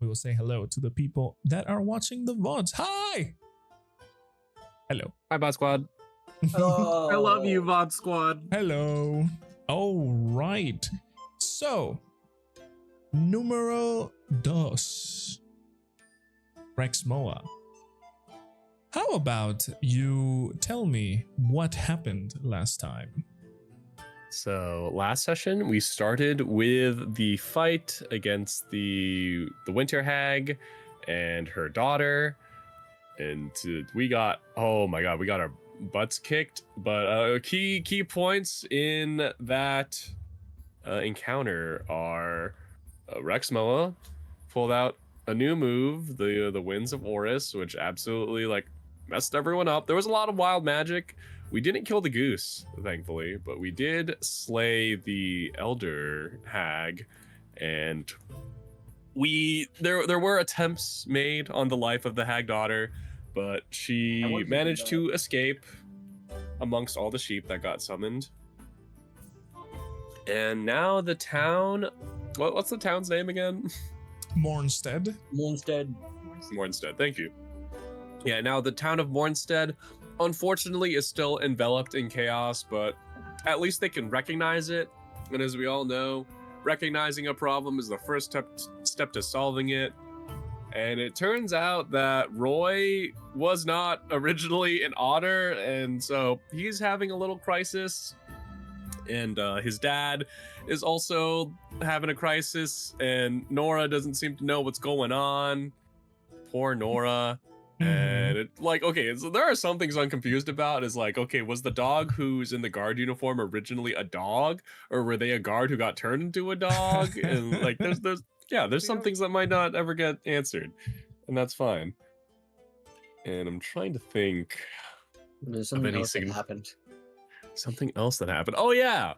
we will say hello to the people that are watching the VODs. Hi! Hello. Hi, Bot Squad. Oh. I love you, VOD Squad. Hello. All right. So, numero dos. Rexmoa. How about you tell me what happened last time? So last session we started with the fight against the Winter Hag and her daughter, and we got we got our butts kicked. But key points in that encounter are Rexmoa pulled out a new move, the Winds of Oris, which absolutely like messed everyone up. There was a lot of wild magic. We didn't kill the goose, thankfully, but we did slay the elder hag, and there were attempts made on the life of the hag daughter, but she managed to escape amongst all the sheep that got summoned. And now the town, what's the town's name again? Mornstead. Mornstead, thank you. Yeah, now the town of Mornstead, unfortunately, is still enveloped in chaos, but at least they can recognize it. And as we all know, recognizing a problem is the first step to solving it. And it turns out that Roy was not originally an otter, and so he's having a little crisis. And his dad is also having a crisis, and Nora doesn't seem to know what's going on. Poor Nora. And it, like, okay, so there are some things I'm confused about. Is like, okay, was the dog who's in the guard uniform originally a dog, or were they a guard who got turned into a dog? And like, there's some things that might not ever get answered, and that's fine. And I'm trying to think. There's something else that happened. Something else that happened. Oh yeah.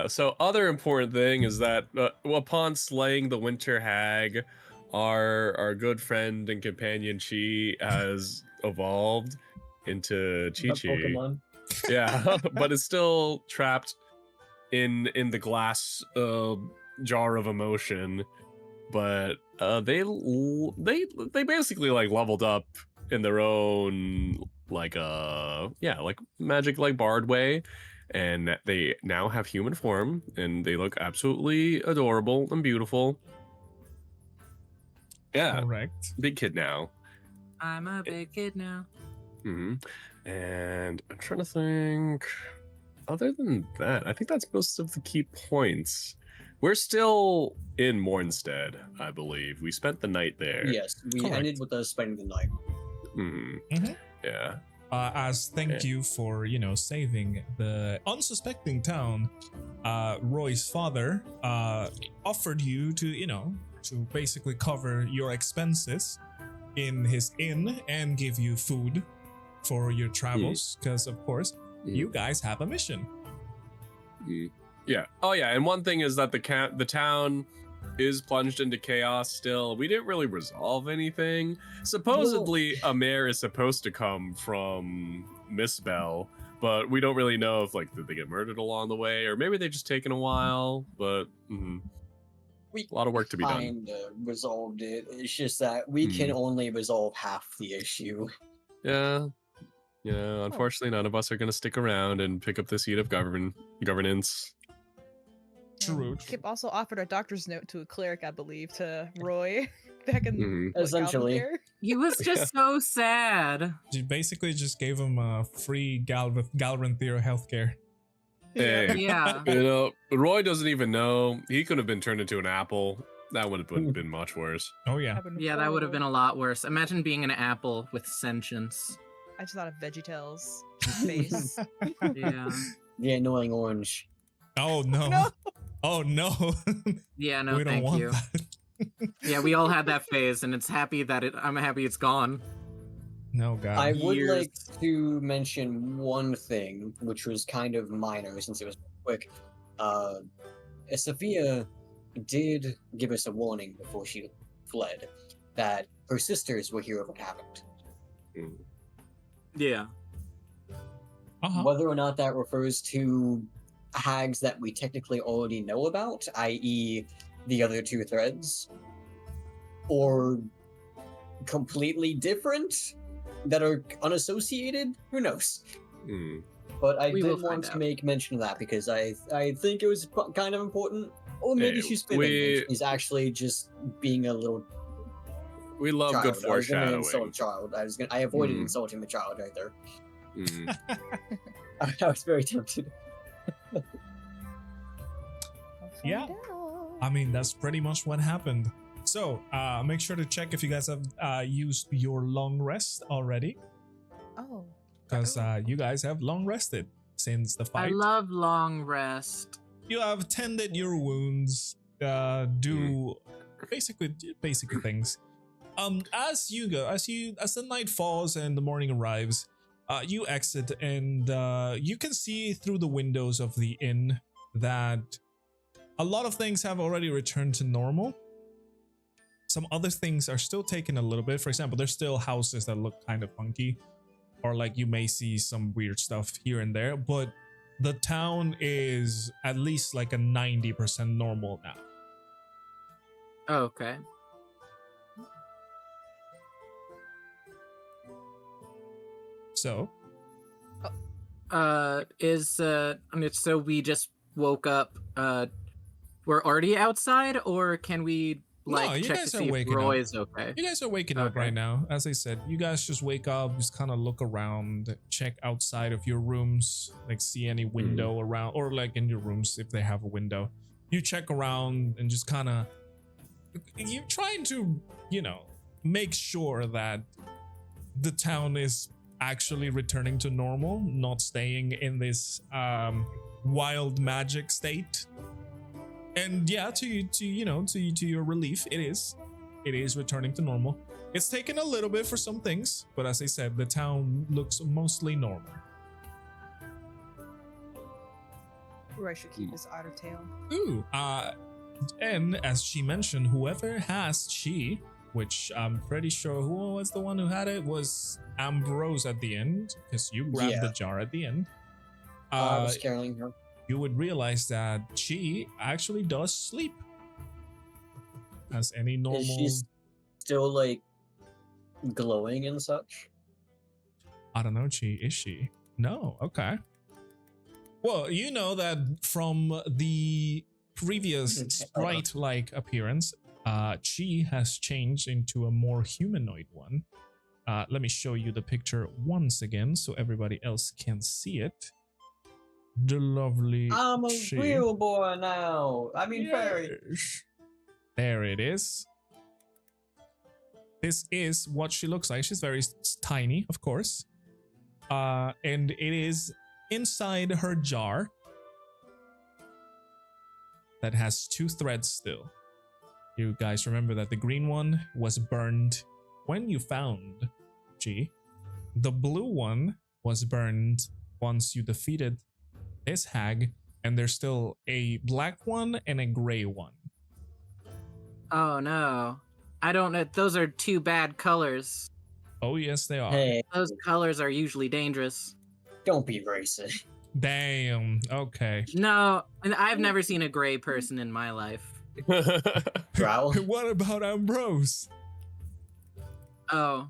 So other important thing is that upon slaying the Winter Hag, our good friend and companion Chi has evolved into Chi-Chi. Yeah, but it's still trapped in the glass jar of emotion. But they basically like leveled up in their own like magic like bard way, and they now have human form, and they look absolutely adorable and beautiful. Yeah, correct. Big kid now. I'm a big kid now. And I'm trying to think. Other than that, I think that's most of the key points. We're still in Mornstead, I believe. We spent the night there. Yes, we ended with us spending the night. Yeah. As thank you for, saving the unsuspecting town, Roy's father offered you to, to basically cover your expenses in his inn and give you food for your travels, because of course you guys have a mission. Yeah. Oh yeah, and one thing is that the town is plunged into chaos still. We didn't really resolve anything. Supposedly a mayor is supposed to come from Miss Bell, but we don't really know if did they get murdered along the way, or maybe they just taken a while, but We a lot of work to be done. Kind of resolved it. It's just that we can only resolve half the issue. Yeah. Unfortunately, none of us are going to stick around and pick up the seat of governance. True. Kip also offered a doctor's note to a cleric, I believe, to Roy back in essentially. He was just so sad. You basically just gave him a free Galranthier healthcare. Hey, Yeah. Roy doesn't even know. He could have been turned into an apple. That would have been much worse. Oh yeah. Yeah, that would have been a lot worse. Imagine being an apple with sentience. I just thought of VeggieTales face. Yeah. The annoying orange. Oh no. No. Oh no. Yeah, no, we don't thank want you. that. Yeah, we all had that phase, and I'm happy it's gone. No, God. I would Years. like to mention one thing, which was kind of minor since it was quick. Sophia did give us a warning before she fled that her sisters were here what happened. Yeah. Whether or not that refers to hags that we technically already know about, i.e. the other two threads, or completely different that are unassociated. Who knows? But I We will did want find to out. make mention of that because I think it was kind of important. Or maybe Hey, she's fibbing. And she's actually just being a little We love child. good I was gonna foreshadowing. insult child. I avoided Mhm. insulting the child right there. Mm. I was very tempted. I'll Yeah. find out. I mean, that's pretty much what happened. So, make sure to check if you guys have used your long rest already, Oh. because you guys have long rested since the I fight. love long rest. You have tended your wounds, do basically things. As you go, as the night falls and the morning arrives, you exit and you can see through the windows of the inn that a lot of things have already returned to normal. Some other things are still taking a little bit. For example, there's still houses that look kind of funky, or like you may see some weird stuff here and there, but the town is at least like a 90% normal now. Okay. So, I mean, so we just woke up, we're already outside, or can we like No, you check guys to are see if waking Roy up. is okay? you guys are waking up Okay. right now. As I said, you guys just wake up, just kind of look around, check outside of your rooms, like see any window around, or like in your rooms if they have a window. You check around and just kind of, you're trying to, make sure that the town is actually returning to normal, not staying in this wild magic state. And yeah, to your relief, it is returning to normal. It's taken a little bit for some things, but as I said, the town looks mostly normal. Roy should keep his otter tail. Ooh, and as she mentioned, whoever has chi, which I'm pretty sure who was the one who had it was Ambrose at the end, because you grabbed the Yeah. jar at the end. I was carrying her. You would realize that chi actually does sleep, as any normal. Is she still like glowing and such? I don't know, chi. Is she? No. Okay. Well, you know that from the previous sprite-like appearance, chi has changed into a more humanoid one. Let me show you the picture once again so everybody else can see it. The lovely I'm a chi. real boy now. I mean, fairy. Yes. There it is. This is what she looks like. She's very tiny, of course. And it is inside her jar that has 2 threads still. You guys remember that the green one was burned when you found G. The blue one was burned once you defeated this hag, and there's still a black one and a gray one. Oh no. I don't know. Those are 2 bad colors. Oh yes, they are. Hey, Those colors are usually dangerous. don't be racist. Damn. Okay. No, and I've never seen a gray person in my life. Growl. What about Ambrose? Oh.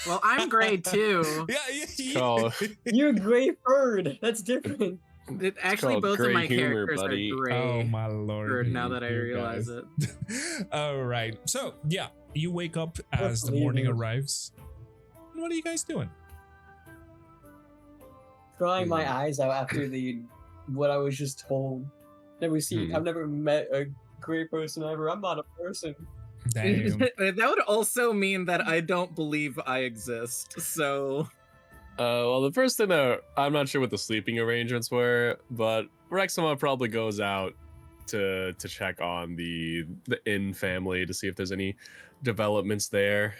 Well, I'm gray too. Yeah. Called- You're gray furred. That's different. Actually, called both of gray my humor, characters buddy. are gray. Oh my lord. Bird, now that I You realize guys. it. All right. So yeah, you wake up as the Let's morning leave. arrives. What are you guys doing? Crying my eyes out after what I was just told. I've never met a gray person ever. I'm not a person. Damn. That would also mean that I don't believe I exist. So Well, the first thing that I'm not sure what the sleeping arrangements were, but Rexmoa probably goes out to check on the inn family to see if there's any developments there.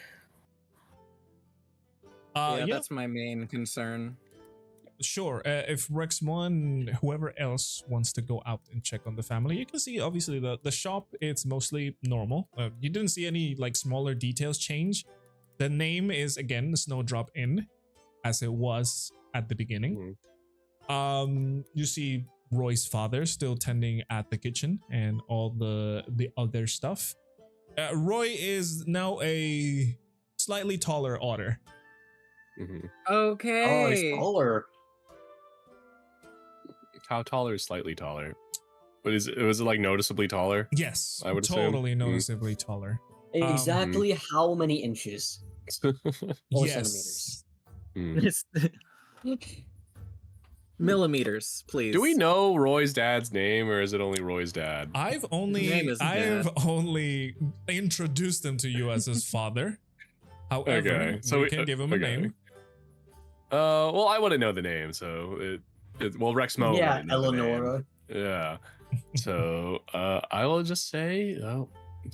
yeah, that's my main concern. Sure. If Rexmoa and whoever else wants to go out and check on the family, you can see obviously the shop, it's mostly normal. You didn't see any like smaller details change. The name is again the Snowdrop Inn, as it was at the beginning. You see Roy's father still tending at the kitchen and all the other stuff. Roy is now a slightly taller otter. Mhm. Oh, he's Okay. taller. How taller is slightly taller? But was it like noticeably taller? Yes, I would assume. totally noticeably taller. Exactly how many inches? Or Yes. centimeters? Millimeters, please. Do we know Roy's dad's name, or is it only Roy's dad? I've name isn't only introduced him to you as his father. However, Okay, so we we can give him a okay. name. Well, I wouldn't know the name, so well, Rexmoa. Yeah, wouldn't know the name. Eleonora. Yeah. So I will just say,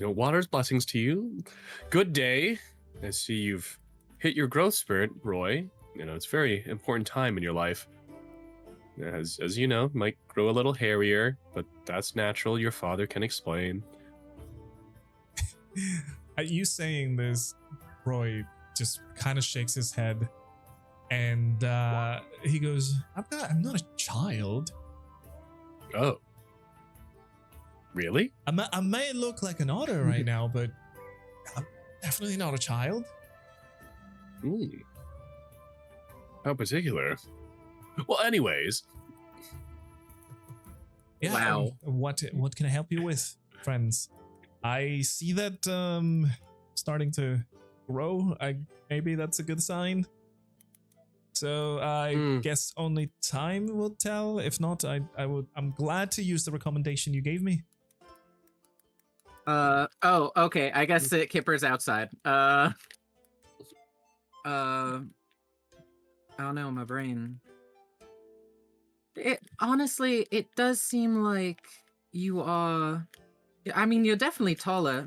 water's blessings to you. Good day. I see you've hit your growth spurt, Roy. It's a very important time in your life. As you know, might grow a little hairier, but that's natural. Your father can explain. At you saying this, Roy just kind of shakes his head, and he goes, "I'm not a child. Oh. Really? I may look like an otter right now, but I'm definitely not a child." How particular. Well, anyways. Yeah. Wow. What can I help you with, friends? I see that starting to grow. Maybe that's a good sign. So I guess only time will tell. If not, I'm glad to use the recommendation you gave me. Oh, okay. I guess Kipper's outside. I don't know, my brain. Honestly, it does seem like you are. I mean, you're definitely taller.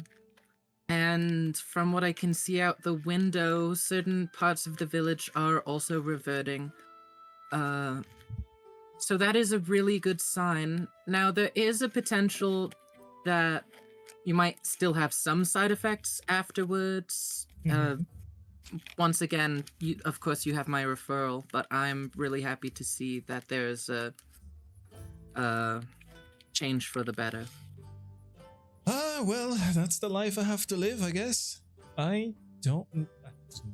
And from what I can see out the window, certain parts of the village are also reverting. So that is a really good sign. Now, there is a potential that you might still have some side effects afterwards. Once again, of course, you have my referral, but I'm really happy to see that there's a change for the better. Well, that's the life I have to live, I guess. I didn't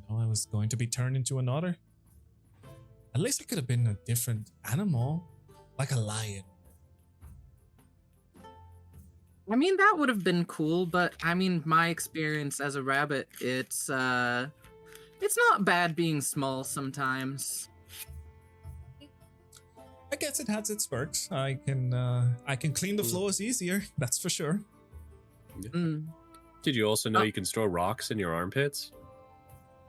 know I was going to be turned into an otter. At least I could have been a different animal, like a lion. I mean, that would have been cool, but I mean, my experience as a rabbit, it's not bad being small sometimes. I guess it has its perks. I can clean the floors easier, that's for sure. Did you also know you can store rocks in your armpits?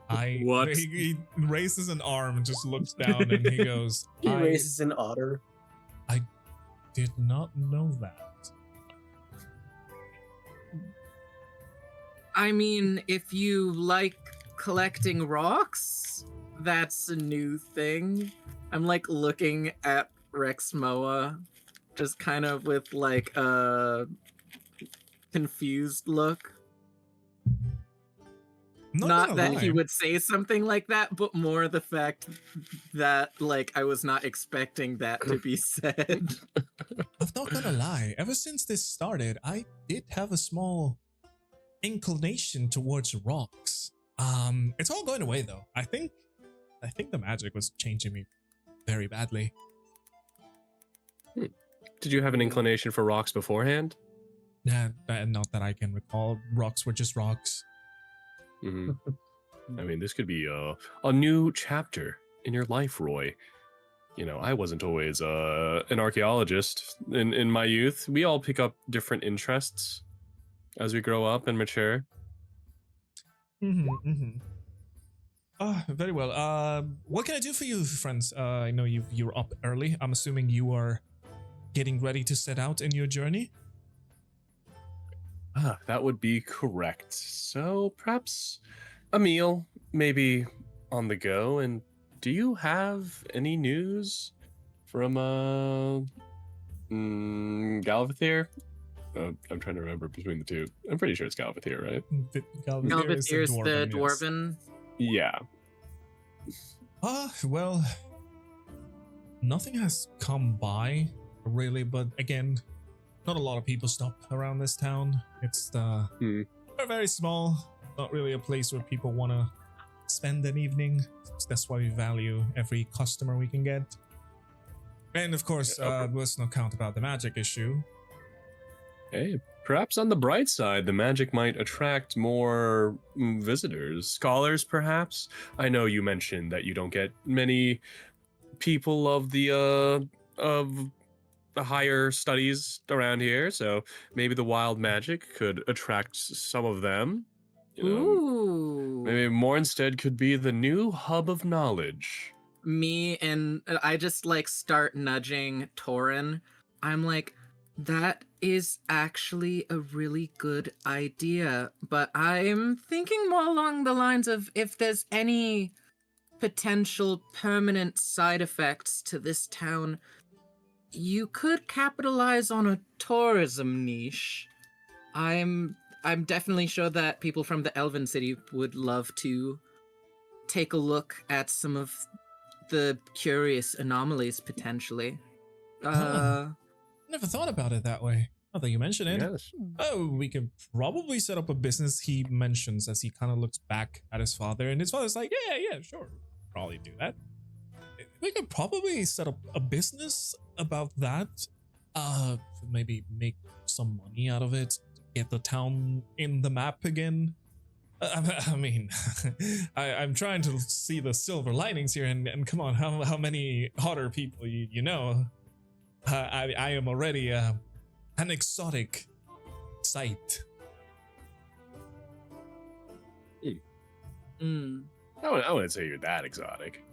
What? He raises an arm and just looks down and he goes, He raises an otter. I did not know that. I mean, if you like collecting rocks, that's a new thing. I'm like looking at Rexmoa, just kind of with like a confused look. Not that he would say something like that, but more the fact that like I was not expecting that to be said. I'm not gonna lie, ever since this started, I did have a small inclination towards rocks. It's all going away though. I think the magic was changing me very badly. Did you have an inclination for rocks beforehand? Nah, not that I can recall. Rocks were just rocks. I mean, this could be a new chapter in your life, Roy. I wasn't always an archaeologist in my youth. We all pick up different interests as we grow up and mature. Very well. What can I do for you, friends? I know you're up early. I'm assuming you are getting ready to set out in your journey. That would be correct. So perhaps a meal, maybe on the go. And do you have any news from Galvathier? I'm trying to remember between the two. I'm pretty sure it's Galvathier, right? Galvathier's the dwarven. Yeah. Well, nothing has come by, really, but again, not a lot of people stop around this town. It's We're very small. Not really a place where people want to spend an evening. That's why we value every customer we can get. And of course, let's not count about the magic issue. Hey, perhaps on the bright side, the magic might attract more visitors, scholars, perhaps. I know you mentioned that you don't get many people of the higher studies around here, so maybe the wild magic could attract some of them. You know, Ooh. maybe Mornstead could be the new hub of knowledge. Me and I just like start nudging Taurin. I'm like, that is actually a really good idea, but I'm thinking more along the lines of if there's any potential permanent side effects to this town, you could capitalize on a tourism niche. I'm definitely sure that people from the Elven City would love to take a look at some of the curious anomalies potentially. Never thought about it that way. Now that you mention it. Yes. Oh, we could probably set up a business, he mentions as he kind of looks back at his father, and his father's like, yeah, sure. Probably do that. We could probably set up a business about that. Maybe make some money out of it. Get the town in the map again. I mean, I'm trying to see the silver linings here, and come on, how many hotter people you know? I am already an exotic sight. I wouldn't say you're that exotic.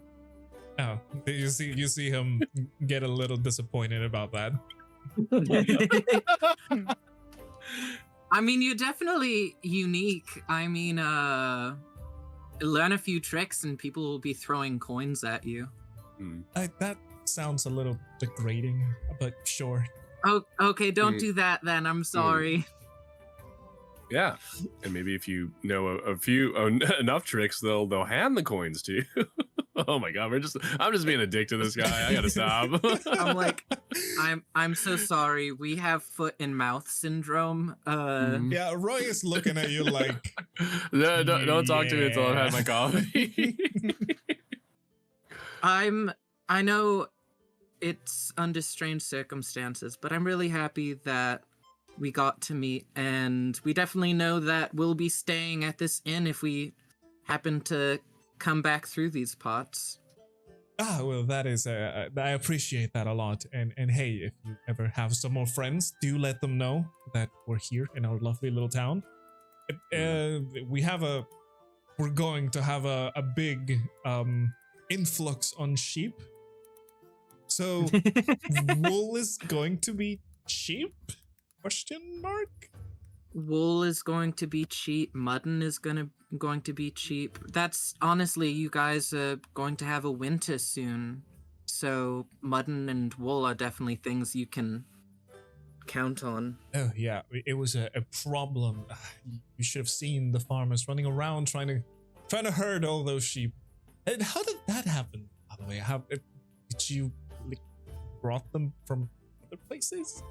Oh, you see him get a little disappointed about that. I mean, you're definitely unique. I mean, learn a few tricks and people will be throwing coins at you. That sounds a little degrading, but sure. Oh, okay, don't do that then. I'm sorry. Yeah, and maybe if you know a few enough tricks, they'll hand the coins to you. Oh my god, I'm just being a dick to this guy. I gotta stop. I'm like, I'm so sorry. We have foot and mouth syndrome. Yeah, Roy is looking at you like, no, don't talk to me until I've had my coffee. I know it's under strange circumstances, but I'm really happy that we got to meet, and we definitely know that we'll be staying at this inn if we happen to come back through these parts. well, that is, I appreciate that a lot. And hey, if you ever have some more friends, do let them know that we're here in our lovely little town. We're going to have a big influx on sheep. So wool is going to be cheap? Question mark? Wool is going to be cheap. Mutton is going to be cheap. That's honestly, you guys are going to have a winter soon, so mutton and wool are definitely things you can count on. Oh yeah, it was a problem. You should have seen the farmers running around trying to herd all those sheep. And how did that happen? By the way, how did you brought them from other places?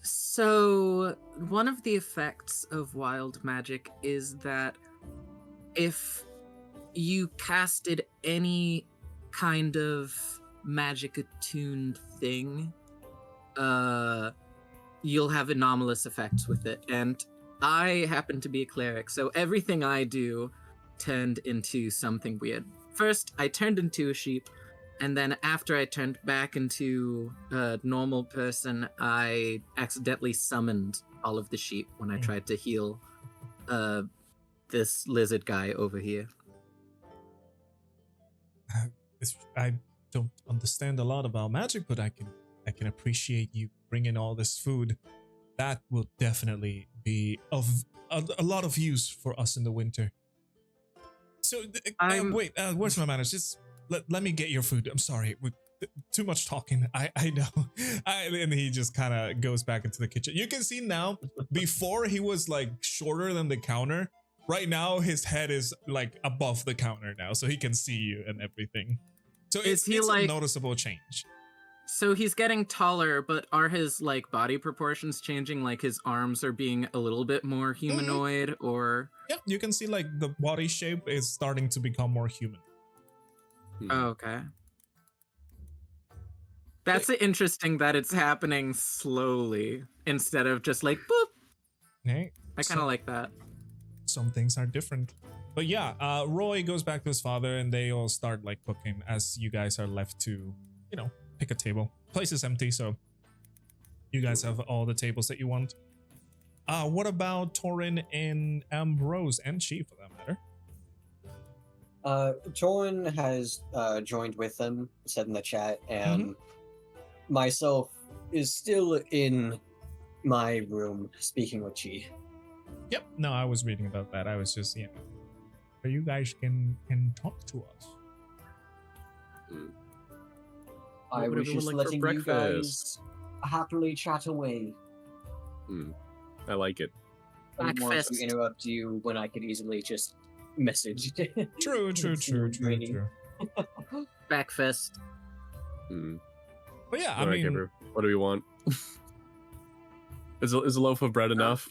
So one of the effects of wild magic is that if you casted any kind of magic attuned thing, you'll have anomalous effects with it. And I happen to be a cleric, so everything I do turned into something weird. First, I turned into a sheep, and then after I turned back into a normal person, I accidentally summoned all of the sheep when I tried to heal this lizard guy over here. I don't understand a lot about magic, but I can appreciate you bringing all this food. That will definitely be of a lot of use for us in the winter. So wait, where's my manners? Just let me get your food. I'm sorry, too much talking. I know. And he just kind of goes back into the kitchen. You can see now, before he was like shorter than the counter. Right now, his head is like above the counter now, so he can see you and everything. So it's a noticeable change. So he's getting taller, but are his like body proportions changing? Like his arms are being a little bit more humanoid, or Yeah, you can see like the body shape is starting to become more human. oh, okay. That's interesting that it's happening slowly instead of just like boop. Okay, I kind of like that. some things are different. But yeah, Roy goes back to his father and they all start like cooking as you guys are left to, pick a table. Place is empty, so you guys have all the tables that you want. What about Taurin and Ambrose and Chi for that matter? Taurin has joined with them, said in the chat, and myself is still in my room speaking with Chi. Yep. No, I was reading about that. I was just, so you guys can talk to us. I What would was everyone just like for letting you breakfast? guys happily chat away. I like it. I didn't want Breakfast. to interrupt you when I could easily just message. True. Breakfast. But yeah, All right, Kipper, what do we want? Is a loaf of bread enough?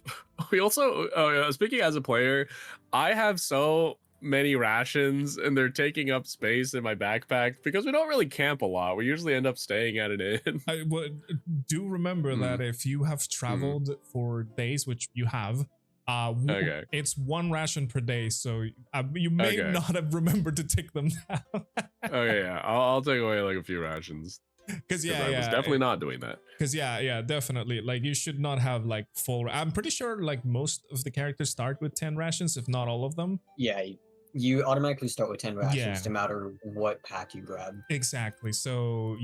We also, speaking as a player, I have so many rations and they're taking up space in my backpack because we don't really camp a lot. We usually end up staying at an inn. I would do remember that if you have traveled for days, which you have, Okay. it's one ration per day, so you may Okay. not have remembered to take them down. Okay, yeah, I'll take away like a few rations. Because I was definitely not doing that. Because definitely. Like you should not have like full. I'm pretty sure like most of the characters start with 10 rations, if not all of them. Yeah, you automatically start with 10 rations, Yeah. no matter what pack you grab. Exactly. So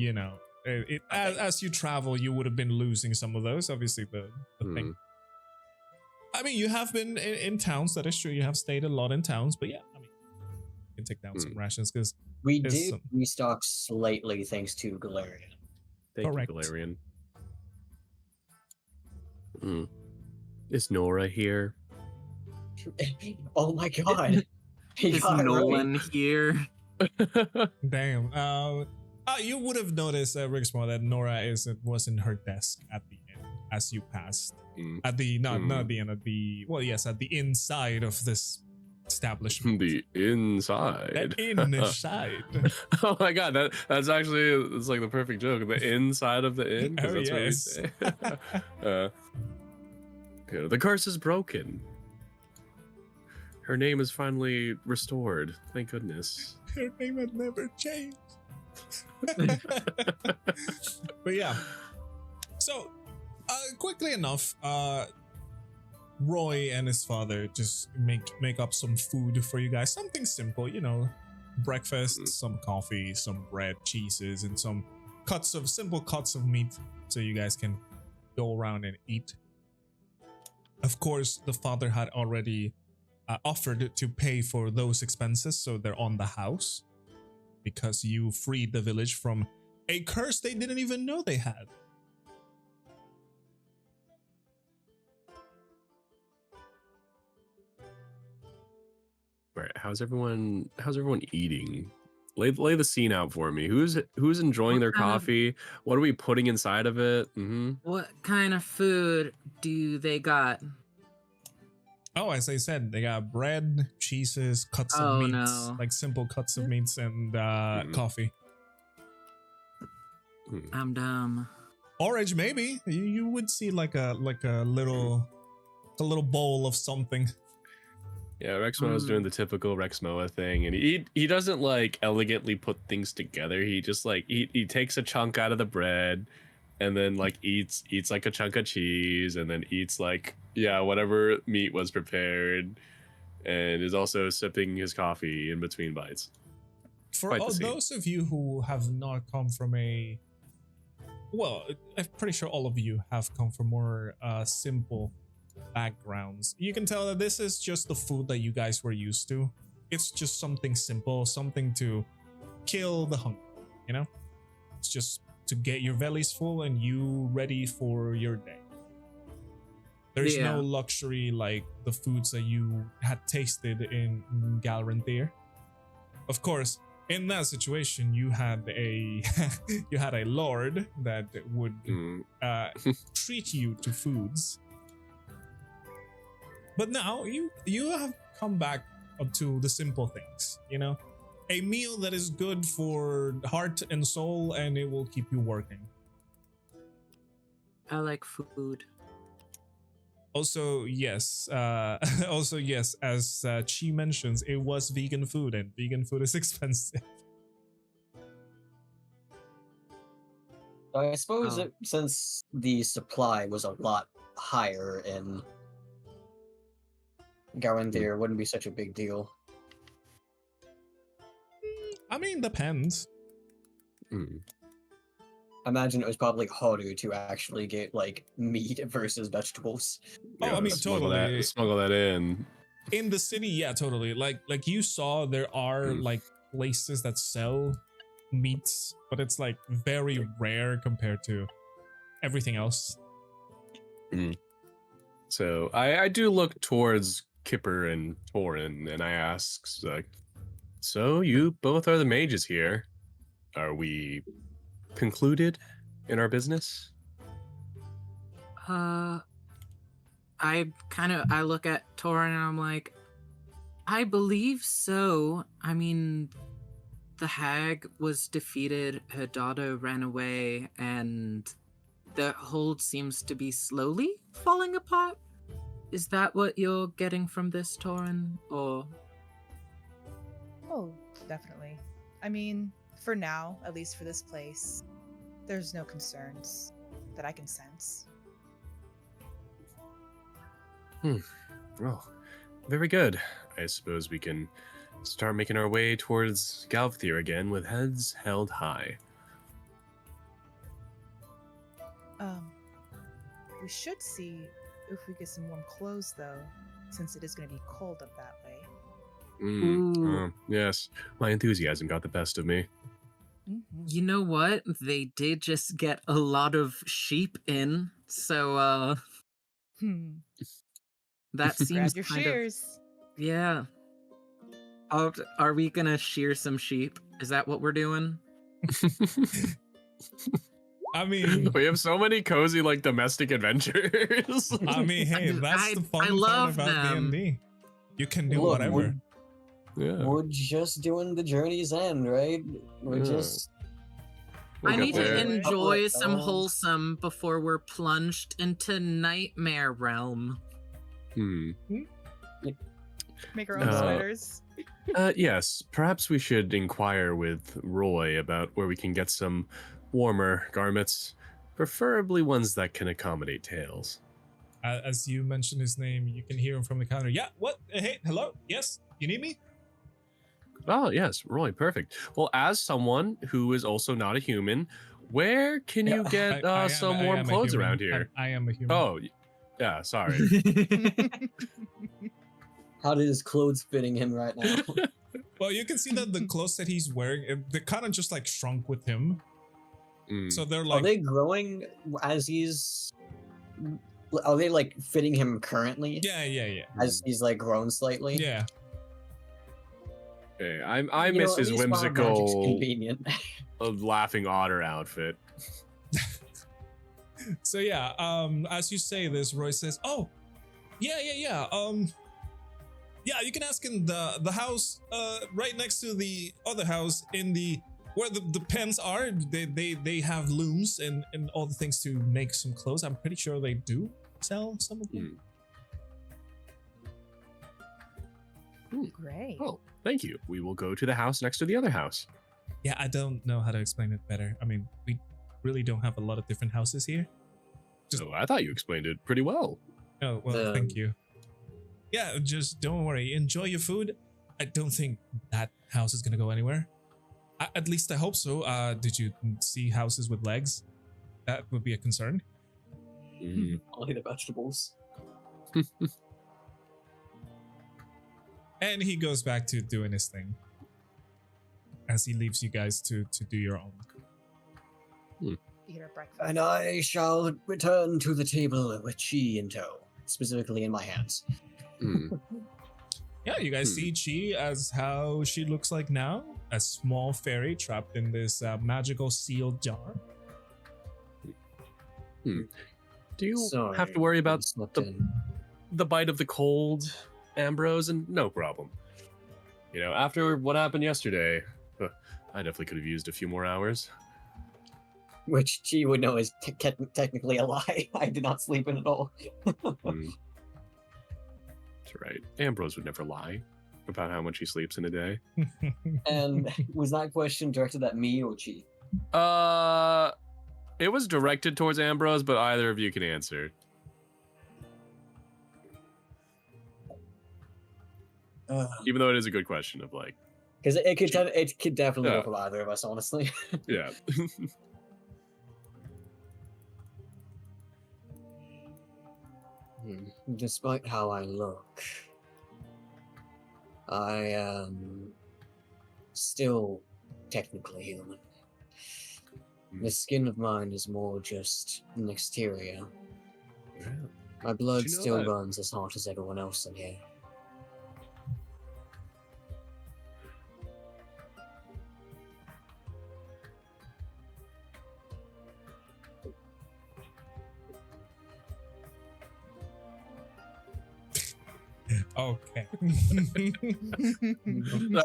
as you travel, you would have been losing some of those. Obviously, the thing. I mean, you have been in towns. That is true. You have stayed a lot in towns, but yeah, I mean, you can take down some rations because We There's did some- restock slightly thanks to Galarian. Thank Correct. you, Galarian. Is Nora here? Oh my god! He Is got it right. Nolan here? damn. You would have noticed, Rexmoa, that Nora was in her desk at the end as you passed. At the not at the end, at the at the inside of this establishment. The inside. The inside. Oh my god, that's actually it's like the perfect joke. The inside of the inn. 'Cause Oh, that's yes. what we say. The curse is broken. Her name is finally restored. Thank goodness. Her name had never changed. But yeah. So, quickly enough, Roy and his father just make up some food for you guys. Something simple, breakfast, some coffee, some bread, cheeses, and some simple cuts of meat, so you guys can go around and eat. Of course, the father had already offered to pay for those expenses, so they're on the house because you freed the village from a curse they didn't even know they had. All right, how's everyone eating? Lay the scene out for me. Who's enjoying their coffee? What are we putting inside of it? What kind of food do they got? Oh, as I said, they got bread, cheeses, cuts of meats, no. like simple cuts of meats, and coffee. I'm dumb. Orange, maybe you would see like a little bowl of something. Yeah, Rexmoa is doing the typical Rexmoa thing, and he doesn't like elegantly put things together. He just like he takes a chunk out of the bread, and then like eats like a chunk of cheese, and then eats like whatever meat was prepared, and is also sipping his coffee in between bites. For Quite the all scene. those of you who have not come from I'm pretty sure all of you have come from more simple backgrounds. You can tell that this is just the food that you guys were used to. It's just something simple, something to kill the hunger, It's just to get your bellies full and you ready for your day. There's no luxury like the foods that you had tasted in Galranthier. Of course, in that situation, you had a you had a lord that would treat you to foods. But now you have come back up to the simple things, you know? A meal that is good for heart and soul, and it will keep you working. I like food. Also, yes, as Chi mentions, it was vegan food, and vegan food is expensive. I suppose since the supply was a lot higher in Garendir, it wouldn't be such a big deal. I mean, depends. I imagine it was probably harder to actually get like meat versus vegetables. Oh, I mean, totally. Smuggle that in. In the city, yeah, totally. Like you saw, there are like places that sell meats, but it's like very rare compared to everything else. So I do look towards Kipper and Taurin, and I ask, like, so you both are the mages here. Are we concluded in our business? I look at Taurin and I'm like, I believe so. I mean, the hag was defeated, her daughter ran away, and the hold seems to be slowly falling apart. Is that what you're getting from this, Taurin? Or Oh, definitely. I mean, for now, at least for this place, there's no concerns that I can sense. Well, very good. I suppose we can start making our way towards Galvthir again with heads held high. We should see if we get some warm clothes, though, since it is going to be cold up that way. Yes, my enthusiasm got the best of me. you know what? They did just get a lot of sheep in, so that seems Grab your kind shears. of yeah. Are we gonna shear some sheep? Is that what we're doing? I mean, we have so many cozy, like, domestic adventures. I mean, hey, that's the fun part love about them. D&D. You can do Look, whatever. We're just doing the journey's end, right? We're just. We'll I get need to there. enjoy Couple some of wholesome before we're plunged into nightmare realm. Make our own sweaters. Yes, perhaps we should inquire with Roy about where we can get some warmer garments, preferably ones that can accommodate tails. As you mention his name, you can hear him from the counter. Yeah, what? Hey, hello? Yes? You need me? Oh, yes, Roy, perfect. Well, as someone who is also not a human, where can you get some warm clothes around here? I am a human. Oh, yeah, sorry. How did his clothes fitting him right now? Well, you can see that the clothes that he's wearing, they kind of just like shrunk with him. So they're like. Are they growing as he's? Are they like fitting him currently? Yeah. As he's like grown slightly. Yeah. Okay, I miss his whimsical, convenient. laughing otter outfit. So yeah, as you say this, Roy says, "Oh, yeah. Yeah, you can ask in the house right next to the other house in the where the pens are. They have looms and all the things to make some clothes. I'm pretty sure they do sell some of them." Great. Oh, thank you. We will go to the house next to the other house. Yeah, I don't know how to explain it better. I mean, we really don't have a lot of different houses here. Oh, I thought you explained it pretty well. Oh, well, thank you. Yeah, just don't worry. Enjoy your food. I don't think that house is gonna go anywhere. At least I hope so. Did you see houses with legs? That would be a concern. Only the vegetables. And he goes back to doing his thing as he leaves you guys to do your own. Eat our breakfast. And I shall return to the table with Chi in tow, specifically in my hands. Yeah, you guys see Chi as how she looks like now. a small fairy trapped in this magical sealed jar. Do you Sorry, have to worry about I slept in. the bite of the cold, Ambrose? And no problem. You know, after what happened yesterday, I definitely could have used a few more hours. Which she would know is technically a lie. I did not sleep in at all. That's right. Ambrose would never lie about how much he sleeps in a day. And was that question directed at me or Chi? It was directed towards Ambrose, but either of you can answer. Even though it is a good question of like, Because it could definitely Yeah. go for either of us, honestly. yeah. Despite how I look, I am still technically human. This skin of mine is more just an exterior. My blood Did you know still that- runs as hot as everyone else in here. Okay.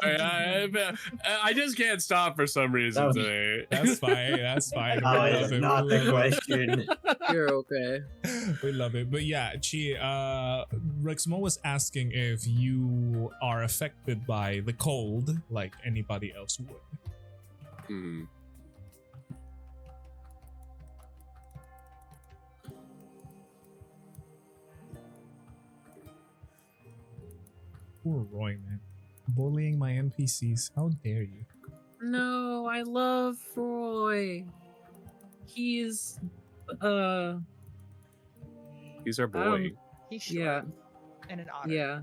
Sorry, I just can't stop for some reason That was- today. That's fine. That's fine. We That love is it. not We the love it. question. You're okay. We love it. But yeah, Chi, Rexmoa was asking if you are affected by the cold like anybody else would. Hmm. Poor Roy, man. Bullying my NPCs. How dare you? No, I love Roy. He's He's our boy. He's short yeah, and an otter. yeah.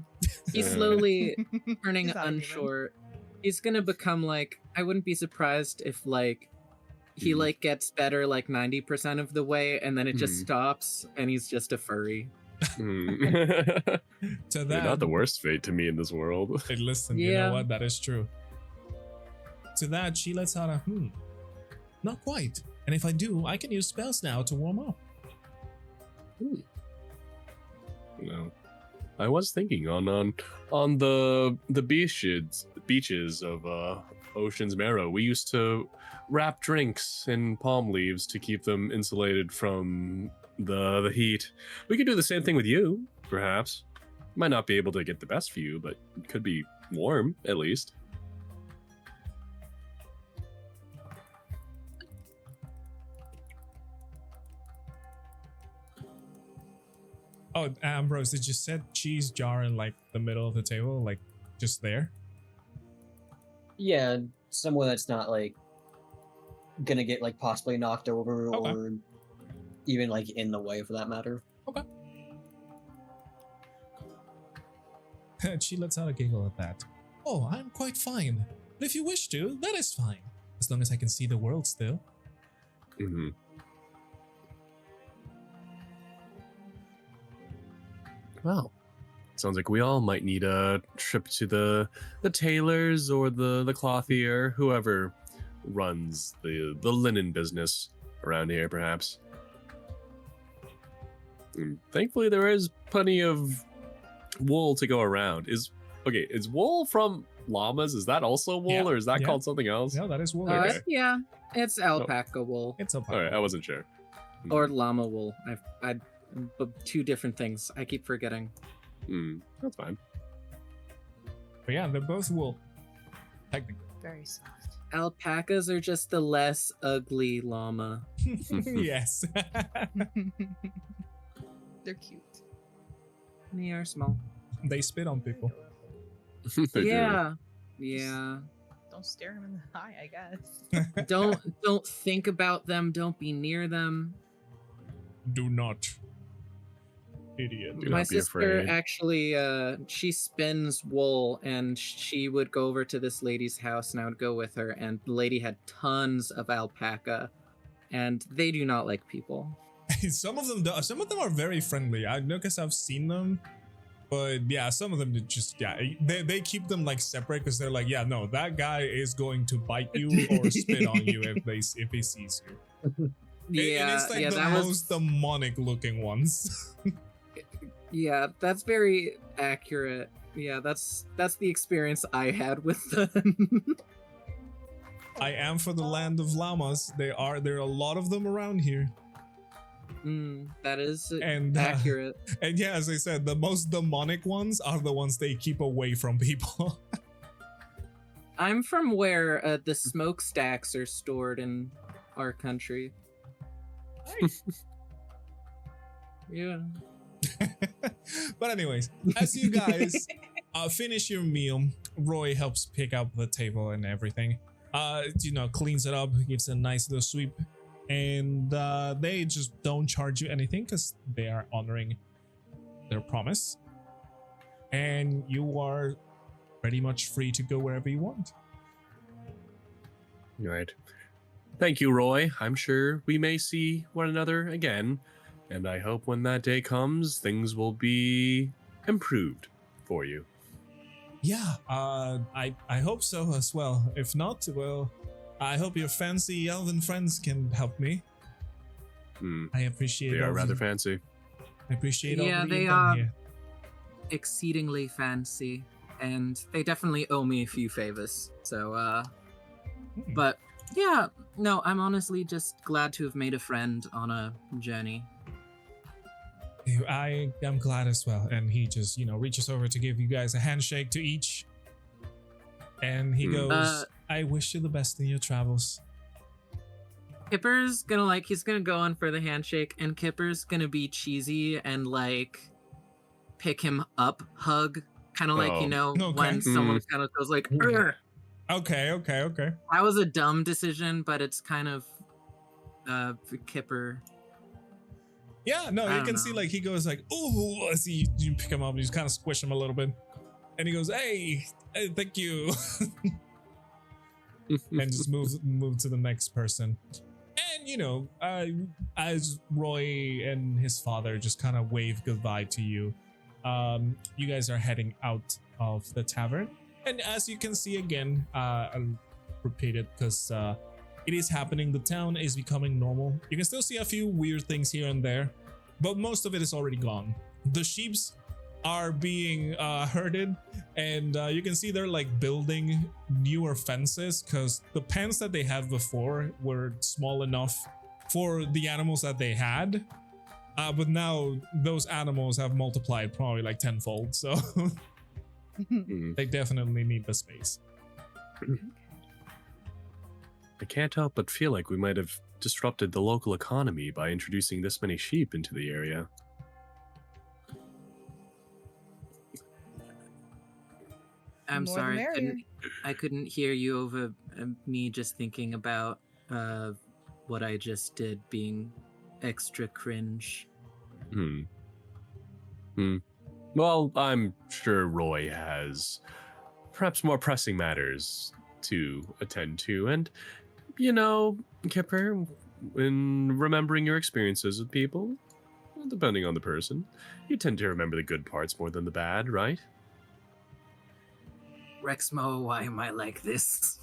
He's Yeah. slowly turning He's not a human. unshort. He's gonna become like, I wouldn't be surprised if like he Mhm. like gets better like 90% of the way and then it just Mhm. stops and he's just a furry. Hmm. To You're that, not the worst fate to me in this world. hey, listen, you Yeah. know what? That is true. To that, she lets out a not quite. And if I do, I can use spells now to warm up. No. I was thinking on the beaches of Ocean's Marrow. We used to wrap drinks in palm leaves to keep them insulated from the heat. We could do the same thing with you, perhaps. Might not be able to get the best view, but it could be warm at least. Oh, Ambrose, did you set cheese jar in like the middle of the table, like just there? Yeah, somewhere that's not like gonna get like possibly knocked over Okay. or even like in the way for that matter. She lets out a giggle at that. Oh, I'm quite fine. But if you wish to, that is fine. As long as I can see the world still. Mm-hmm. Well, sounds like we all might need a trip to the tailors or the clothier, whoever runs the linen business around here, perhaps. Thankfully, there is plenty of wool to go around. Is wool from llamas? Is that also wool, Yeah, or is that yeah. called something else? Yeah, that is wool. Okay. Yeah, it's alpaca wool It's a All right, I wasn't sure. or llama wool. I two different things. I keep forgetting. That's fine. But yeah, they're both wool. Technically. Very soft. Alpacas are just the less ugly llama. Yes. They're cute. They are small. They spit on people. They do. Yeah. Yeah. Don't stare them in the eye, I guess. Don't think about them. Don't be near them. Do not. Idiot. Do My not be sister afraid. actually she spins wool and she would go over to this lady's house and I would go with her and the lady had tons of alpaca and they do not like people. Some of them do, some of them are very friendly. I know because I've seen them But yeah, some of them just they keep them like separate because they're like, yeah, no, that guy is going to bite you or spit on you if he sees you. And it's like the most demonic looking ones. Yeah, that's very accurate. Yeah, that's the experience I had with them. I am for the land of llamas. There are a lot of them around here. That is And accurate. And yeah, as I said, the most demonic ones are the ones they keep away from people. I'm from where the smokestacks are stored in our country. Yeah. But anyways, as you guys finish your meal, Roy helps pick up the table and everything. Cleans it up, gives a nice little sweep, and they just don't charge you anything because they are honoring their promise. And you are pretty much free to go wherever you want. All right. Thank you, Roy. I'm sure we may see one another again, and I hope when that day comes, things will be improved for you. Yeah, I hope so as well. If not, well, I hope your fancy elven friends can help me. I appreciate They are rather fancy. I appreciate all that they you've done are here. exceedingly fancy, and they definitely owe me a few favors. So, but yeah, no, I'm honestly just glad to have made a friend on a journey. I am glad as well. And he just, reaches over to give you guys a handshake to each. And he goes, I wish you the best in your travels. Kipper's he's gonna go on for the handshake, and Kipper's gonna be cheesy and pick him up, hug, kind of when someone kind of goes like, "Urgh." Okay. That was a dumb decision, but it's kind of Kipper. Yeah, no, you can see he goes ooh, I see you pick him up and you just kind of squish him a little bit. And he goes, hey, thank you. And just move to the next person. And as Roy and his father just kind of wave goodbye to you, you guys are heading out of the tavern. And as you can see again, I'll repeat it because it is happening. The town is becoming normal. You can still see a few weird things here and there, but most of it is already gone. The sheeps are being herded, and you can see they're building newer fences because the pens that they had before were small enough for the animals that they had. But now those animals have multiplied probably tenfold, so they definitely need the space. I can't help but feel like we might have disrupted the local economy by introducing this many sheep into the area. I'm More the sorry, merrier. I couldn't hear you over me just thinking about what I just did being extra cringe. Well, I'm sure Roy has perhaps more pressing matters to attend to, and Kipper, in remembering your experiences with people, well, depending on the person, you tend to remember the good parts more than the bad, right? Rexmoa, why am I like this?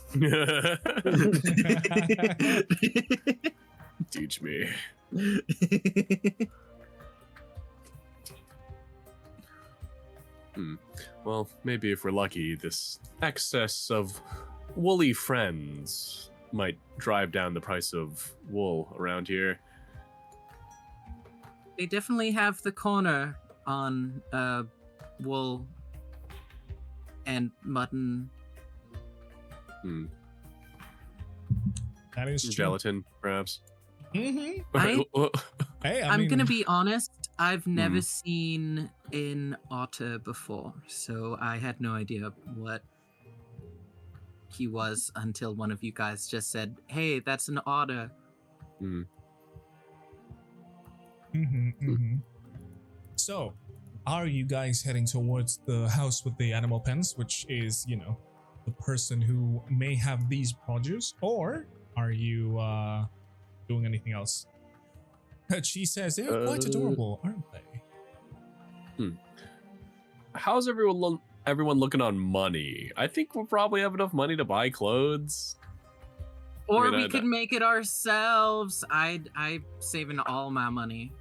Teach me. Well, maybe if we're lucky, this excess of woolly friends might drive down the price of wool around here. They definitely have the corner on wool and mutton. That is true. Gelatin, perhaps. Hey, I'm gonna be honest, I've never seen an otter before, so I had no idea what he was until one of you guys just said, hey, that's an otter. So, are you guys heading towards the house with the animal pens, which is, the person who may have these produce, or are you doing anything else? She says they're quite adorable, aren't they? how's everyone looking on money? I think we'll probably have enough money to buy clothes. Or I mean, we could make it ourselves. I'm saving all my money.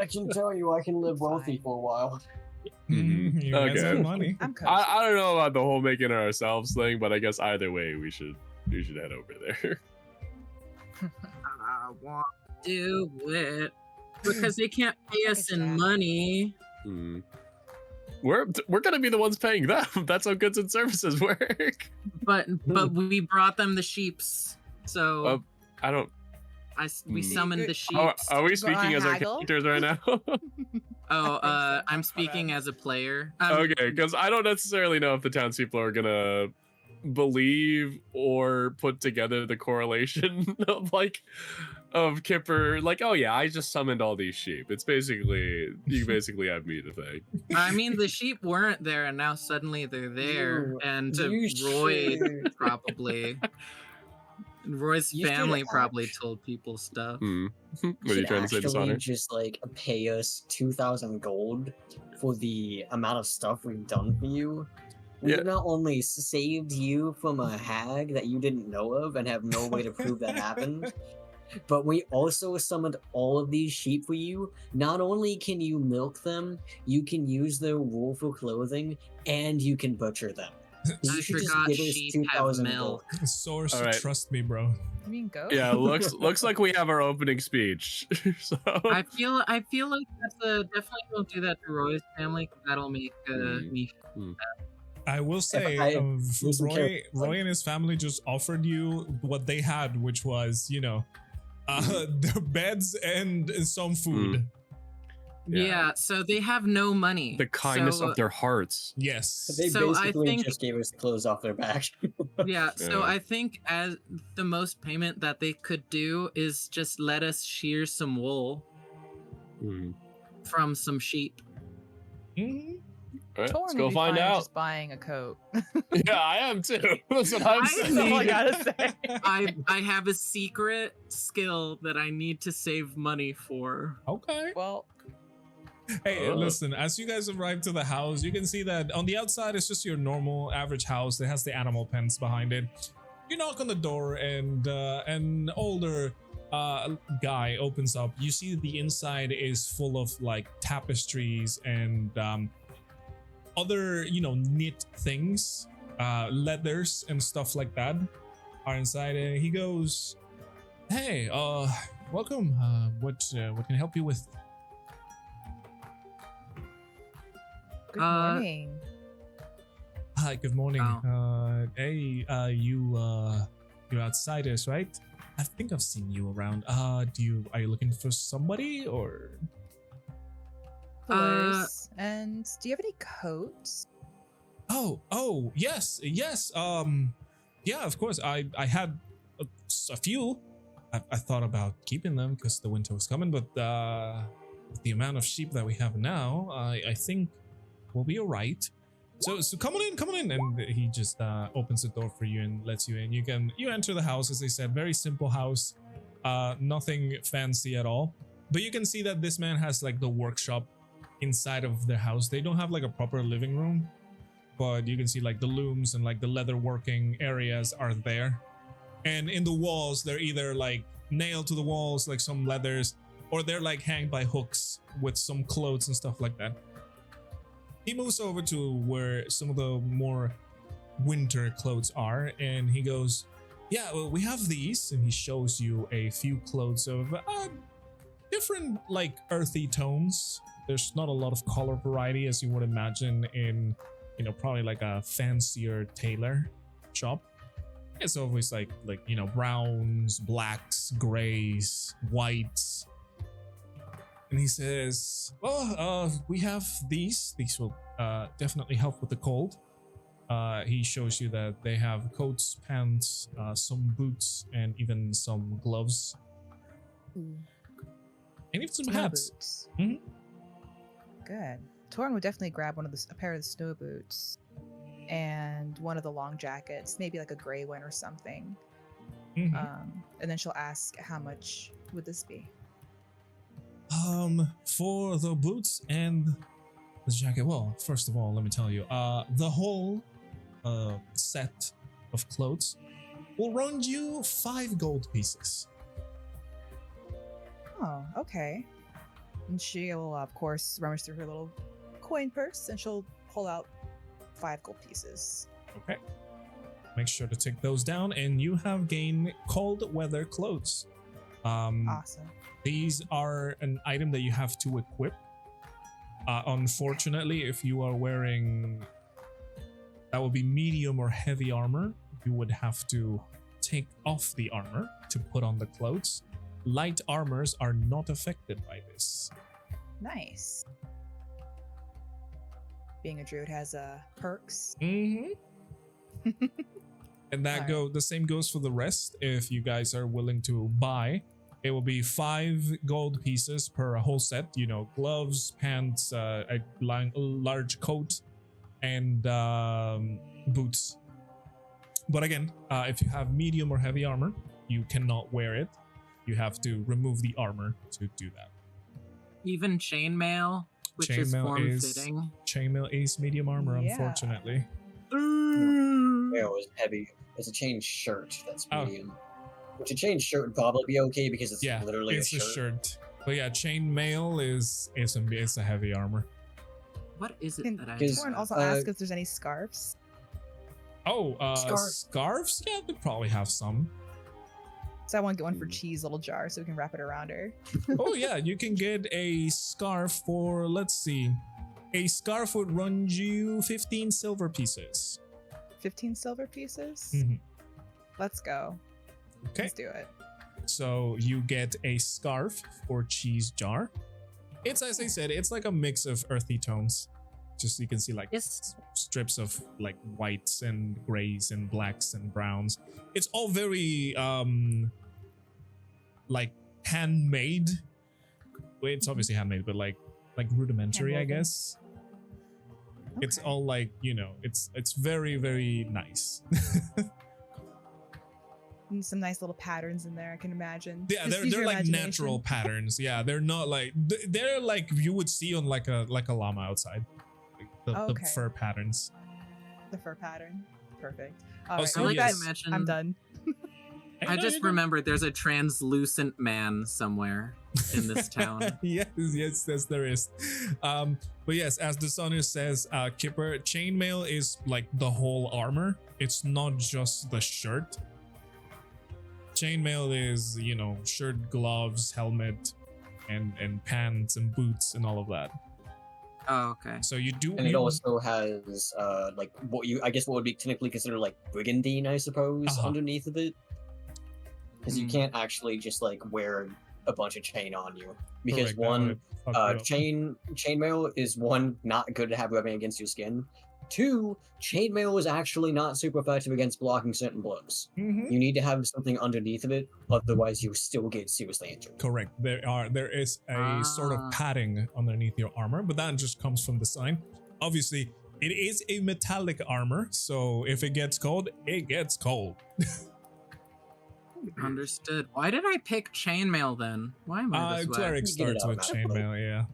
I can tell you, I can live wealthy Fine. for a while. You guys Okay. have money. I'm cozy. I don't know about the whole making it ourselves thing, but I guess either way we should head over there. I want to do it because they can't pay us in Jack. money. Hmm. We're gonna be the ones paying them. That's how goods and services work. But we brought them the sheeps, so I don't. we summoned the Are, sheeps. are we Go speaking on, as our haggle? characters right now? Oh, so. I'm speaking as a player. Okay, because I don't necessarily know if the townspeople are gonna believe or put together the correlation of Kipper. Like, oh yeah, I just summoned all these sheep. It's basically you basically have me to thank. I mean, the sheep weren't there, and now suddenly they're there. You- And you Roy should- probably, Roy's You should family probably act- told people stuff. Hmm. What are you should trying to say, actually Dishonor? just like pay us 2,000 gold for the amount of stuff we've done for you. We Yeah. not only saved you from a hag that you didn't know of and have no way to prove that happened, but we also summoned all of these sheep for you. Not only can you milk them, you can use their wool for clothing, and you can butcher them. I You should just forgot give us sheep have 2,000 milk. gold. Source, All right. trust me, bro. You mean go? Yeah, looks like we have our opening speech. So I feel like that's definitely don't do that to Roy's family, 'cause that'll make me. I will say, I use some Roy, character- Roy and his family just offered you what they had, which was, their beds and some food. Yeah. So they have no money. the kindness So, of their hearts. Yes. They So I basically think- just gave us the clothes off their back. Yeah, so Yeah. I think as the most payment that they could do is just let us shear some wool Hmm. from some sheep. Mhm. All right, Taurin let's would go be find fine out. Just buying a coat. Yeah, I am too. That's what I'm I saying. That's all I gotta say. I have a secret skill that I need to save money for. Okay. Well, Hey, Oh. listen, as you guys arrive to the house, you can see that on the outside it's just your normal average house that has the animal pens behind it. You knock on the door and an older guy opens up. You see the inside is full of like tapestries and other, knit things, leathers and stuff like that are inside. And he goes, "Hey, welcome. What can I help you with?" good Uh, morning. Hi, good morning. Oh. You're outsiders, right? I think I've seen you around. Are you looking for somebody or? Colors. And do you have any coats? Oh, yes. Yeah, of course. I had a few. I thought about keeping them because the winter was coming, but the amount of sheep that we have now, I think we'll be all right. So come on in, and he just opens the door for you and lets you in. You enter the house, as I said, very simple house, nothing fancy at all. But you can see that this man has like the workshop inside of their house. They don't have like a proper living room, but you can see like the looms and like the leather working areas are there. And in the walls, they're either like nailed to the walls, like some leathers, or they're like hanged by hooks with some clothes and stuff like that. He moves over to where some of the more winter clothes are, and he goes, "Yeah, well, we have these," and he shows you a few clothes of different, like, earthy tones. There's not a lot of color variety as you would imagine in, probably like a fancier tailor shop. It's always like browns, blacks, grays, whites. And he says, "Well, we have these. These will definitely help with the cold." He shows you that they have coats, pants, some boots, and even some gloves. Ooh, And even some snow hats. boots. Mhm. Good. Taurin would definitely grab a pair of the snow boots and one of the long jackets, maybe like a gray one or something. Mhm. And then she'll ask, "How much would this be?" For the boots and The jacket. Well, first of all, let me tell you, the whole set of clothes will run you 5 gold pieces. Oh, okay. And she'll, of course, rummage through her little coin purse and she'll pull out 5 gold pieces. Okay. Make sure to take those down, and you have gained cold weather clothes. Awesome. These are an item that you have to equip. Unfortunately, if you are wearing, that would be medium or heavy armor, you would have to take off the armor to put on the clothes. Light armors are not affected by this. Nice. Being a druid has perks. Mm-hmm. And that the same goes for the rest. If you guys are willing to buy, it will be 5 gold pieces per whole set. You know, gloves, pants, a large coat, and boots. But again, if you have medium or heavy armor, you cannot wear it. You have to remove the armor to do that. Even chainmail, which is form-fitting. Chainmail is medium armor, Yeah. unfortunately. It was heavy. It's a chain shirt that's medium. Which a chain shirt would probably be okay because it's literally it's a shirt. But yeah, chainmail is a heavy armor. What is it Can that I Torin also ask if there's any scarves? Oh, scarves? Yeah, they probably have some. So I want to get one for Cheese little jar so we can wrap it around her. Oh yeah, you can get a scarf for, let's see. A scarf would run you 15 silver pieces. 15 silver pieces? Mhm. Let's go. Okay. Let's do it. So you get a scarf for Cheese jar. It's, as I said, it's like a mix of earthy tones. Just so you can see like strips of like whites and grays and blacks and browns. It's all very like handmade. Well, it's obviously handmade, but like rudimentary, I guess. It's all like, you know, it's very, very nice. And some nice little patterns in there, I can imagine. Yeah, Just use they're your like imagination. natural patterns. Yeah, they're not like they're like you would see on like a llama outside. Like the fur patterns. The fur pattern. Perfect. Oh, All right, so well, like yes. guys, to imagine. I'm done. I just remembered there's a translucent man somewhere in this town. yes, there is. But yes, as the Sonner says, Kipper, chainmail is like the whole armor. It's not just the shirt. Chainmail is, you know, shirt, gloves, helmet, and pants and boots and all of that. Oh, okay. So you do. And it also has like what would be technically considered like brigandine, I suppose, underneath of it. Because you can't actually just like wear a bunch of chain on you. Because Correct, chainmail is one, not good to have rubbing against your skin. 2, chainmail is actually not super effective against blocking certain blows. Mhm. You need to have something underneath of it, otherwise you still get seriously injured. Correct. There is a sort of padding underneath your armor, but that just comes from design. Obviously, it is a metallic armor, so if it gets cold, it gets cold. Understood. Why did I pick chainmail then? Why am I this way? Cleric You get it starts with automatically. chainmail, yeah.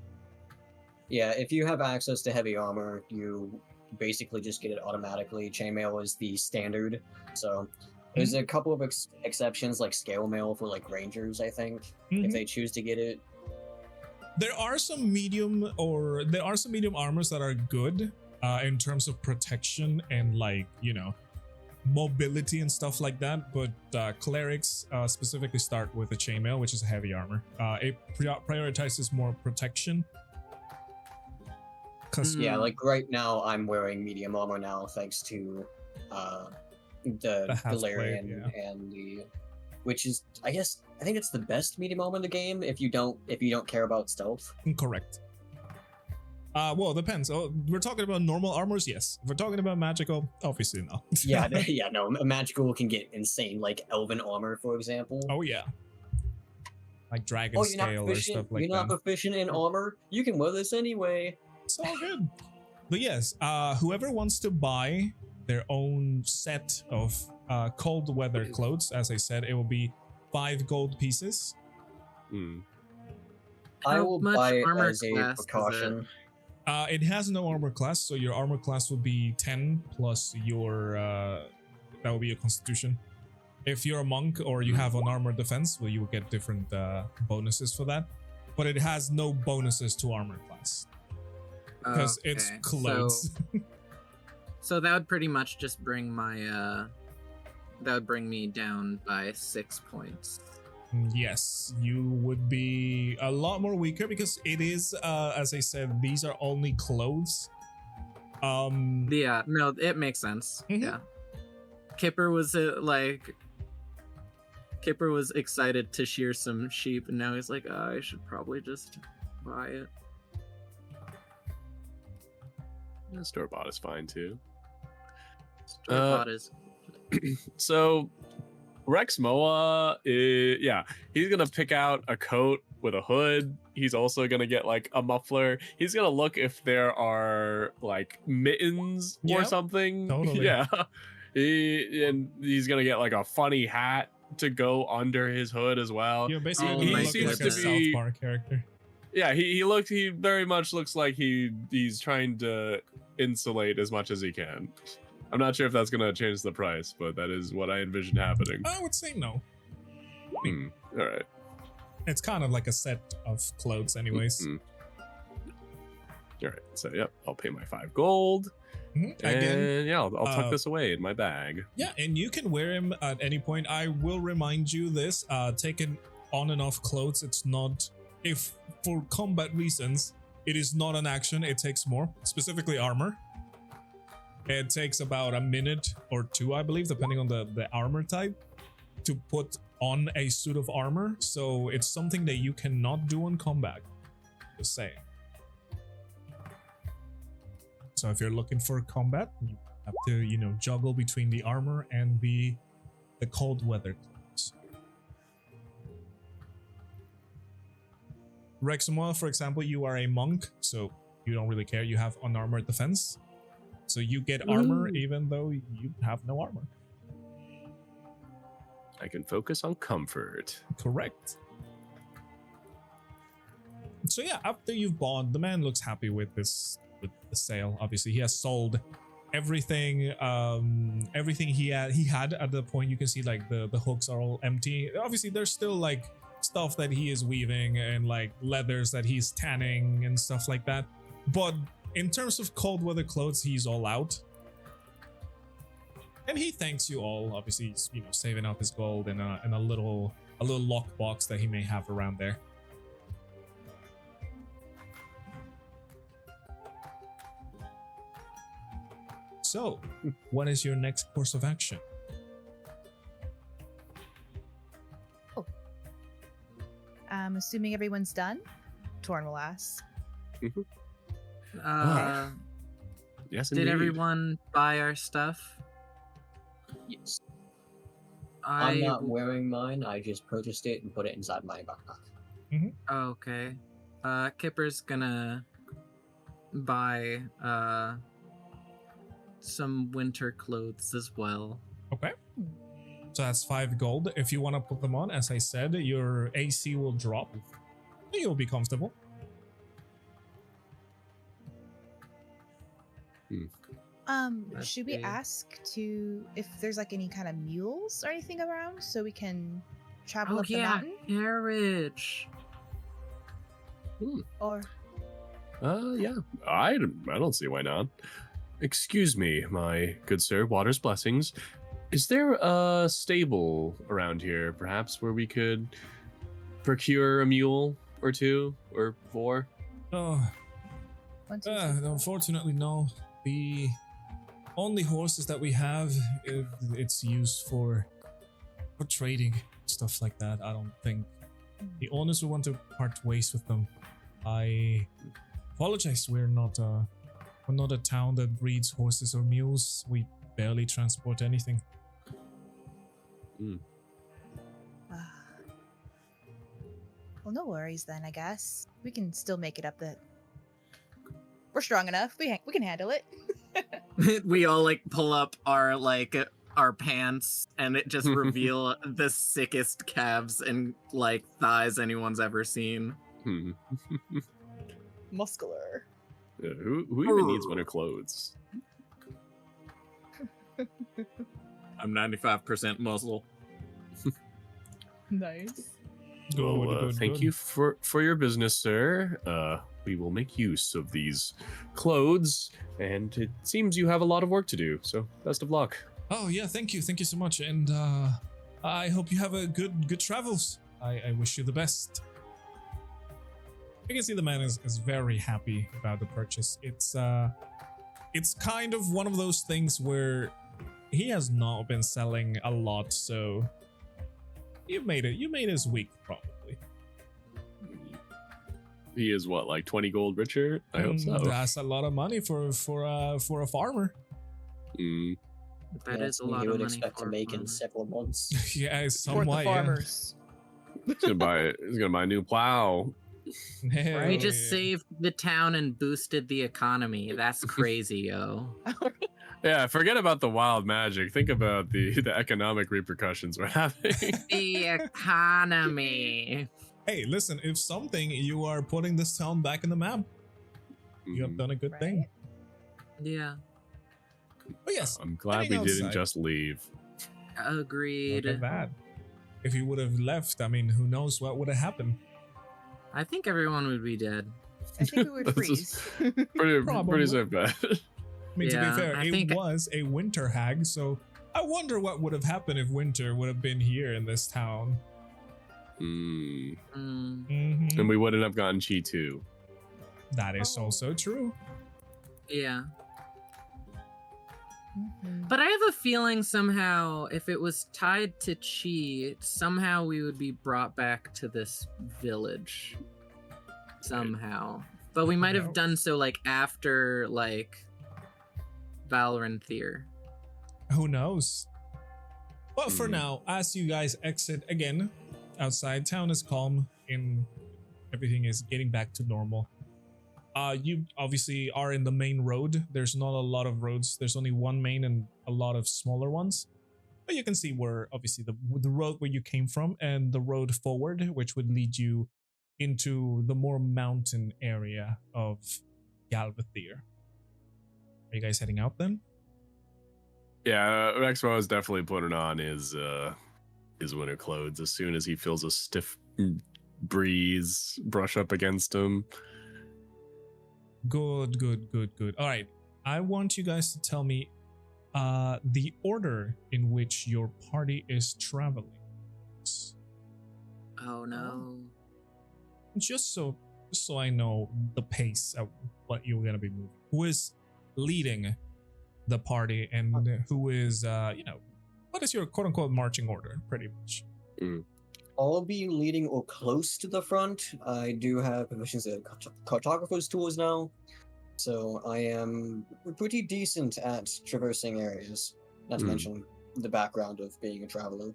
Yeah, if you have access to heavy armor, you basically just get it automatically. Chainmail is the standard, so there's a couple of exceptions like scale mail for like rangers, I think, if they choose to get it. There are some medium armors that are good in terms of protection and like, you know, mobility and stuff like that, but clerics specifically start with a chainmail, which is a heavy armor. It prioritizes more protection. Yeah, like right now I'm wearing medium armor now thanks to the Galarian and the, which is I think it's the best medium armor in the game if you don't care about stealth. Correct. Well, it depends. Oh, we're talking about normal armors, yes. If we're talking about magical, obviously no. No, magical can get insane, like elven armor, for example. Oh yeah. Like dragon scale or stuff like that. You're not proficient in armor? You can wear this anyway. It's all good. But yes, whoever wants to buy their own set of cold weather clothes, as I said, it will be 5 gold pieces. I will buy it armor as a class is precaution. It has no armor class, so your armor class would be 10 plus your that would be your constitution. If you're a monk or you have an armor defense, well, you will get different bonuses for that. But it has no bonuses to armor class because it's Okay, clothes. So that would pretty much just bring my that would bring me down by 6 points. Yes, you would be a lot more weaker because it is, as I said, these are only clothes. Yeah, no, it makes sense. Mhm. Yeah. Kipper was Kipper was excited to shear some sheep, and now he's like, oh, I should probably just buy it. Yeah, store bought is fine too. Store-bought is. So Rexmoa, yeah, he's gonna pick out a coat with a hood. He's also gonna get like a muffler. He's gonna look if there are like mittens or Yep, something. totally. Yeah, and he's gonna get like a funny hat to go under his hood as well. You're basically Oh gonna my look like goodness. a South Park character. Yeah, he very much looks like he's trying to insulate as much as he can. I'm not sure if that's gonna change the price, but that is what I envision happening. I would say no. All right. It's kind of like a set of clothes, anyways. Mhm. All right. So yep, I'll pay my 5 gold, Mhm. and Again, yeah, I'll tuck this away in my bag. yeah, and you can wear him at any point. I will remind you this: taking on and off clothes. It's not if for combat reasons. It is not an action. It takes more, specifically armor. It takes about a minute or 2, I believe, depending on the armor type, to put on a suit of armor. So it's something that you cannot do in combat. Just saying. So if you're looking for combat, you have to, juggle between the armor and the cold weather clothes. Rexmoa, for example, you are a monk, so you don't really care. You have unarmored defense. So you get armor even though you have no armor. I can focus on comfort. Correct. So yeah, after you've bought, the man looks happy with the sale. Obviously, he has sold everything. Everything he had at the point. You can see like the hooks are all empty. Obviously, there's still like stuff that he is weaving and like leathers that he's tanning and stuff like that. But in terms of cold weather clothes, he's all out. And he thanks you all. Obviously, he's saving up his gold in a little lockbox that he may have around there. So, what is your next course of action? I'm assuming everyone's done. Torn will ask. Yes, Did indeed. everyone buy our stuff? Yes. I I'm not wearing mine. I just purchased it and put it inside my backpack. Okay. Kipper's gonna buy some winter clothes as well. Okay. So that's 5 gold. If you want to put them on, as I said, your AC will drop. You'll be comfortable. Should we Okay. ask if there's like any kind of mules or anything around so we can travel Oh up the yeah, mountain? carriage. Or Yeah. I don't see why not. Excuse me, my good sir, Water's blessings. Is there a stable around here, perhaps, where we could procure a mule or 2 or 4? Oh, 1, 2, 3, 4. unfortunately, no. The only horses that we have, it's used for trading, stuff like that. I don't think the owners will want to part ways with them. I apologize. We're not a town that breeds horses or mules. We barely transport anything. Well, no worries then. I guess we can still make it up. That we're strong enough. We can handle it. We all like pull up our pants and it just reveal the sickest calves and like thighs anyone's ever seen. Muscular. Who even needs winter clothes? I'm 95% muzzle. Nice. Thank you for your business, sir. We will make use of these clothes, and it seems you have a lot of work to do. So best of luck. Oh yeah, thank you so much, and I hope you have a good travels. I wish you the best. You can see the man is very happy about the purchase. It's kind of one of those things where he has not been selling a lot, so you made his week probably. He is what, like 20 gold richer? I hope so. That's a lot of money for a farmer. Mm. That is a lot he of would money expect for to make a in farmer. several months. Yeah, Support the somewhat. farmers. He's gonna buy a new plow. Yeah. We just saved the town and boosted the economy. That's crazy, yo. Yeah, forget about the wild magic. Think about the economic repercussions we're having. The economy. Hey, listen, if something, you are putting this town back in the map. You have done a good thing. Right? Yeah, But yes, I'm glad heading we didn't outside. just leave. agreed. Not that bad. If you would have left, I mean, who knows what would have happened? I think everyone would be dead. I think we would This freeze. is Pretty Probably. safe bet. I mean, to Yeah, be fair, I it think- was a winter hag, so I wonder what would have happened if winter would have been here in this town. Mm. Mm, And we wouldn't have gotten Chi too. That is also true. yeah. Mhm. But I have a feeling somehow if it was tied to Chi, somehow we would be brought back to this village. Somehow. But we might have done so like after like Valoranthier. Who knows? But for Hmm. now, as you guys exit again, outside town is calm and everything is getting back to normal. You obviously are in the main road. There's not a lot of roads. There's only one main and a lot of smaller ones. But you can see where obviously the road where you came from and the road forward, which would lead you into the more mountain area of Galvathier. Are you guys heading out then? Yeah, Rexmoa is definitely putting on his winter clothes as soon as he feels a stiff breeze brush up against him. Good. All right. I want you guys to tell me the order in which your party is traveling. Oh no. Just so I know the pace of what you're going to be moving. Who is leading the party and who is, what is your quote unquote marching order, pretty much? I'll be leading or close to the front. I do have proficiency in cartographer's tools now, so I am pretty decent at traversing areas. Not to mention the background of being a traveler.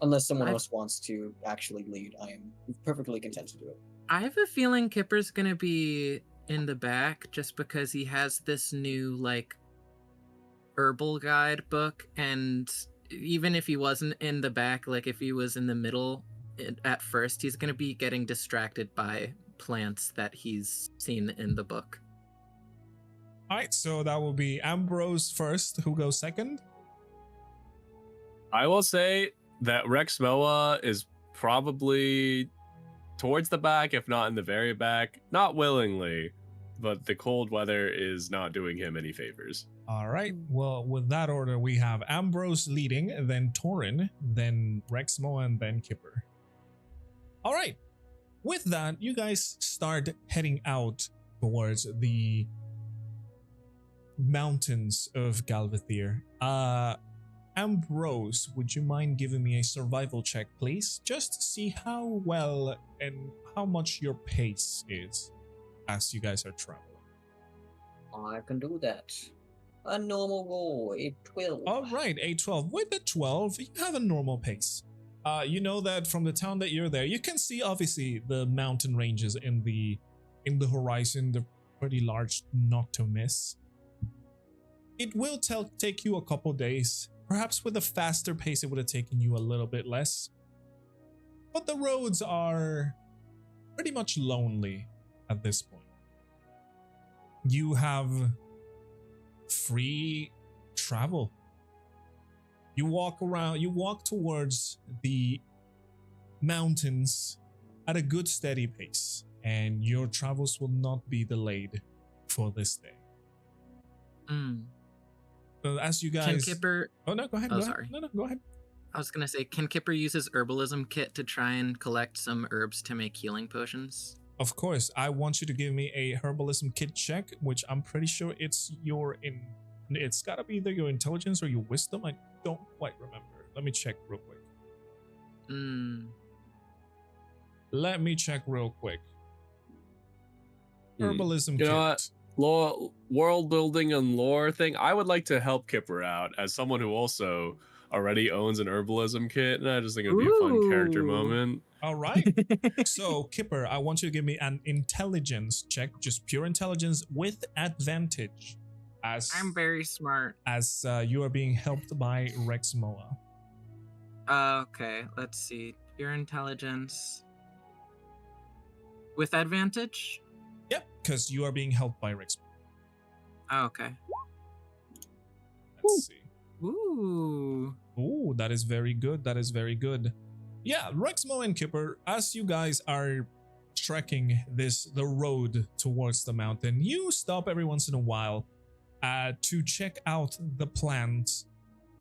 Unless someone else wants to actually lead, I am perfectly content to do it. I have a feeling Kipper's gonna be in the back just because he has this new like herbal guide book, and even if he wasn't in the back, like if he was in the middle at first, he's gonna be getting distracted by plants that he's seen in the book. All right, so that will be Ambrose first. Who goes second? I will say that Rexmoa is probably towards the back, if not in the very back, not willingly, but the cold weather is not doing him any favors. All right. Well, with that order, we have Ambrose leading, then Taurin, then Rexmoa, and then Kipper. All right. With that, you guys start heading out towards the mountains of Galvathier. Ambrose, would you mind giving me a survival check, please? Just to see how well and how much your pace is as you guys are traveling. I can do that. A normal roll, a 12. All right, a 12. With the 12, you have a normal pace. You know that from the town that you're there, you can see obviously the mountain ranges in the horizon, the pretty large, not to miss. It will take you a couple days. Perhaps with a faster pace, it would have taken you a little bit less. But the roads are pretty much lonely at this point. You have free travel. You walk around, you walk towards the mountains at a good steady pace, and your travels will not be delayed for this day. As you guys... Can Kipper... Oh, no, go ahead. Oh, go sorry. Ahead. No, go ahead. I was gonna say, can Kipper use his herbalism kit to try and collect some herbs to make healing potions? Of course, I want you to give me a herbalism kit check, which I'm pretty sure it's it's gotta be either your intelligence or your wisdom. I don't quite remember. Let me check real quick. Let me check real quick. Herbalism You kit. know what? Lore, world building and lore thing. I would like to help Kipper out as someone who also already owns an herbalism kit, and I just think it would be a fun character Ooh. moment. All right. So, Kipper, I want you to give me an intelligence check, just pure intelligence with advantage. As I'm very smart. As you are being helped by Rexmoa. Okay, let's see. Pure intelligence. With advantage? Yep, because you are being helped by Rexmoa. Okay. Let's see. Ooh. Ooh, that is very good. That is very good. Yeah, Rexmoa and Kipper, as you guys are trekking the road towards the mountain, you stop every once in a while to check out the plants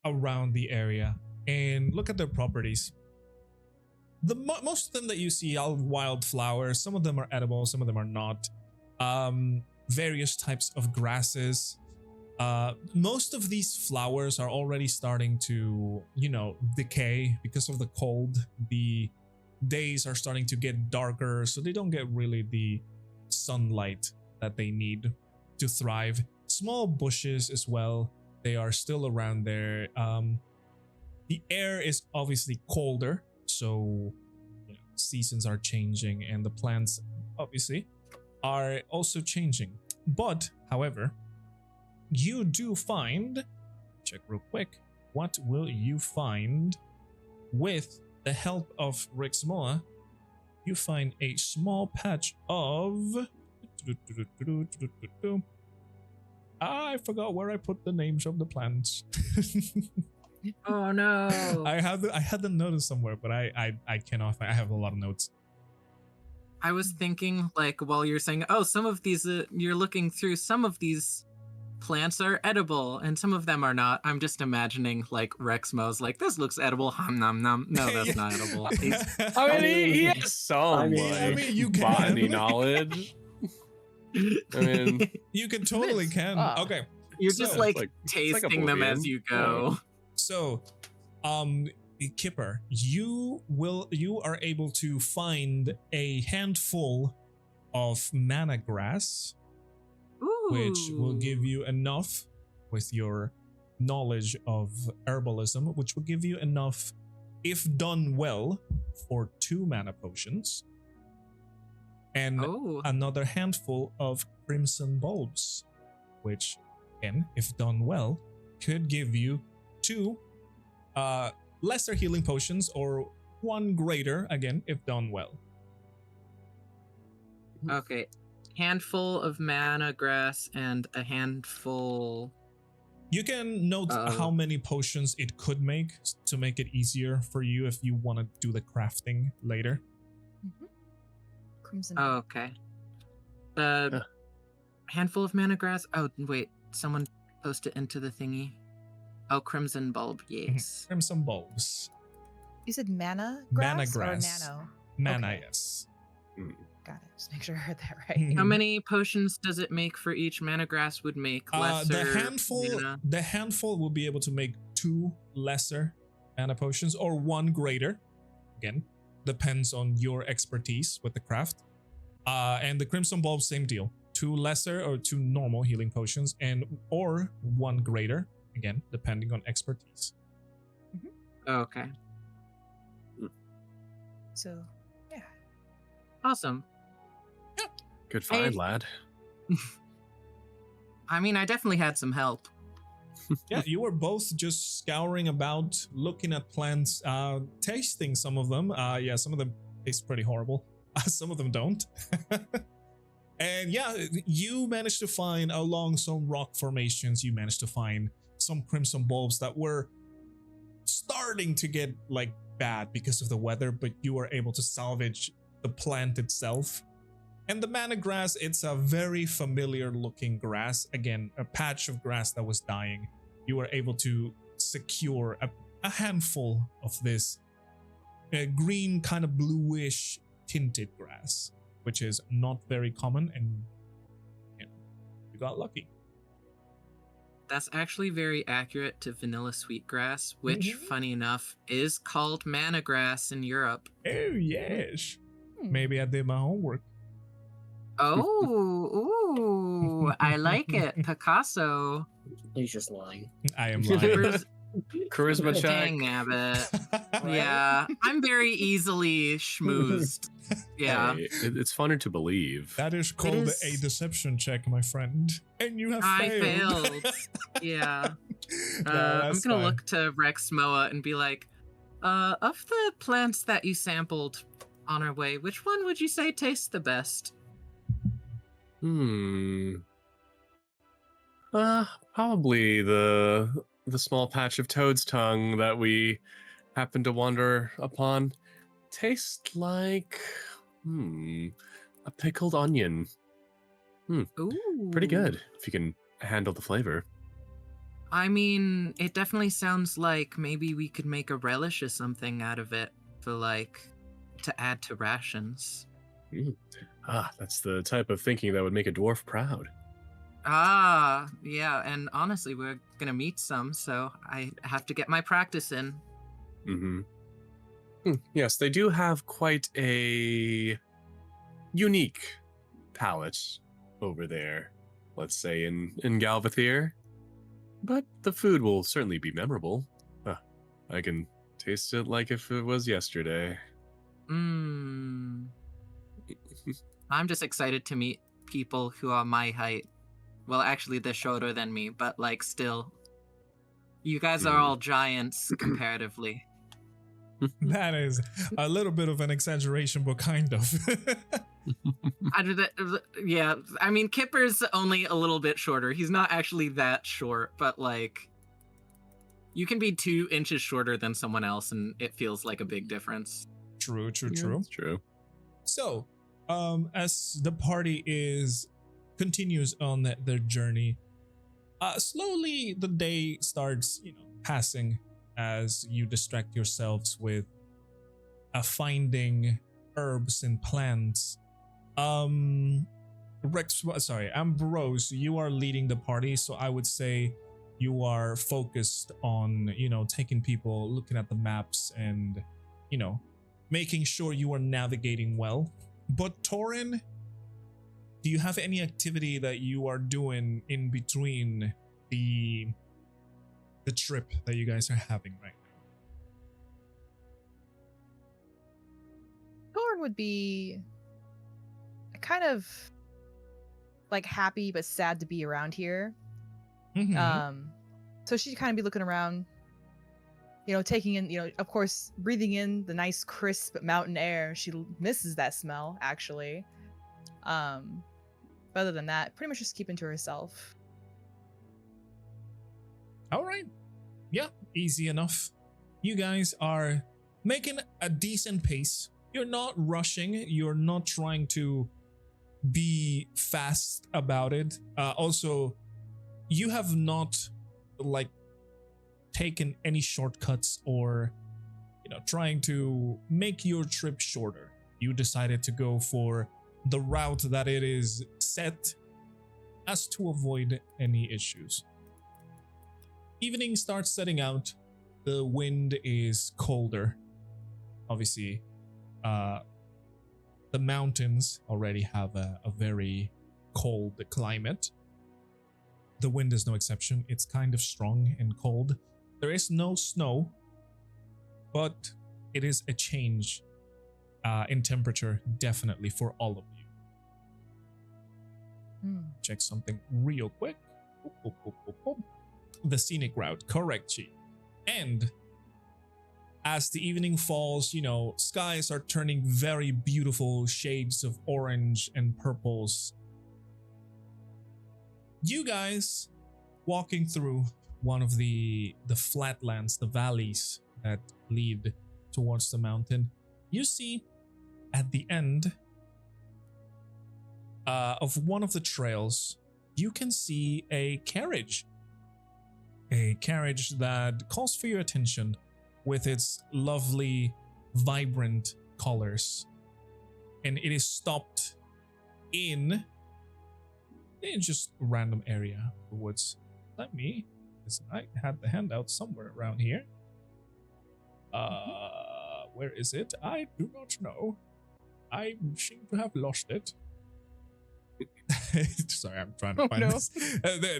around the area and look at their properties. Most of them that you see are wildflowers. Some of them are edible, some of them are not. Various types of grasses. Most of these flowers are already starting to, decay because of the cold. The days are starting to get darker, so they don't get really the sunlight that they need to thrive. Small bushes as well, they are still around there. The air is obviously colder, so seasons are changing, and the plants obviously are also changing. But, however, you do find, check real quick, what will you find with the help of Rexmoa? You find a small patch of... I forgot where I put the names of the plants. Oh no. I had them noted somewhere, but I cannot find. I have a lot of notes. I was thinking, like, while you're saying, oh, some of these, you're looking through, some of these plants are edible and some of them are not. I'm just imagining, like, Rexmoa's like, this looks edible. Hum nom nom. No, that's not edible. I mean, he has some you can. botany knowledge. I mean, you can totally can. Okay. You're just So, like like tasting them as you go. So, Kipper, you are able to find a handful of mana grass, which will give you enough with your knowledge of herbalism, which will give you enough, if done well, for 2 mana potions. And another handful of crimson bulbs, which, again, if done well, could give you 2 lesser healing potions or 1 greater, again, if done well. Okay. Handful of mana grass and a handful... You can note how many potions it could make to make it easier for you if you want to do the crafting later. Crimson. Oh, okay. The handful of mana grass. Oh, wait. Someone post it into the thingy. Oh, crimson bulb. Yes. Crimson bulbs. You said mana grass? Mana grass. Or nano? Mana, Okay. yes. Got it. Just make sure I heard that right. How many potions does it make for each? Mana grass would make lesser. The handful will be able to make 2 lesser mana potions or 1 greater. Again, depends on your expertise with the craft. And the crimson bulb, same deal. 2 lesser or 2 normal healing potions or 1 greater. Again, depending on expertise. Okay. So, yeah. Awesome. good find, lad. I mean, I definitely had some help. Yeah, you were both just scouring about, looking at plants, tasting some of them. Yeah, some of them taste pretty horrible. Some of them don't. And yeah, you managed to find along some rock formations, you managed to find some crimson bulbs that were starting to get like bad because of the weather, but you were able to salvage the plant itself. And the mana grass, it's a very familiar looking grass. Again, a patch of grass that was dying. You were able to secure a handful of this green, kind of bluish tinted grass, which is not very common, and you got lucky. That's actually very accurate to vanilla sweetgrass, which, funny enough, is called mana grass in Europe. Oh, yes. Maybe I did my homework. Oh, ooh, I like it. Picasso. He's just lying. I am lying. Charisma check. Dang nabbit. Yeah, I'm very easily schmoozed. Yeah. Hey, it's funner to believe. That is called a deception check, my friend. And you have failed. I failed. Yeah. No, I'm that's gonna fine. look to Rexmoa and be like, of the plants that you sampled on our way, which one would you say tastes the best? Probably the small patch of toad's tongue that we happened to wander upon. Tastes like a pickled onion. Ooh. Pretty good if you can handle the flavor. I mean, it definitely sounds like maybe we could make a relish or something out of it for to add to rations. That's the type of thinking that would make a dwarf proud. Ah, yeah, and honestly, we're gonna meet some, so I have to get my practice in. Yes, they do have quite a unique palate over there, let's say in Galvathier. But the food will certainly be memorable. I can taste it like if it was yesterday. I'm just excited to meet people who are my height. Well, actually, they're shorter than me, but still. You guys are all giants comparatively. That is a little bit of an exaggeration, but kind of. Yeah, I mean, Kipper's only a little bit shorter. He's not actually that short, but you can be 2 inches shorter than someone else, and it feels like a big difference. True. That's true. So, as the party continues on their journey, slowly the day starts, passing as you distract yourselves with finding herbs and plants. Ambrose, you are leading the party, so I would say you are focused on, taking people, looking at the maps, and, making sure you are navigating well. But Taurin, do you have any activity that you are doing in between the trip that you guys are having right now? Taurin would be kind of happy but sad to be around here. So she'd kind of be looking around, taking in, of course, breathing in the nice crisp mountain air. She misses that smell, actually. But other than that, pretty much just keeping to herself. All right. Yeah, easy enough. You guys are making a decent pace. You're not rushing. You're not trying to be fast about it. Also, you have not taken any shortcuts or trying to make your trip shorter. You decided to go for the route that it is set as to avoid any issues. Evening starts setting out. The wind is colder. Obviously, the mountains already have a very cold climate. The wind is no exception. It's kind of strong and cold. There is no snow, but it is a change in temperature, definitely, for all of you. Check something real quick. The scenic route, correct, Chi. And as the evening falls, skies are turning very beautiful shades of orange and purples you guys walking through one of the flatlands, the valleys that lead towards the mountain, you see at the end of one of the trails, you can see a carriage that calls for your attention with its lovely, vibrant colors, and it is stopped in just a random area of the woods. Let me, because I had the handout somewhere around here. Where is it? I do not know. I seem to have lost it. Sorry, I'm trying to find this.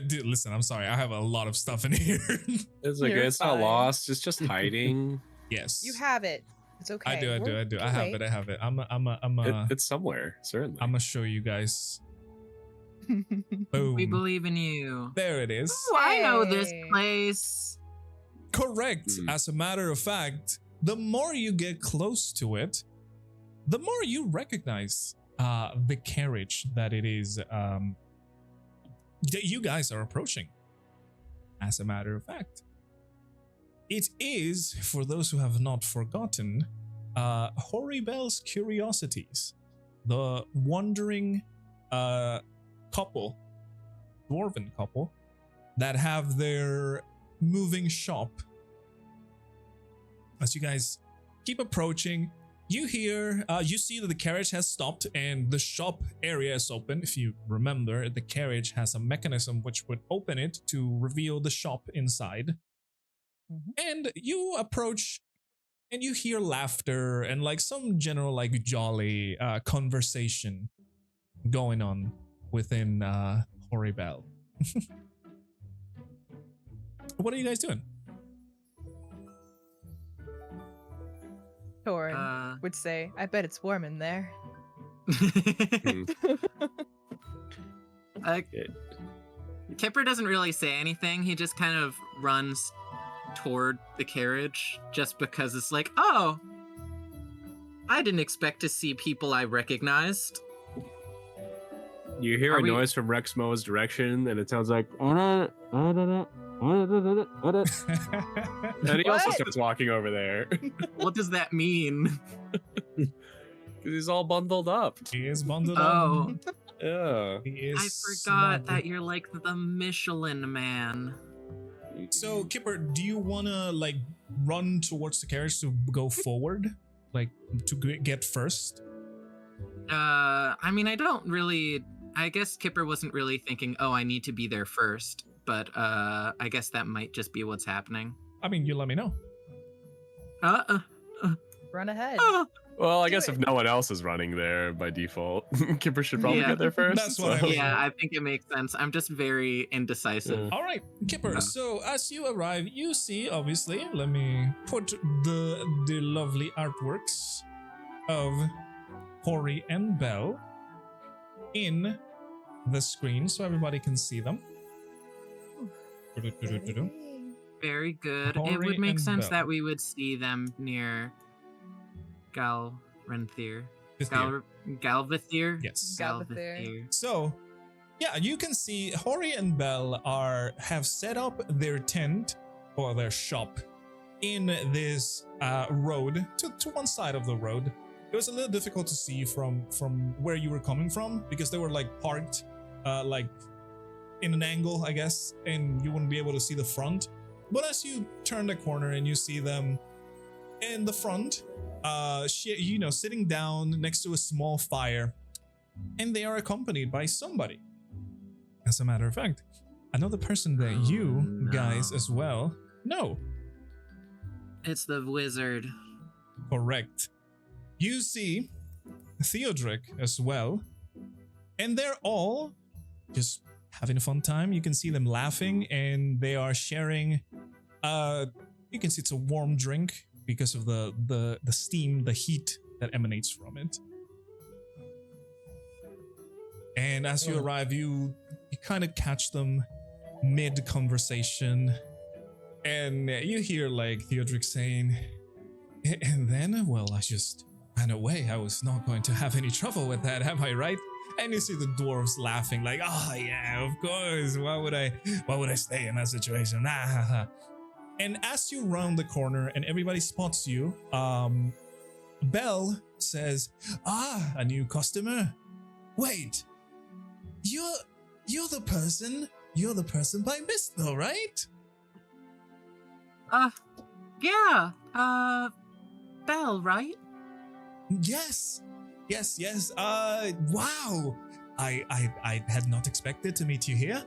Dude, listen, I'm sorry. I have a lot of stuff in here. It's okay. You're It's not fine. lost. It's just hiding. Yes. You have it. It's okay. I do. I have it. I have it. It's somewhere, certainly. I'm gonna show you guys. Boom. We believe in you. There it is. Oh, I know this Hey. place. Correct. Hmm. As a matter of fact, the more you get close to it, the more you recognize the carriage that it is that you guys are approaching. As a matter of fact, it is, for those who have not forgotten, Horribel's Curiosities, the wandering couple, dwarven couple, that have their moving shop. As you guys keep approaching, you hear, you see that the carriage has stopped and the shop area is open. If you remember, the carriage has a mechanism which would open it to reveal the shop inside. And you approach and you hear laughter and like some general like jolly conversation going on within Horribel. What are you guys doing? Taurin would say, I bet it's warm in there. Kipper doesn't really say anything. He just kind of runs toward the carriage just because it's like, oh, I didn't expect to see people I recognized. You hear Are a we- noise from Rexmoa's direction, and it sounds like. And he also What? starts walking over there because What does that mean? he's all bundled up. He is bundled Oh, up. Yeah. He is I forgot snug. that you're like the Michelin man. So, Kipper, do you want to like run towards the carriage to go forward? Like to get first? I mean, I don't really. I guess Kipper wasn't really thinking, oh, I need to be there first. But I guess that might just be what's happening. I mean, you let me know. Run ahead. Well, I Do guess if it. no one else is running there by default, Kipper should probably Yeah. get there first. That's what I was- Yeah, I think it makes sense. I'm just very indecisive. Yeah. All right, Kipper. So as you arrive, you see, obviously, let me put the lovely artworks of Hori and Bell in the screen so everybody can see them. Very good. It Hori would make and sense Bell. that we would see them near Galrenthir. Fifth Galvathir? Yes. Galvathir. So, yeah, you can see Hori and Bell have set up their tent or their shop in this road to one side of the road. It was a little difficult to see from where you were coming from because they were like parked like in an angle, I guess, and you wouldn't be able to see the front. But as you turn the corner and you see them in the front, sitting down next to a small fire, and they are accompanied by somebody. As a matter of fact, another person that you no. guys as well know. It's the wizard. Correct. You see Theodric as well, and they're all just having a fun time. You can see them laughing, and they are sharing. You can see it's a warm drink because of the steam, the heat that emanates from it. And as you arrive, you kind of catch them mid conversation, and you hear like Theodric saying, "And then, well, I just ran away. I was not going to have any trouble with that, am I right? And you see the dwarves laughing like, oh yeah, of course. Why would I stay in that situation? And as you round the corner and everybody spots you, Belle says, a new customer. Wait, you're the person by Mist though, right? Yeah, Belle, right? Yes. Wow. I had not expected to meet you here.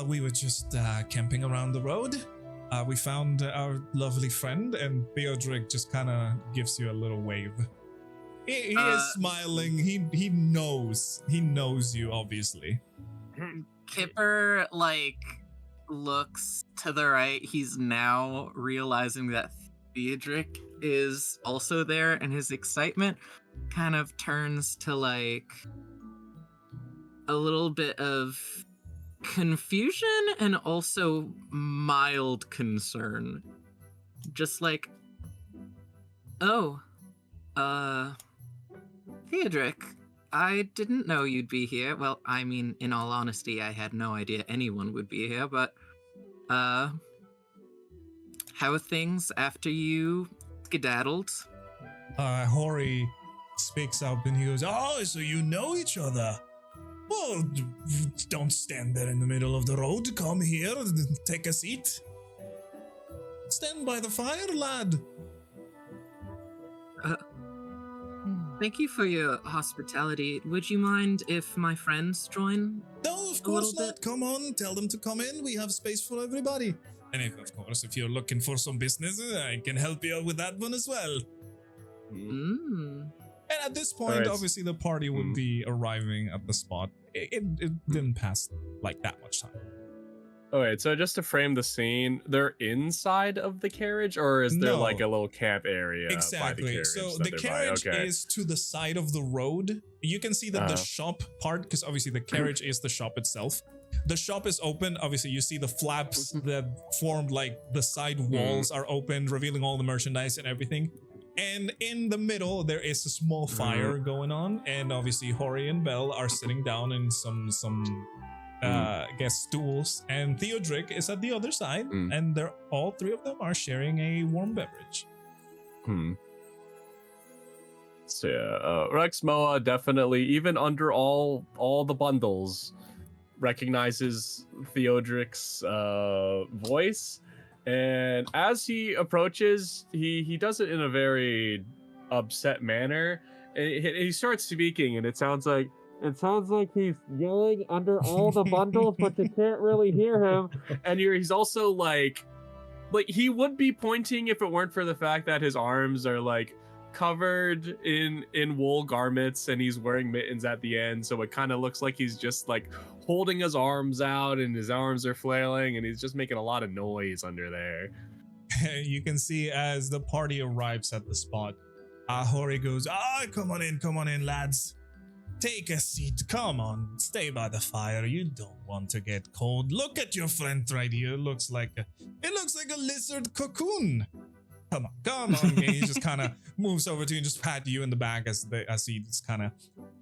We were just camping around the road. We found our lovely friend, and Theodric just kind of gives you a little wave. He is smiling. He knows you, obviously. Kipper, looks to the right. He's now realizing that Theodric is also there, and his excitement kind of turns to, a little bit of confusion and also mild concern. Just Theodric, I didn't know you'd be here. Well, I mean, in all honesty, I had no idea anyone would be here, but, how are things after you skedaddled? Hori speaks up and he goes, oh, so you know each other. Well, don't stand there in the middle of the road. Come here and take a seat. Stand by the fire, lad. Thank you for your hospitality. Would you mind if my friends join? No, of course not. Come on, tell them to come in. We have space for everybody. And if you're looking for some business, I can help you out with that one as well. Mm. And at this point, obviously, the party would be arriving at the spot. It didn't pass that much time. Alright, so just to frame the scene, they're inside of the carriage, or is there a little camp area by the carriage? So the carriage is to the side of the road. You can see that the shop part, because obviously the carriage is the shop itself. The shop is open. Obviously, you see the flaps that formed the side walls are open, revealing all the merchandise and everything. And in the middle, there is a small fire going on, and obviously Hori and Belle are sitting down in some stools, and Theodric is at the other side, and all three of them are sharing a warm beverage. So yeah, Rexmoa definitely, even under all the bundles, recognizes Theodric's voice. And as he approaches, he does it in a very upset manner. And he starts speaking, and it sounds like he's yelling under all the bundles, but you can't really hear him. And he's also he would be pointing if it weren't for the fact that his arms are covered in wool garments, and he's wearing mittens at the end, so it kind of looks like he's just holding his arms out, and his arms are flailing, and he's just making a lot of noise under there. You can see as the party arrives at the spot, Hori goes, come on in, lads. Take a seat. Come on, stay by the fire. You don't want to get cold. Look at your friend right here. It looks like a lizard cocoon. Come on. And he just kind of moves over to you and just pat you in the back as he just kind of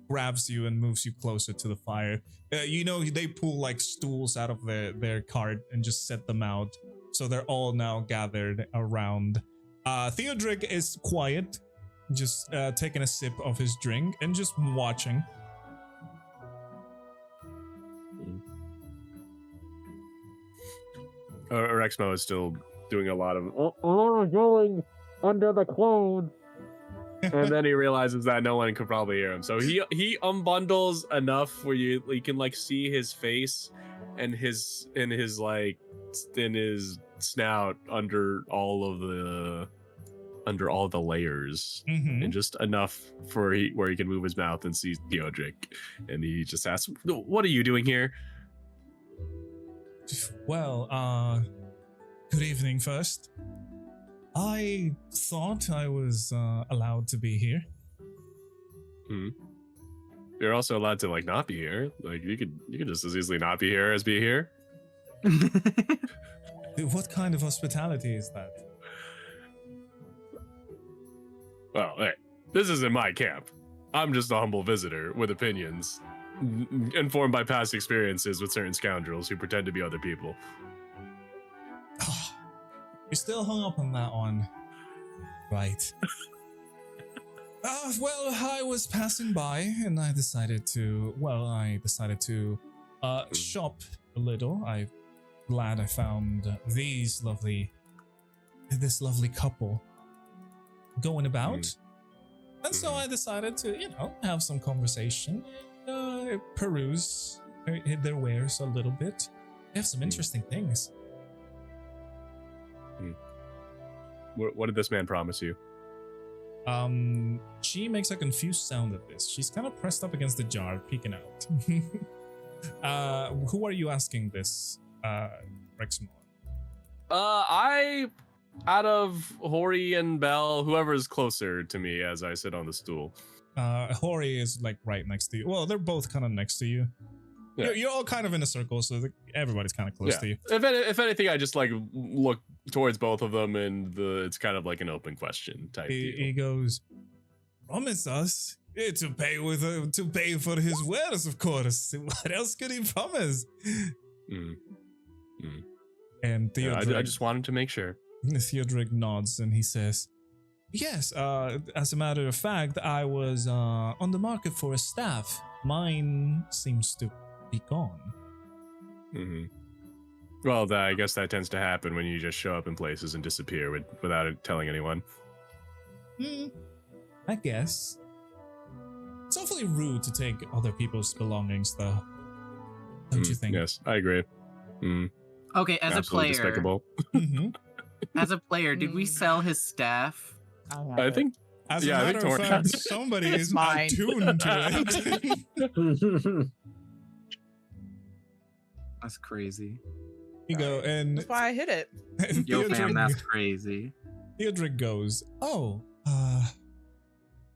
grabs you and moves you closer to the fire. They pull stools out of their cart and just set them out. So they're all now gathered around. Theodric is quiet, just taking a sip of his drink and just watching. Rexmoa is still doing a lot of going under the clothes, and then he realizes that no one could probably hear him. So he unbundles enough where you can see his face and his snout under all the layers, and just enough where he can move his mouth and see Theodric, and he just asks, "What are you doing here?" Well, good evening first. I thought I was allowed to be here. You're also allowed to not be here. You could just as easily not be here as be here. What kind of hospitality is that? Well, hey, this isn't my camp. I'm just a humble visitor with opinions, informed by past experiences with certain scoundrels who pretend to be other people. You're still hung up on that one. Right. Well, I was passing by and I decided to shop a little. I'm glad I found this lovely couple going about. And so I decided to, have some conversation, peruse their wares a little bit. They have some interesting things. What did this man promise you? She makes a confused sound at this. She's kind of pressed up against the jar, peeking out. Who are you asking this, Rexmoa? Out of Hori and Bell, whoever is closer to me as I sit on the stool. Hori is like right next to you. Well, they're both kind of next to you. Yeah. You're all kind of in a circle, so everybody's kind of close to you. If anything, I just like look towards both of them, and it's kind of like an open question type. He goes, "Promise us to pay for his wares, of course. What else could he promise?" And Theodric, I just wanted to make sure. Theodric nods and he says, "Yes, as a matter of fact, I was on the market for a staff. Mine seems to be gone." Well, I guess that tends to happen when you just show up in places and disappear without telling anyone. I guess. It's awfully rude to take other people's belongings, though. Don't you think? Yes, I agree. Okay, as Absolutely a player, despicable. as a player, did we sell his staff? I think. As a matter of fact, somebody is mine. attuned to it. That's crazy. You go and That's why I hit it. Yo, fam, that's crazy. Theodric goes, "Oh,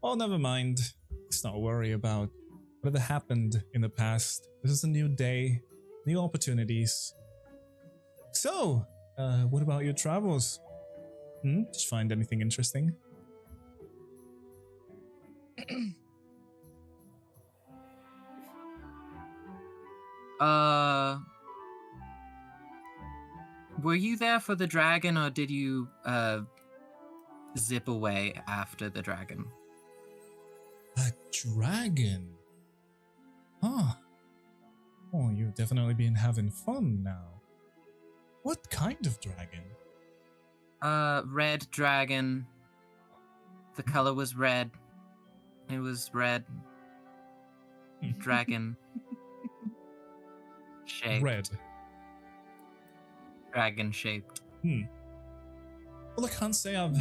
never mind. Let's not worry about whatever happened in the past. This is a new day, new opportunities. So, what about your travels? Did you find anything interesting?" Were you there for the dragon, or did you zip away after the dragon? A dragon? Huh. Oh, you've definitely been having fun now. What kind of dragon? Red dragon. The color was red. It was red. Dragon. Shape. Red. Dragon shaped. Well, I can't say I've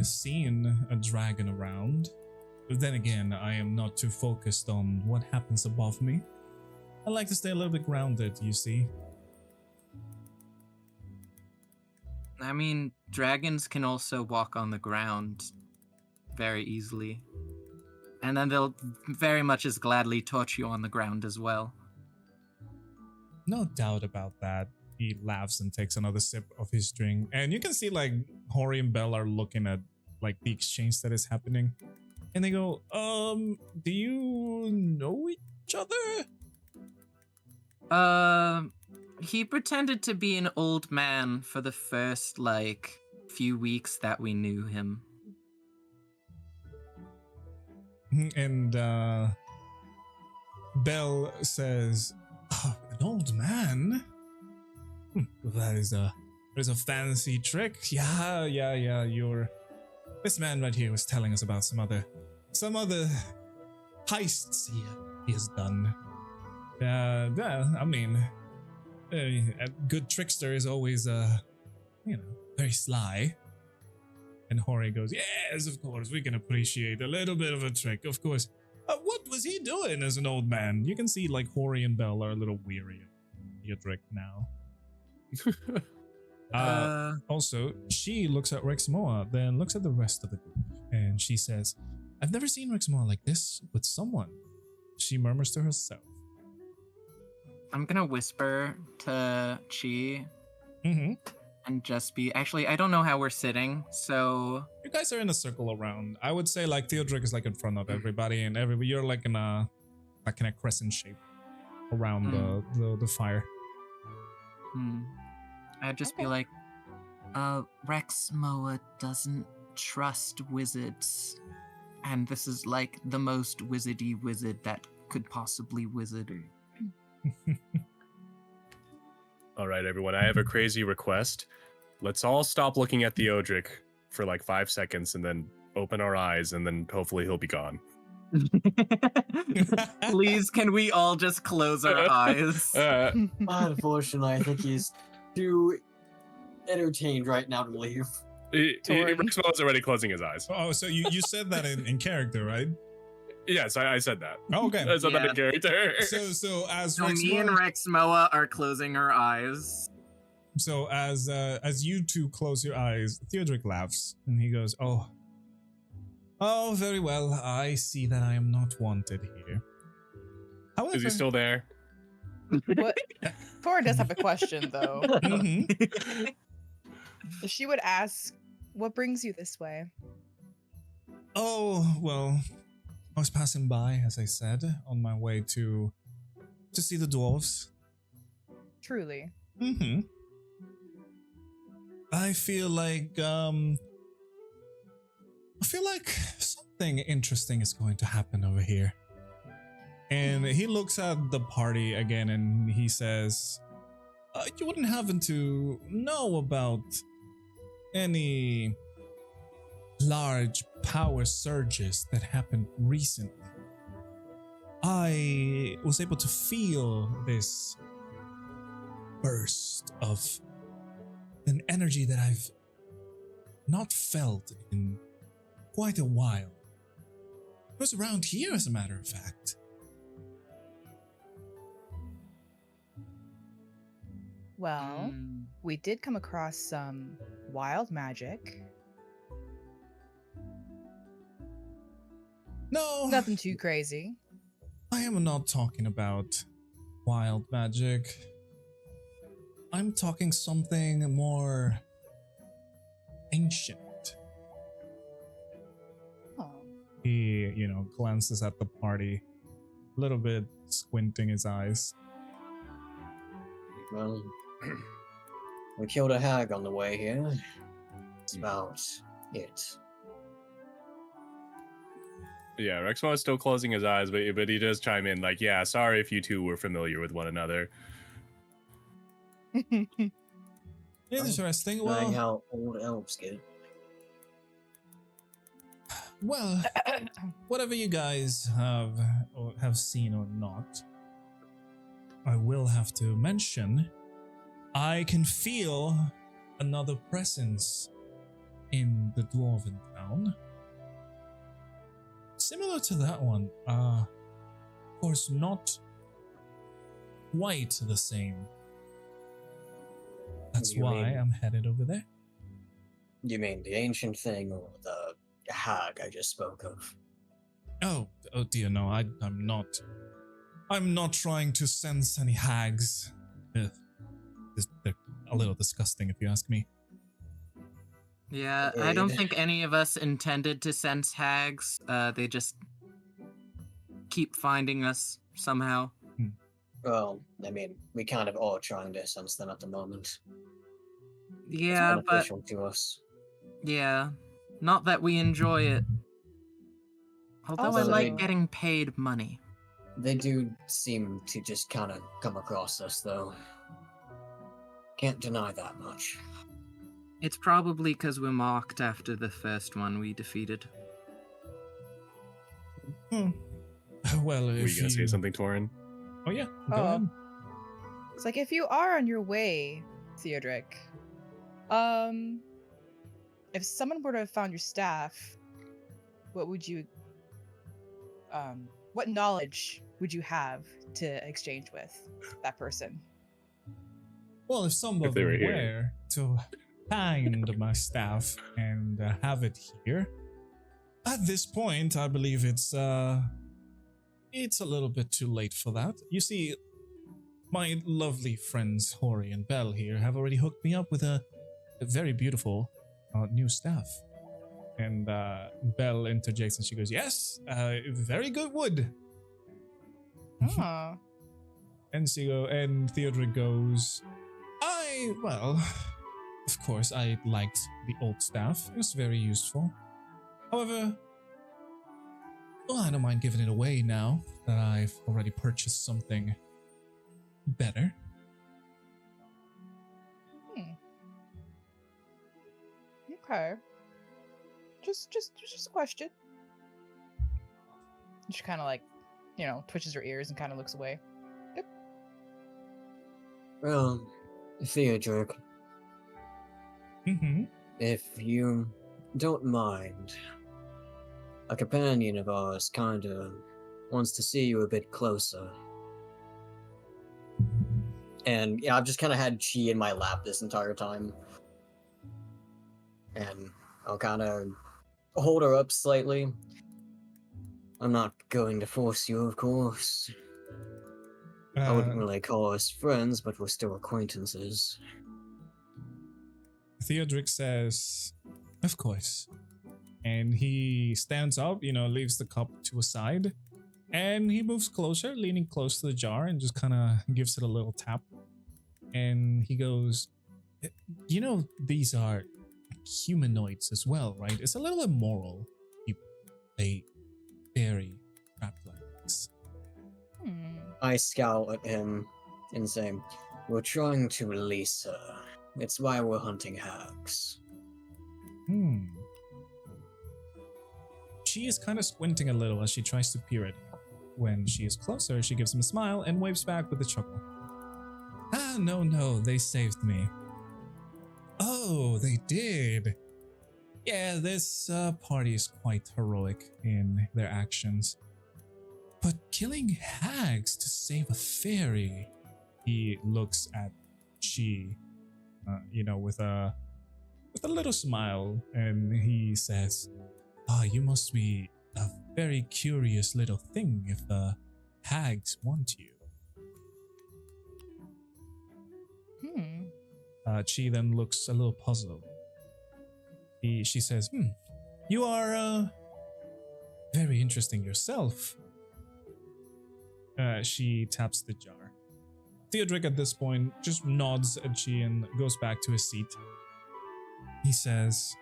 seen a dragon around. But then again, I am not too focused on what happens above me. I like to stay a little bit grounded, you see. I mean, dragons can also walk on the ground very easily. And then they'll very much as gladly torch you on the ground as well. No doubt about that. He laughs and takes another sip of his drink. And you can see like Hori and Bell are looking at like the exchange that is happening. And they go, do you know each other? He pretended to be an old man for the first, few weeks that we knew him. And, Bell says, "Oh, an old man? That is a fancy trick. Yeah, this man right here was telling us about some other heists he has done. I mean, a good trickster is always, very sly." And Hori goes, "Yes, of course, we can appreciate a little bit of a trick, of course. What was he doing as an old man?" You can see, Hori and Bell are a little weary of Theodric now. Also, she looks at Rexmoa, then looks at the rest of the group, and she says, "I've never seen Rexmoa like this with someone." She murmurs to herself. I'm gonna whisper to Chi. and just be. Actually, I don't know how we're sitting, so You guys are in a circle around. I would say like Theodric is like in front of everybody, and you're like in a crescent shape around the fire. I'd just be like, Rexmoa doesn't trust wizards, and this is like the most wizardy wizard that could possibly wizard. All right, everyone. I have a crazy request. Let's all stop looking at Theodric for like 5 seconds and then open our eyes, and then hopefully he'll be gone. Please, can we all just close our eyes? Unfortunately, I think he's too entertained right now to leave. Rexmoa's already closing his eyes. Oh, so you said that in character, right? Yes, I said that. Oh, okay. I said that in character. So as So me and Rexmoa are closing our eyes. So as you two close your eyes, Theodric laughs and he goes, "Oh, very well. I see that I am not wanted here. However, Is he still there? What? Taurin does have a question though. Mhm. She would ask, "What brings you this way?" Oh, well, I was passing by, as I said, on my way to see the dwarves. Truly. Mm-hmm. I feel like something interesting is going to happen over here." And he looks at the party again and he says, "You wouldn't happen to know about any large power surges that happened recently? I was able to feel this burst of an energy that I've not felt in quite a while. It was around here, as a matter of fact." Well, we did come across some wild magic. No, Nothing too crazy. I am not talking about wild magic. I'm talking something more ancient. Oh. He, glances at the party, a little bit squinting his eyes. Well, we killed a hag on the way here. That's about it. Yeah, Rexmoa is still closing his eyes, but he does chime in like, "Yeah, sorry if you two were familiar with one another." Interesting. Knowing Well, how old elves get. well, whatever you guys have seen or not, I will have to mention, I can feel another presence in the dwarven town. Similar to that one. Of course, not quite the same. That's You why mean- I'm headed over there. You mean the ancient thing or the hag I just spoke of? Oh dear, no, I'm not trying to sense any hags. Ugh. They're a little disgusting, if you ask me. Yeah, I don't think any of us intended to sense hags. They just keep finding us somehow. Well, I mean, we kind of are trying to sense them at the moment. Yeah, It's but beneficial to us. yeah, not that we enjoy it. Although I Also, like they- getting paid money. They do seem to just kind of come across us, though. Can't deny that much. It's probably because we're mocked after the first one we defeated. Well, Were if you gonna say something, Taurin? Oh yeah, go Oh. ahead. It's like if you are on your way, Theodric, if someone were to have found your staff, what would you, what knowledge would you have to exchange with that person? Well, if somebody they were here. were to find my staff and have it here, at this point, I believe it's a little bit too late for that. You see, my lovely friends Hori and Bell here have already hooked me up with a a very beautiful new staff. And Belle interjects and she goes, yes, very good wood. Oh. And Theodoric goes, well, of course, I liked the old staff. It was very useful. However, well, I don't mind giving it away now that I've already purchased something better. Okay. Just a question. She kind of like, twitches her ears and kind of looks away. Yep. Well, Theodoric, if you don't mind, a companion of ours kinda wants to see you a bit closer. And yeah, I've just kind of had Chi in my lap this entire time. And I'll kind of hold her up slightly. I'm not going to force you, of course. I wouldn't really call us friends, but we're still acquaintances. Theodoric says, of course. And he stands up, leaves the cup to a side. And he moves closer, leaning close to the jar, and just kind of gives it a little tap. And he goes, these are humanoids as well, right? It's a little immoral. They bury trapped like this. I scowl at him and say, we're trying to release her. It's why we're hunting hags. She is kind of squinting a little as she tries to peer at him. When she is closer, she gives him a smile and waves back with a chuckle. No, they saved me. Oh, they did. Yeah, this party is quite heroic in their actions. But killing hags to save a fairy? He looks at Chi, with a little smile, and he says, you must be a very curious little thing if hags want you. Chi then looks a little puzzled. She says, you are very interesting yourself. She taps the jar. Theodoric at this point just nods at Chi and goes back to his seat. He says,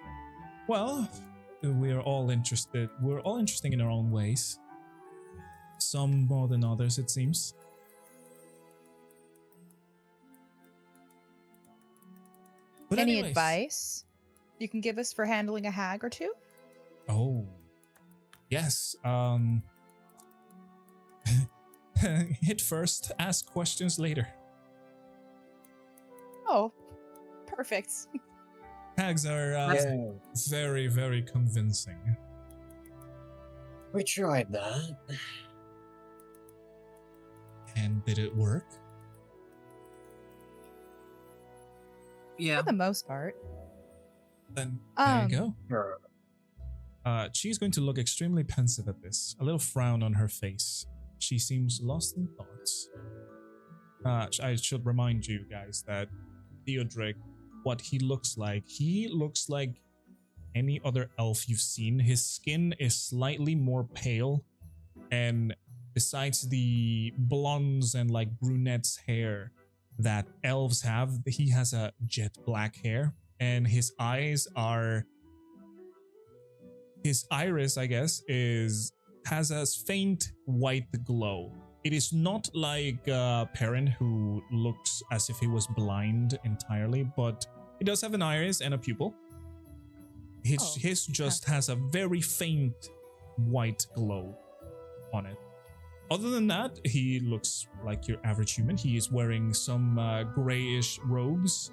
well, we're all interesting in our own ways. Some more than others, it seems. But Any anyways, advice you can give us for handling a hag or two? Oh, yes. Hit first, ask questions later. Oh, perfect. Hags are very, very convincing. We tried that. And did it work? Yeah. For the most part. Then there you go. Sure. She's going to look extremely pensive at this, a little frown on her face. She seems lost in thoughts. I should remind you guys that Theodoric, what he looks like any other elf you've seen. His skin is slightly more pale, and besides the blondes and like brunettes hair that elves have, he has a jet black hair, and his iris, I guess, has a faint white glow. It is not like Perrin, who looks as if he was blind entirely, but he does have an iris and a pupil. His just has a very faint white glow on it. Other than that, he looks like your average human. He is wearing some grayish robes.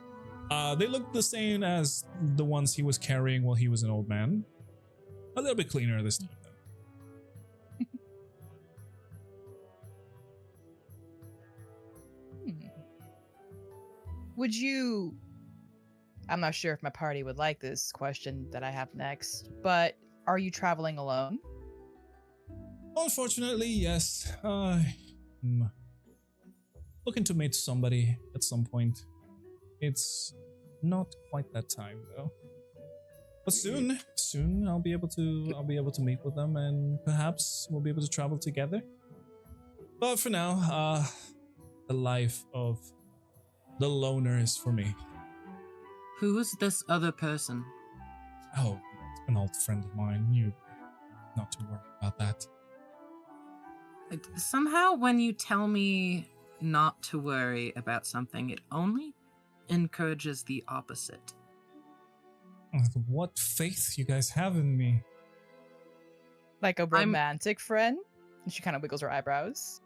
They look the same as the ones he was carrying while he was an old man. A little bit cleaner this time, though. Would you... I'm not sure if my party would like this question that I have next, but are you traveling alone? Unfortunately, yes. I'm looking to meet somebody at some point. It's Not quite that time though. But soon I'll be able to meet with them, and perhaps we'll be able to travel together. But for now, the life of the loner is for me. Who is this other person? Oh, an old friend of mine. You not to worry about that. Somehow, when you tell me not to worry about something, it only encourages the opposite. What faith you guys have in me? Like a romantic friend? And she kind of wiggles her eyebrows.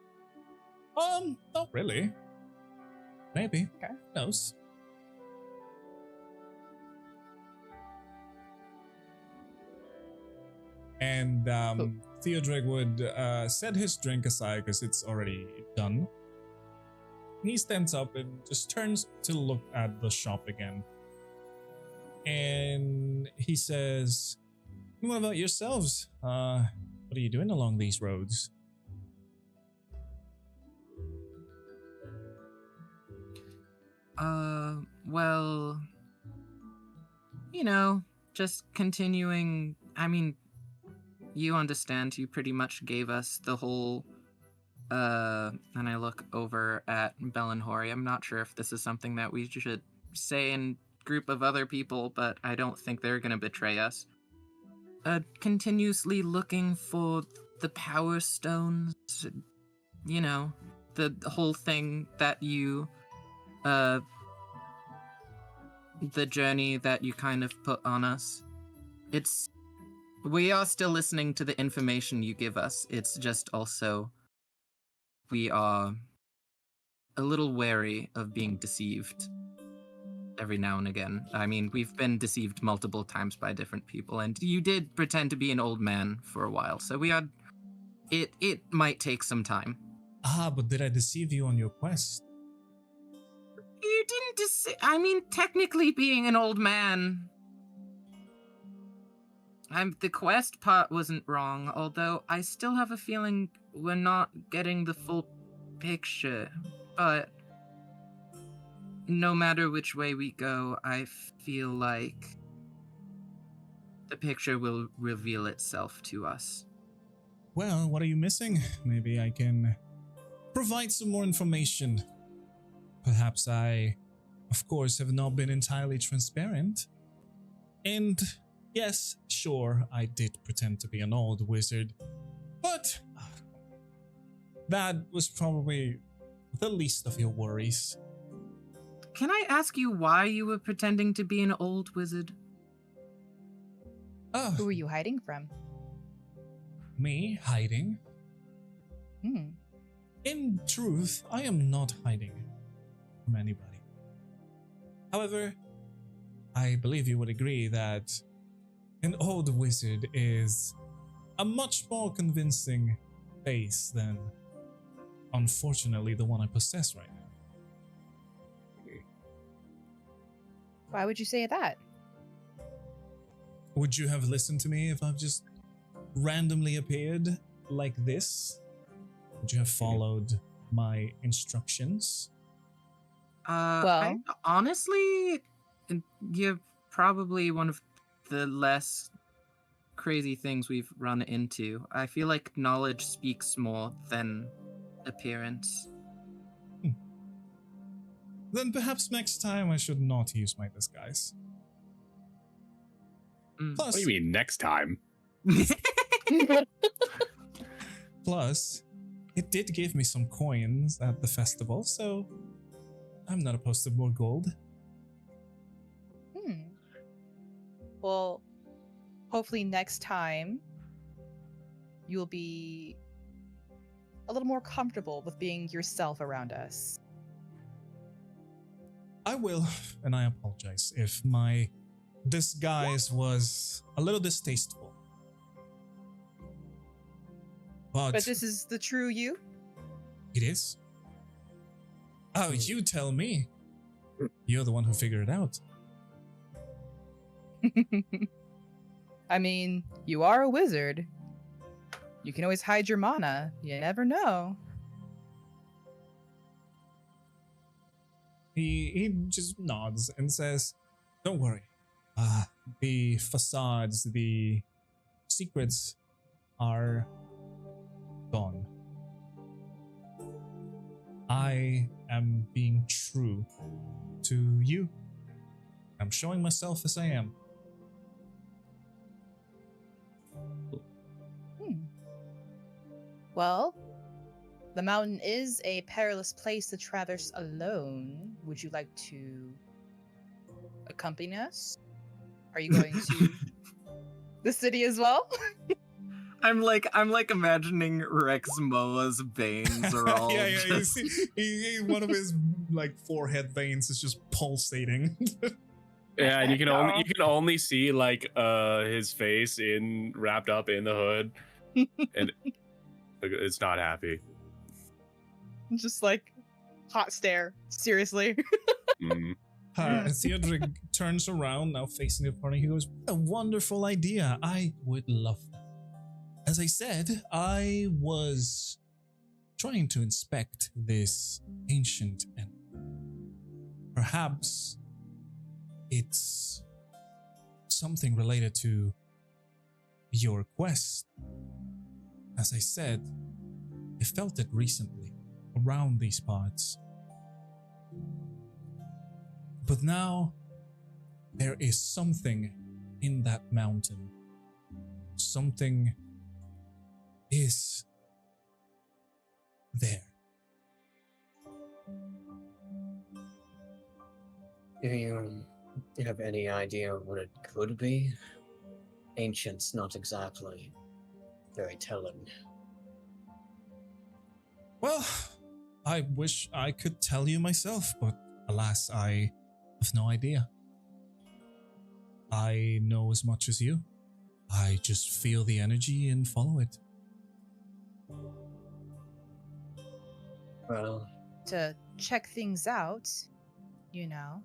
Not really. Maybe. Okay. Who knows? And Theodric would set his drink aside because it's already done. And he stands up and just turns to look at the shop again. And he says, "What about yourselves? What are you doing along these roads?" Well, just continuing. I mean, you understand, you pretty much gave us the whole, and I look over at Belenhori. I'm not sure if this is something that we should say in group of other people, but I don't think they're gonna betray us. Continuously looking for the power stones, the whole thing that you, the journey that you kind of put on us. We are still listening to the information you give us. It's just also, we are a little wary of being deceived every now and again. I mean, we've been deceived multiple times by different people, and you did pretend to be an old man for a while, so it might take some time. But did I deceive you on your quest? You didn't I mean, technically being an old man, the quest part wasn't wrong, although I still have a feeling we're not getting the full picture. But no matter which way we go, I feel like the picture will reveal itself to us. Well, what are you missing? Maybe I can provide some more information. Perhaps I, of course, have not been entirely transparent. And yes, sure, I did pretend to be an old wizard, but that was probably the least of your worries. Can I ask you why you were pretending to be an old wizard? Who were you hiding from? Me hiding? In truth, I am not hiding from anybody. However, I believe you would agree that an old wizard is a much more convincing face than, unfortunately, the one I possess right now. Why would you say that? Would you have listened to me if I've just randomly appeared like this? Would you have followed my instructions? Well, honestly, you're probably one of the less crazy things we've run into. I feel like knowledge speaks more than appearance. Then perhaps next time I should not use my disguise. Plus, What do you mean next time? Plus, it did give me some coins at the festival, so I'm not opposed to more gold. Well, hopefully next time you'll be a little more comfortable with being yourself around us. I will, and I apologize if my disguise was a little distasteful. But this is the true you? it is. Oh, you tell me. You're the one who figured it out. I mean, you are a wizard. You can always hide your mana. You never know. He just nods and says, Don't worry. The facades, the secrets are gone. I am being true to you. I'm showing myself as I am. Well, the mountain is a perilous place to traverse alone. Would you like to accompany us? Are you going to the city as well? I'm like imagining Rexmoa's veins are all yeah, you just see, one of his like forehead veins is just pulsating. Yeah, and you can only see like his face wrapped up in the hood, and it's not happy. Just like hot stare. Seriously. Mm. Theodoric turns around, now facing the party. He goes, "What a wonderful idea. I would love that. As I said, I was trying to inspect this ancient and perhaps it's something related to your quest. As I said, I felt it recently around these parts. But now there is something in that mountain. Something is there." Do you have any idea what it could be? Ancient's not exactly very telling. Well, I wish I could tell you myself, but alas, I have no idea. I know as much as you. I just feel the energy and follow it. Well, To check things out, you know.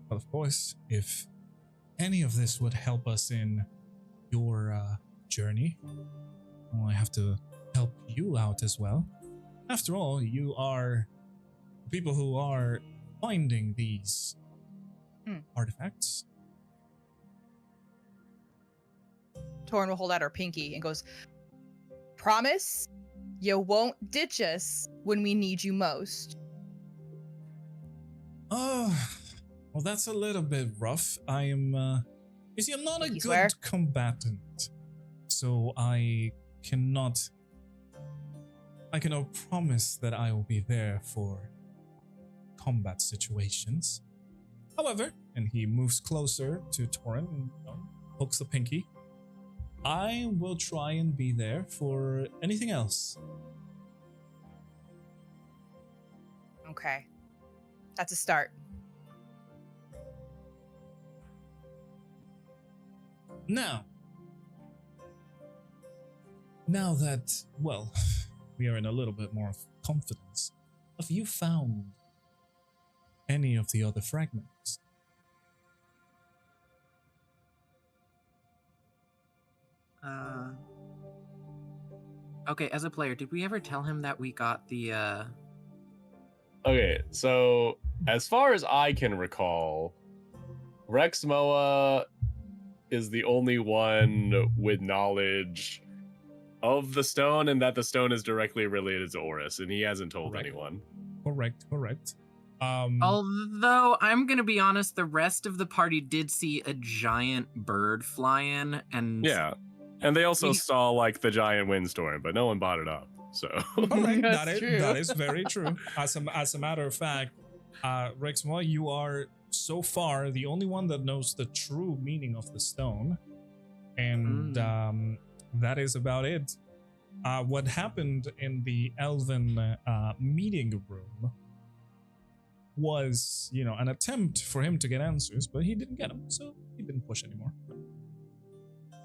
But of course, if any of this would help us in your journey, well, I have to help you out as well. After all, you are the people who are finding these artifacts. Taurin will hold out her pinky and goes, "Promise you won't ditch us when we need you most." Oh, well, that's a little bit rough. I am, you see, I'm not a Pinky good swear. combatant, so I cannot promise that I will be there for combat situations. However, and he moves closer to Taurin and pokes the pinky, I will try and be there for anything else. Okay. That's a start. Now that, well, we are in a little bit more of confidence, have you found any of the other fragments? Okay, as a player, did we ever tell him that we got the Okay, so as far as I can recall, Rexmoa is the only one with knowledge of the stone and that the stone is directly related to Oris, and he hasn't told Correct. anyone. Correct. Although I'm gonna be honest, the rest of the party did see a giant bird fly in, and Yeah. And they also We- saw like the giant windstorm, but no one bought it up. So Correct. That's true. That is very true. As a matter of fact, Rexmoa, you are so far the only one that knows the true meaning of the stone, and that is about it. What happened in the Elven meeting room was, an attempt for him to get answers, but he didn't get them, so he didn't push anymore.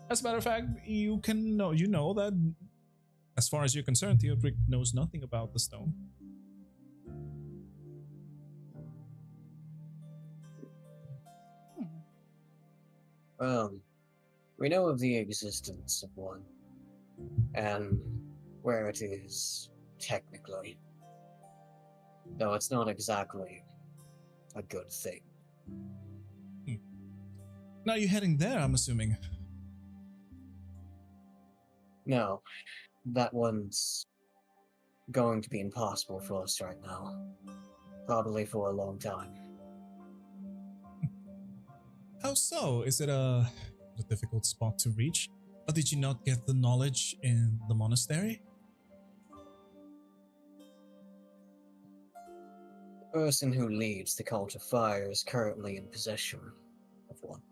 As a matter of fact, you know that, as far as you're concerned, Theodoric knows nothing about the stone. We know of the existence of one, and where it is, technically. Though it's not exactly a good thing. Now you're heading there, I'm assuming. No, that one's going to be impossible for us right now. Probably for a long time. How so? Is it a difficult spot to reach? Or did you not get the knowledge in the monastery? The person who leads the Cult of Fire is currently in possession of one.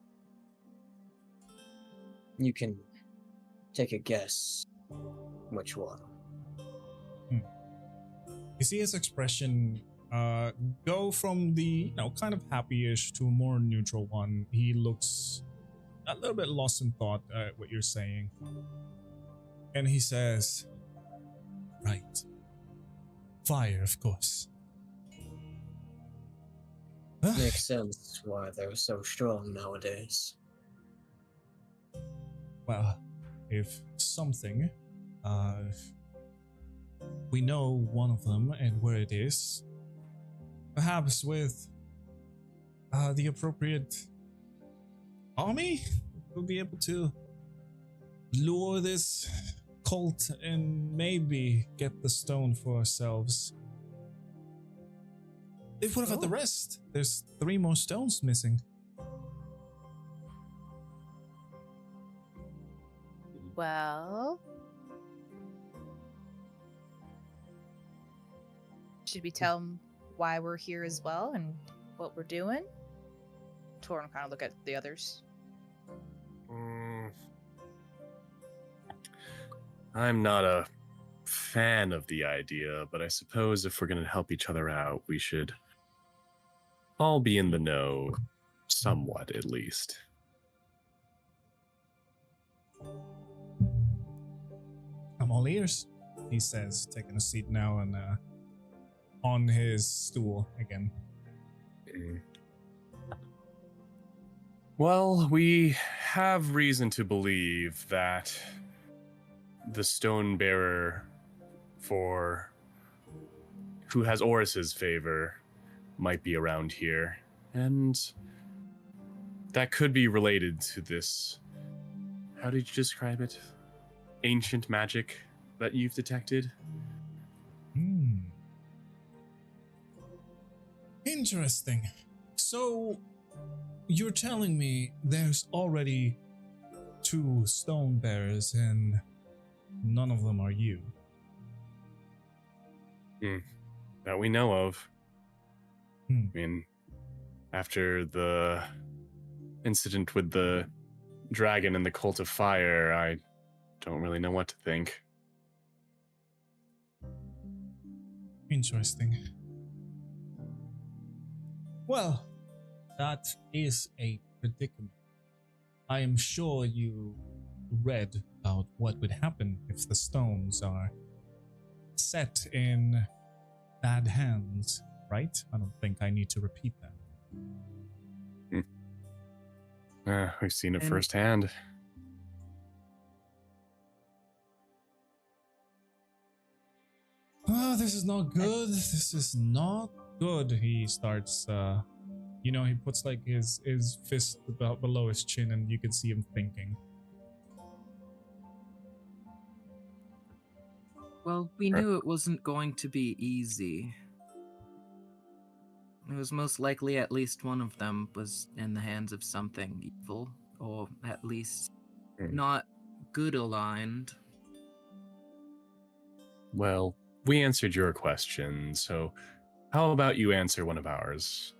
You can take a guess which one. You see his expression go from the, kind of happy-ish to a more neutral one. He looks a little bit lost in thought at what you're saying. And he says, right. Fire, of course. Makes sense why they're so strong nowadays. Well, if something, we know one of them and where it is, perhaps with the appropriate army, we'll be able to lure this cult and maybe get the stone for ourselves. If what about the rest? There's 3 more stones missing. Well, should we tell them why we're here as well and what we're doing? Taurin kind of look at the others. I'm not a fan of the idea, but I suppose if we're going to help each other out, we should all be in the know, somewhat at least. I'm all ears, he says, taking a seat now and on his stool again. Well, we have reason to believe that the stone bearer who has Oris's favor might be around here, and that could be related to this, how did you describe it? Ancient magic that you've detected? Interesting. So, you're telling me there's already 2 stone bearers and none of them are you? That we know of. Hmm. I mean, after the incident with the dragon and the Cult of Fire, I don't really know what to think. Interesting. Well, that is a predicament. I am sure you read about what would happen if the stones are set in bad hands, right? I don't think I need to repeat that. We've seen it And- firsthand. Oh, this is not good. This is not good. He starts, he puts like his fist about below his chin and you can see him thinking. Well, we knew it wasn't going to be easy. It was most likely at least one of them was in the hands of something evil, or at least not good aligned. Well, we answered your question, so how about you answer one of ours?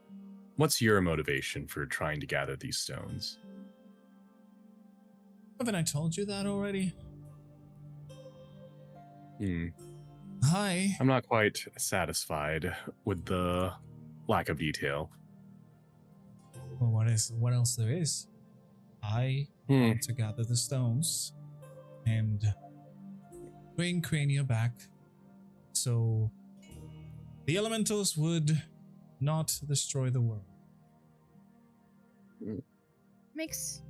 What's your motivation for trying to gather these stones? Haven't I told you that already? Hmm. Hi. I'm not quite satisfied with the lack of detail. Well, what else there is? I want to gather the stones and bring Crenia back so the elementals would not destroy the world. It's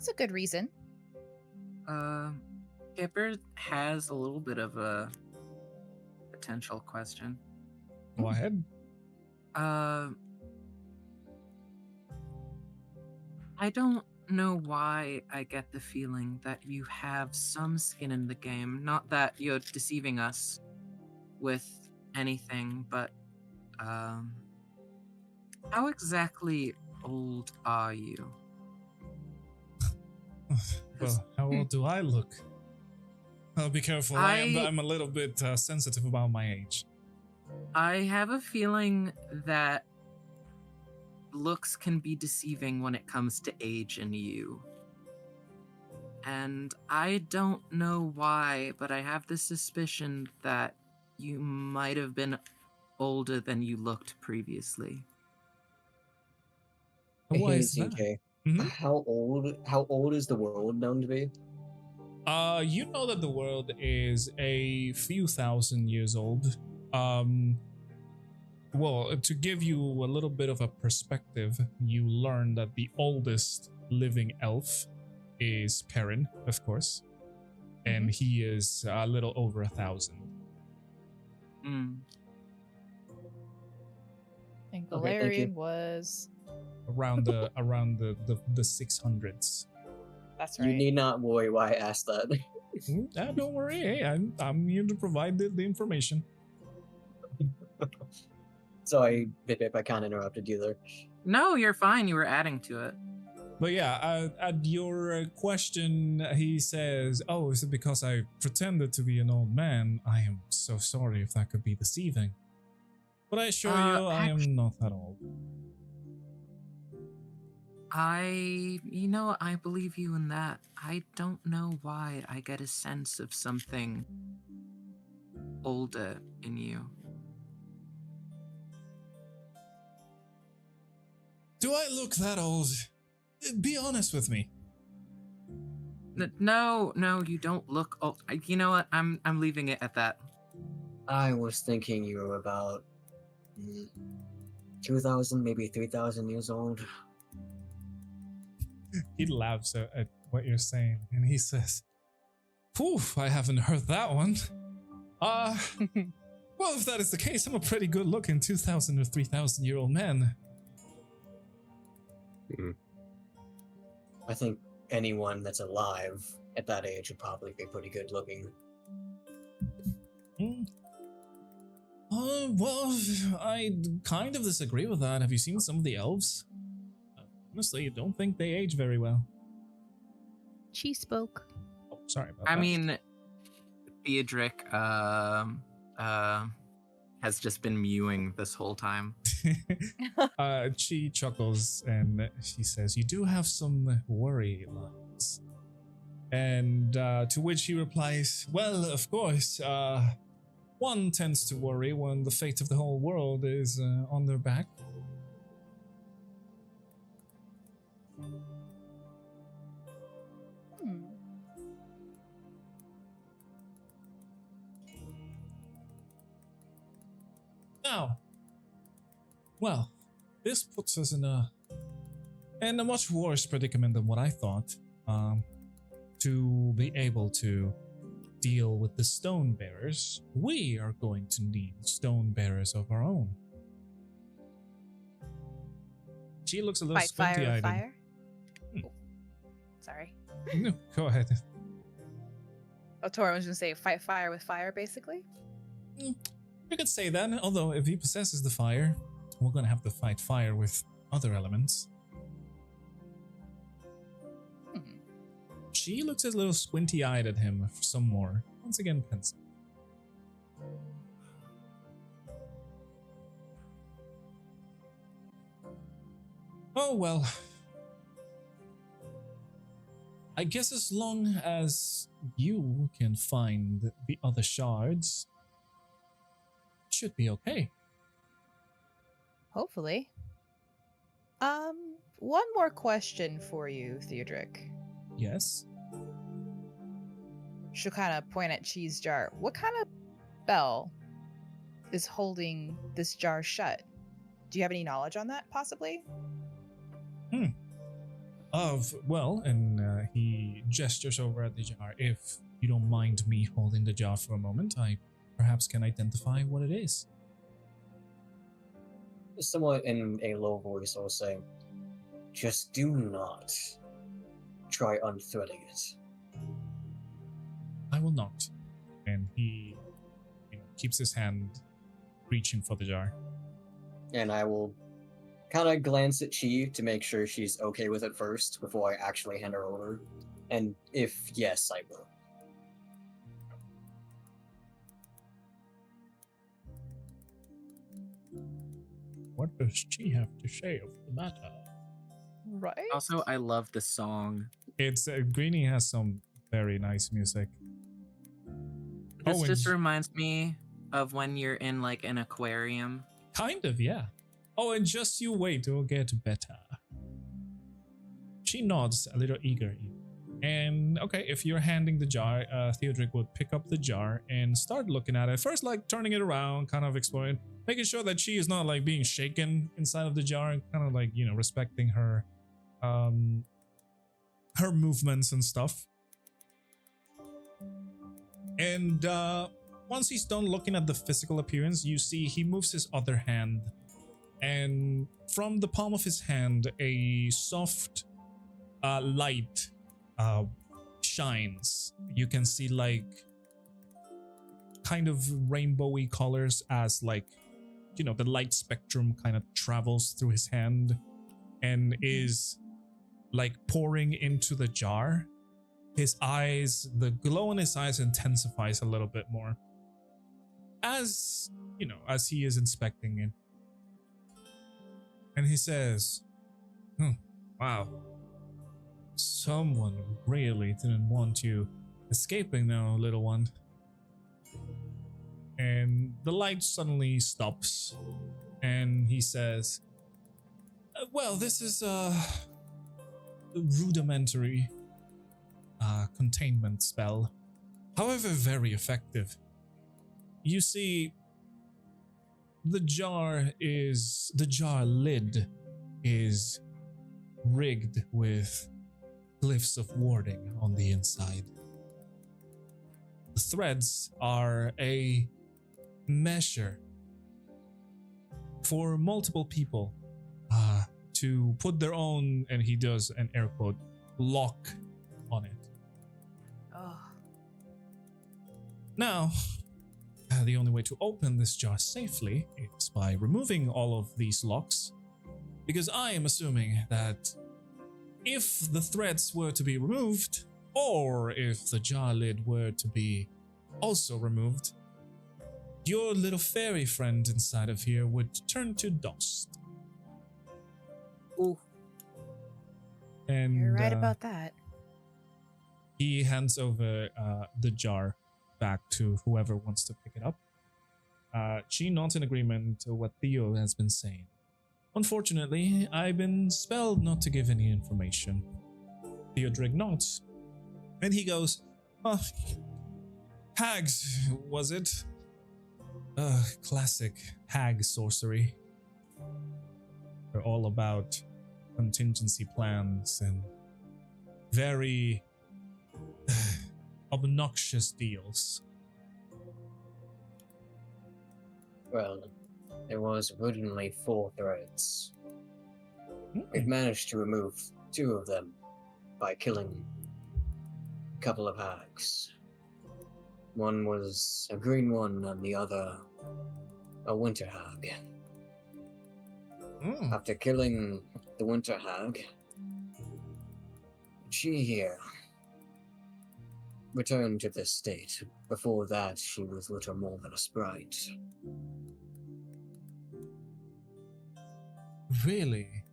a good reason. Kipper has a little bit of a potential question. Go ahead. How I don't know why I get the feeling that you have some skin in the game. Not that you're deceiving us with anything, but how exactly old are you? Well, how old do I look? Oh, be careful. I'm a little bit sensitive about my age. I have a feeling that looks can be deceiving when it comes to age in you. And I don't know why, but I have the suspicion that you might have been older than you looked previously. Why Hey, is that? CJ, Mhm. how old is the world known to be? You know that the world is a few thousand years old. Well, to give you a little bit of a perspective, you learn that the oldest living elf is Perrin, of course, and he is a little over 1,000. Mm. And Okay, thank you. Galarian was. Around the 600s. That's You right. need not worry why I asked that. Don't worry. Hey, I'm here to provide the information. Sorry, Bip, I kind of interrupted you there. No, you're fine. You were adding to it. But yeah, at your question, he says, "Oh, is it because I pretended to be an old man? I am so sorry if that could be deceiving. But I assure you, I am not that old." I believe you in that. I don't know why I get a sense of something older in you. Do I look that old? Be honest with me. No, you don't look old. You know what? I'm leaving it at that. I was thinking you were about 2,000, maybe 3,000 years old. He laughs at what you're saying, and he says, "Poof, I haven't heard that one. Well, if that is the case, I'm a pretty good-looking 2,000 or 3,000-year-old man." I think anyone that's alive at that age would probably be pretty good looking. Well, I kind of disagree with that. Have you seen some of the elves? Honestly, I don't think they age very well. She spoke. Oh, sorry about I that. mean, Theodric has just been mewing this whole time. She chuckles and she says, "You do have some worry lines." And to which he replies, "Well, of course, one tends to worry when the fate of the whole world is on their back." Now, well, this puts us in a much worse predicament than what I thought. To be able to deal with the stone bearers, we are going to need stone bearers of our own. She looks a little Fight fire with squinty-eyed. fire. Oh, sorry. No, go ahead. Oh, Taurin was gonna say fight fire with fire, basically. You could say that, although if he possesses the fire, we're gonna have to fight fire with other elements. She looks a little squinty-eyed at him for some more. Once again, pensive. Oh well. I guess as long as you can find the other shards, it should be okay. Hopefully. One more question for you, Theodric. Yes? She'll kind of point at Cheese Jar. What kind of spell is holding this jar shut? Do you have any knowledge on that, possibly? Well, and he gestures over at the jar. If you don't mind me holding the jar for a moment, I perhaps can identify what it is. Somewhat in a low voice, I'll say, Just do not try unthreading it. I will not. And he keeps his hand reaching for the jar. And I will kind of glance at Chi to make sure she's okay with it first before I actually hand her over. And if yes, I will. What does she have to say of the matter? Right? Also, I love the song. It's Greenie has some very nice music. This Oh, just and- reminds me of when you're in like an aquarium. Kind of, yeah. Oh, and just you wait, it will get better. She nods a little eagerly. And okay, if you're handing the jar, Theodric would pick up the jar and start looking at it. First, like turning it around, kind of exploring, making sure that she is not like being shaken inside of the jar, and kind of like, respecting her her movements and stuff. And once he's done looking at the physical appearance, you see he moves his other hand, and from the palm of his hand, a soft light shines. You can see like kind of rainbowy colors as like, the light spectrum kind of travels through his hand and is like pouring into the jar. His eyes, the glow in his eyes intensifies a little bit more as he is inspecting it. And he says, wow, someone really didn't want you escaping now, little one. And the light suddenly stops, and he says, well, this is a rudimentary containment spell, however very effective. You see, the jar lid is rigged with glyphs of warding on the inside. The threads are a measure for multiple people to put their own, and he does an air quote, lock on it. Oh. Now, the only way to open this jar safely is by removing all of these locks, because I am assuming that if the threads were to be removed, or if the jar lid were to be also removed, your little fairy friend inside of here would turn to dust. Ooh. And You're right about that. he hands over the jar back to whoever wants to pick it up. She nods in agreement to what Theo has been saying. Unfortunately, I've been spelled not to give any information. Theodric nods, and he goes, hags, was it? Classic hag sorcery. They're all about contingency plans and very obnoxious deals. Well, there was originally 4 threads. We've managed to remove 2 of them by killing a couple of hags. One was a green one and the other a winter hag. After killing the winter hag, she here returned to this state. Before that, she was little more than a sprite. Really?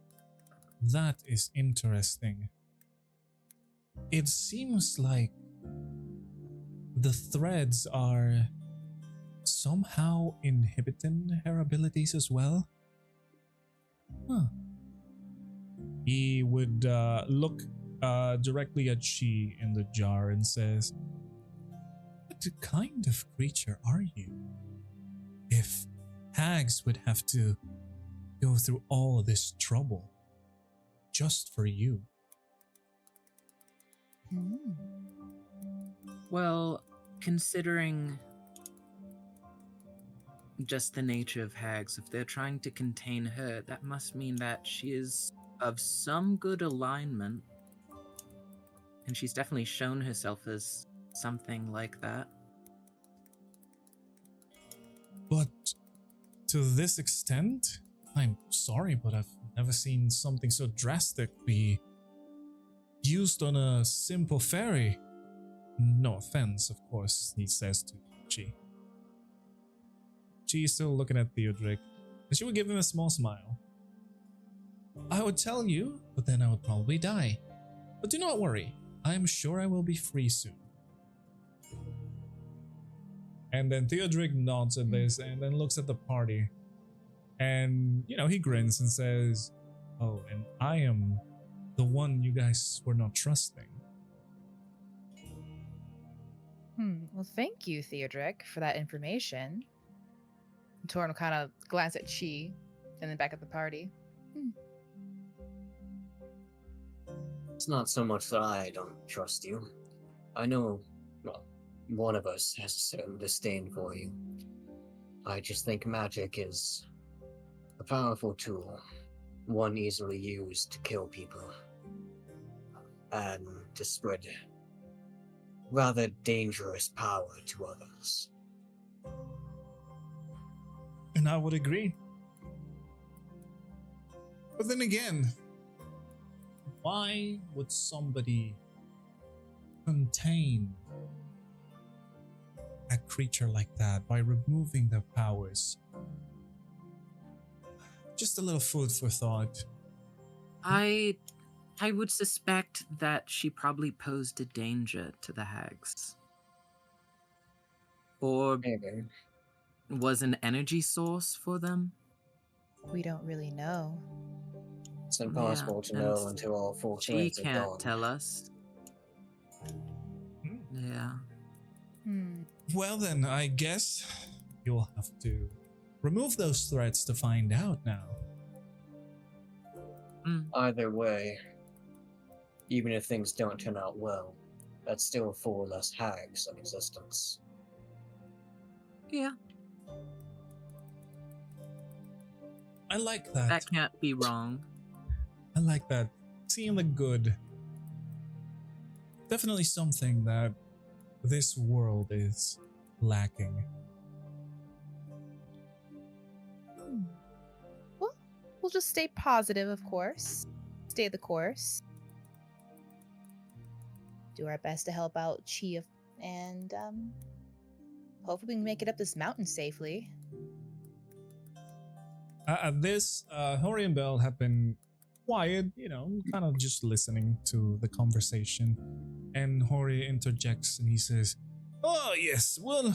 That is interesting. It seems like the threads are somehow inhibiting her abilities as well. He would look directly at she in the jar and says, what kind of creature are you? If hags would have to go through all this trouble just for you. Well, considering just the nature of hags, if they're trying to contain her, that must mean that she is of some good alignment. And she's definitely shown herself as something like that. But to this extent, I'm sorry, but I've never seen something so drastic be used on a simple fairy. No offense, of course, he says to Chi. Chi is still looking at Theodric, and she would give him a small smile. I would tell you, but then I would probably die. But do not worry, I am sure I will be free soon. And then Theodric nods at this and then looks at the party. And, he grins and says, oh, and I am the one you guys were not trusting. Well, thank you, Theodric, for that information. Taurin will kind of glance at Chi and then back at the party. It's not so much that I don't trust you. I know, well, one of us has a certain disdain for you. I just think magic is a powerful tool, one easily used to kill people, and to spread rather dangerous power to others. And I would agree. But then again, why would somebody contain a creature like that by removing their powers? Just a little food for thought. I would suspect that she probably posed a danger to the hags. Or Maybe. was an energy source for them. We don't really know. It's impossible to and know until all four She twins are can't gone. tell us. Yeah. Well then, I guess you'll have to remove those threats to find out now. Either way, even if things don't turn out well, that's still 4 less hags in existence. Yeah, I like that. that can't be wrong. I like that. Seeing the good. Definitely something that this world is lacking. Well, we'll just stay positive, of course. Stay the course. Do our best to help out Chi, and hopefully we can make it up this mountain safely. At this, Hori and Bell have been quiet, kind of just listening to the conversation. And Hori interjects and he says, oh, yes, well,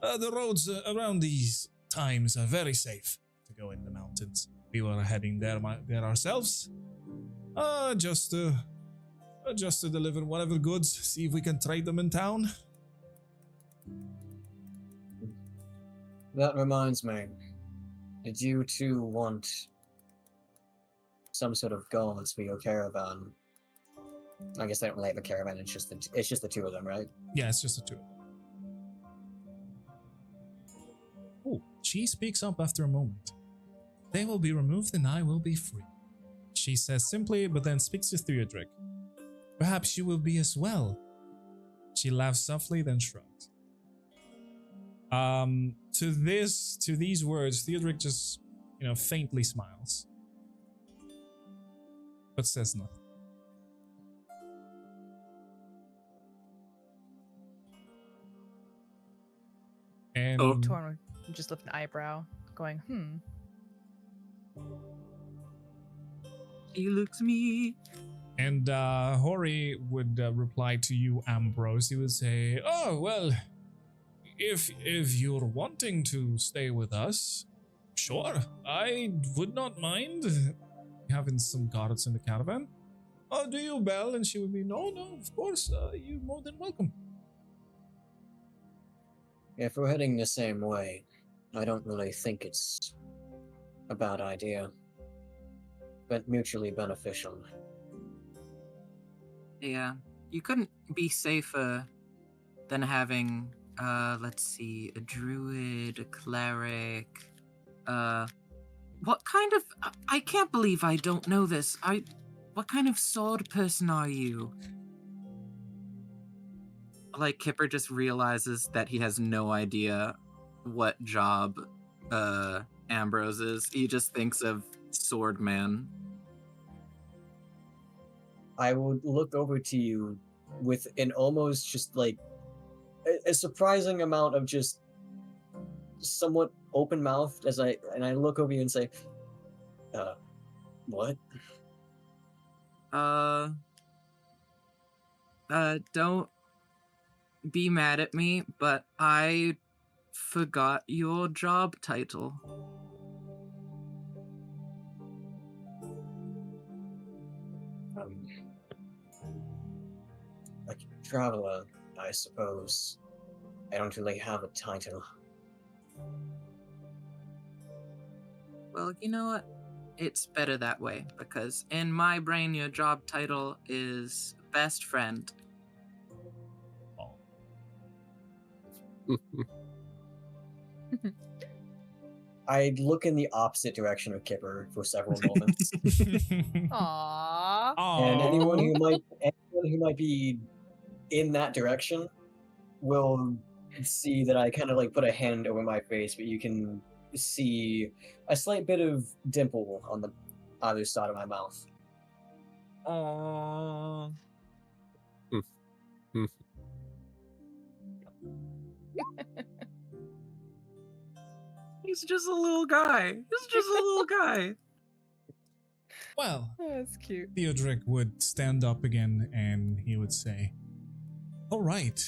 the roads around these times are very safe to go in the mountains. We were heading there ourselves. Just to deliver whatever goods, see if we can trade them in town. That reminds me. Did you two want some sort of guards for your caravan? I guess they don't like the caravan, it's just the 2 of them, right? Yeah, it's just the 2. Oh, she speaks up after a moment. They will be removed and I will be free. She says simply, but then speaks to Theodric. Perhaps you will be as well. She laughs softly, then shrugs. To these words, Theodric just, faintly smiles. But says nothing. And Taurin would just lift an eyebrow, going, He looks me. And Hori would reply to you, Ambrose. He would say, oh, well, if you're wanting to stay with us, sure, I would not mind having some guards in the caravan. Oh, do you, Belle? And she would be, no, of course, you're more than welcome. If we're heading the same way, I don't really think it's a bad idea, but mutually beneficial. Yeah, you couldn't be safer than having, let's see, a druid, a cleric, What kind of... I can't believe I don't know this. What kind of sword person are you? Like, Kipper just realizes that he has no idea what job Ambrose is. He just thinks of sword man. I will look over to you with an almost just like a surprising amount of just somewhat open mouthed as I look over you and say, what? Don't be mad at me, but I forgot your job title. A traveler, I suppose. I don't really have a title. Well, you know what? It's better that way, because in my brain, your job title is best friend. I look in the opposite direction of Kipper for several moments. Aww. And anyone who might be in that direction will see that I kind of like put a hand over my face, but you can see a slight bit of dimple on the other side of my mouth. Aww. He's just a little guy. He's just a little guy. Well, Oh, that's cute. Theodric would stand up again and he would say, all right,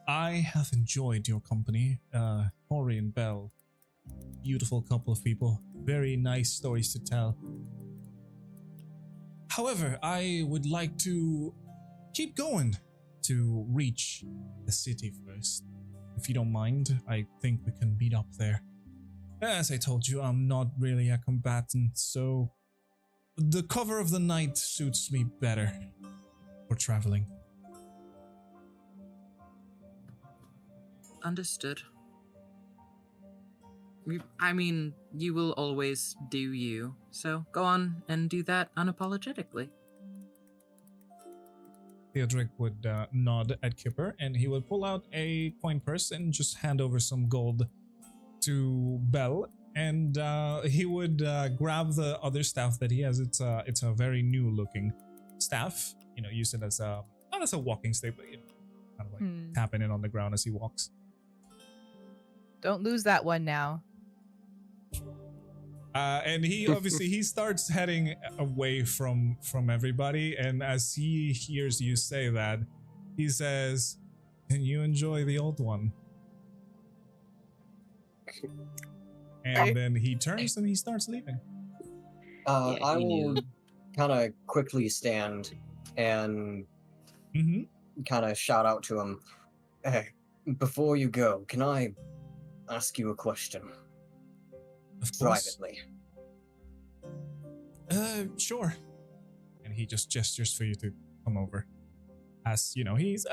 I have enjoyed your company. Hori and Bell, beautiful couple of people, very nice stories to tell. However, I would like to keep going to reach the city first. If you don't mind, I think we can meet up there. As I told you, I'm not really a combatant, so the cover of the night suits me better for traveling. Understood. I mean, you will always do you, so go on and do that unapologetically. Theodric would nod at Kipper, and he would pull out a coin purse and just hand over some gold to Bell, and he would grab the other staff that he has. It's a very new looking staff. You know, use it as a not as a walking stick, but you know, kind of like tapping it on the ground as he walks. Don't lose that one now. And he obviously he starts heading away from everybody, and as he hears you say that, he says, "Can you enjoy the old one?" And then he turns and he starts leaving. I will kind of quickly stand and kind of shout out to him, "Hey, before you go, can I ask you a question? Of course. Privately." Sure. And he just gestures for you to come over. As you know, he's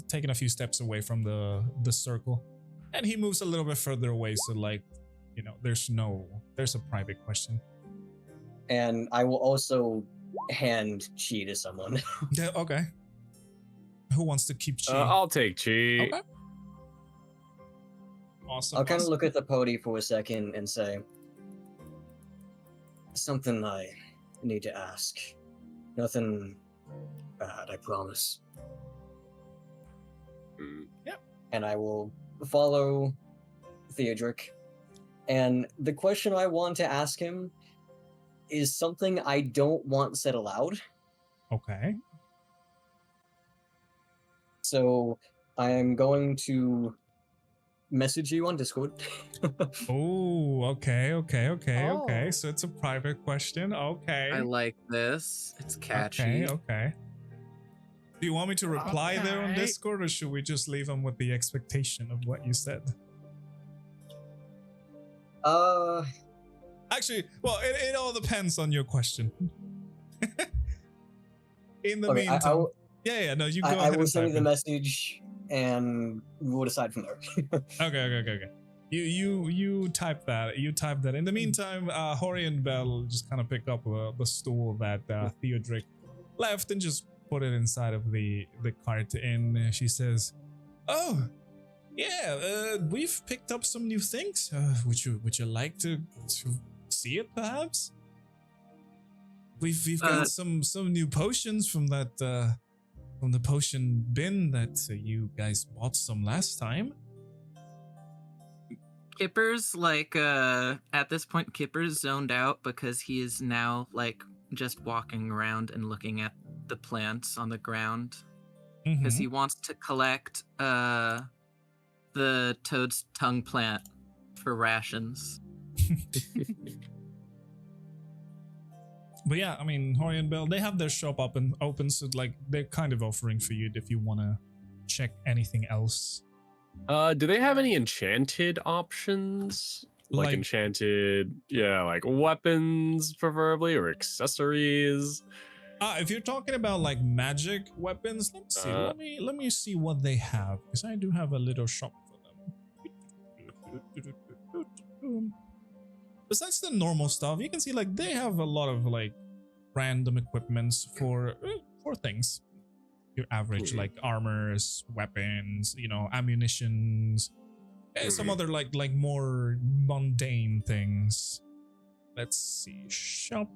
taking a few steps away from the circle, and he moves a little bit further away. So like, you know, there's a private question. And I will also hand chi to someone. Yeah. Okay. Who wants to keep chi? I'll take chi. Okay. Awesome. I'll kind of awesome. look at the pody for a second and say, something I need to ask. Nothing bad, I promise. Yep. And I will follow Theodric. And the question I want to ask him is something I don't want said aloud. Okay. So I am going to message you on Discord. Oh, okay. Oh. So it's a private question. Okay. I like this. It's catchy. Okay. Do you want me to reply there on Okay. Discord, or should we just leave them with the expectation of what you said? Actually, well, it all depends on your question. In the Okay, meantime, no, you go ahead. I will and send you type the it. message and we'll decide from there. Okay. You type that. You type that. In the meantime, Hori and Bell just kind of pick up the stool that Theodric left and just put it inside of the cart. And she says, "Oh, yeah, we've picked up some new things. Would you like to see it, perhaps? We've got some new potions from that from the potion bin that you guys bought some last time." Kipper's like at this point Kipper's zoned out because he is now like just walking around and looking at the plants on the ground because he wants to collect the toad's tongue plant for rations. But yeah, I mean, Hori and Bell, they have their shop up and open, so like they're kind of offering for you if you want to check anything else. Do they have any enchanted options? Like enchanted, like weapons, preferably, or accessories? If you're talking about like magic weapons, let's see. Let me see what they have, because I do have a little shop for them. Besides the normal stuff, you can see like they have a lot of like random equipments for things. Your average like armors, weapons, ammunitions, and some other like more mundane things. Let's see, shop.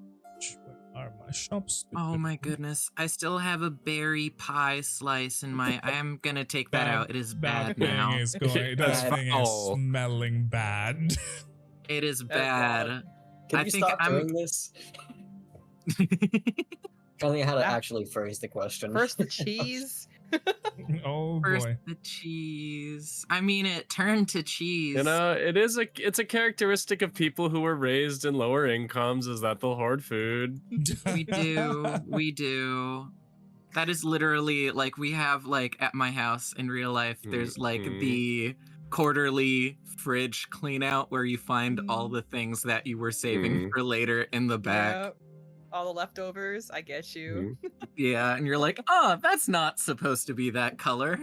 Where are my shops? Oh my goodness! I still have a berry pie slice in my. I am gonna take that out. It is bad now. That thing is smelling bad. It is bad. Can you stop doing this? Tell me how to actually phrase the question. First the cheese. Oh First boy. the cheese. I mean, it turned to cheese. It's a characteristic of people who were raised in lower incomes is that they'll hoard food. We do. That is literally like we have like at my house in real life. There's like the quarterly fridge clean out where you find all the things that you were saving for later in the back. Yep. All the leftovers. I get you. Yeah, and you're like, oh, that's not supposed to be that color.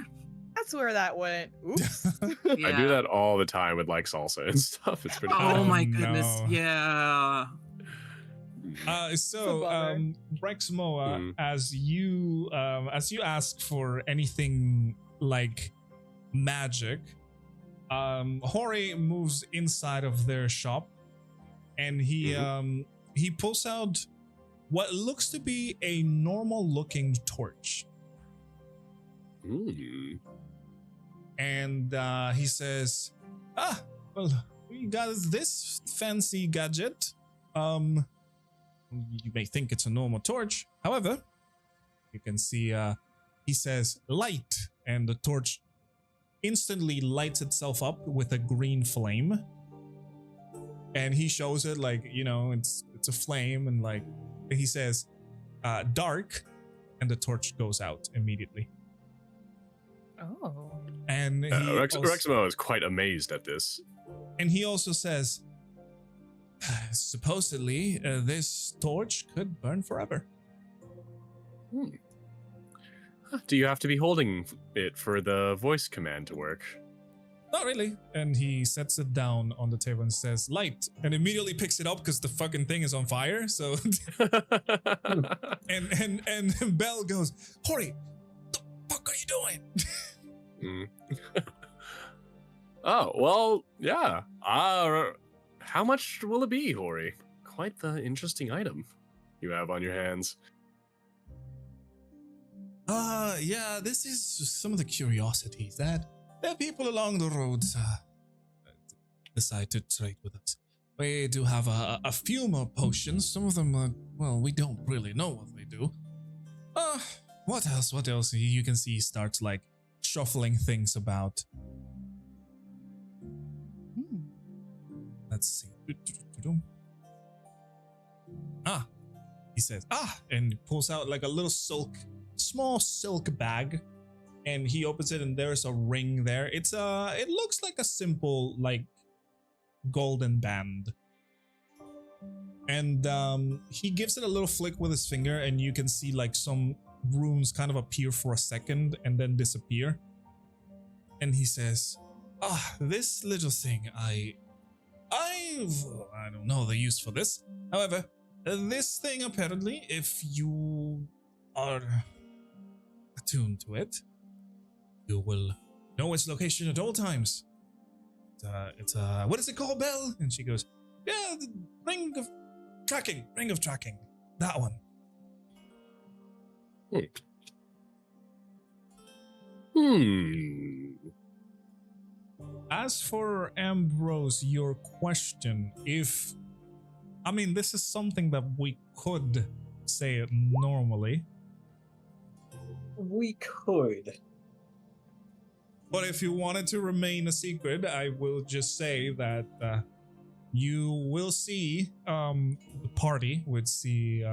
That's where that went. Oops. Yeah. I do that all the time with like salsa and stuff. It's pretty Oh funny. my goodness, no. yeah. So Rexmoa, as you ask for anything like magic, Hori moves inside of their shop, and he pulls out what looks to be a normal looking torch. And he says, well, we got this fancy gadget. You may think it's a normal torch. However, you can see, he says, light, and the torch instantly lights itself up with a green flame. And he shows it like, it's a flame, and like, he says, dark, and the torch goes out immediately. Oh. And Rexmoa is quite amazed at this. And he also says, supposedly, this torch could burn forever. Do you have to be holding it for the voice command to work? Not really. And he sets it down on the table and says, light, and immediately picks it up because the fucking thing is on fire. So, and Belle goes, Hori, what the fuck are you doing? Oh, well, yeah. How much will it be, Hori? Quite the interesting item you have on your hands. Yeah, this is some of the curiosities that people along the roads decide to trade with us. We do have a few more potions. Some of them, well, we don't really know what they do. What else? What else? You can see he starts like shuffling things about. Let's see. He says, and pulls out like a little small silk bag, and he opens it, and there's a ring there. It looks like a simple like golden band. And he gives it a little flick with his finger, and you can see like some runes kind of appear for a second and then disappear. And he says, This little thing, I don't know the use for this. However, this thing apparently, if you are attuned to it, you will know its location at all times. It's what is it called, Belle? And she goes, yeah, the ring of tracking. That one. As for Ambrose, your question, this is something that we could say it normally. We could. But if you wanted to remain a secret, I will just say that you will see the party would see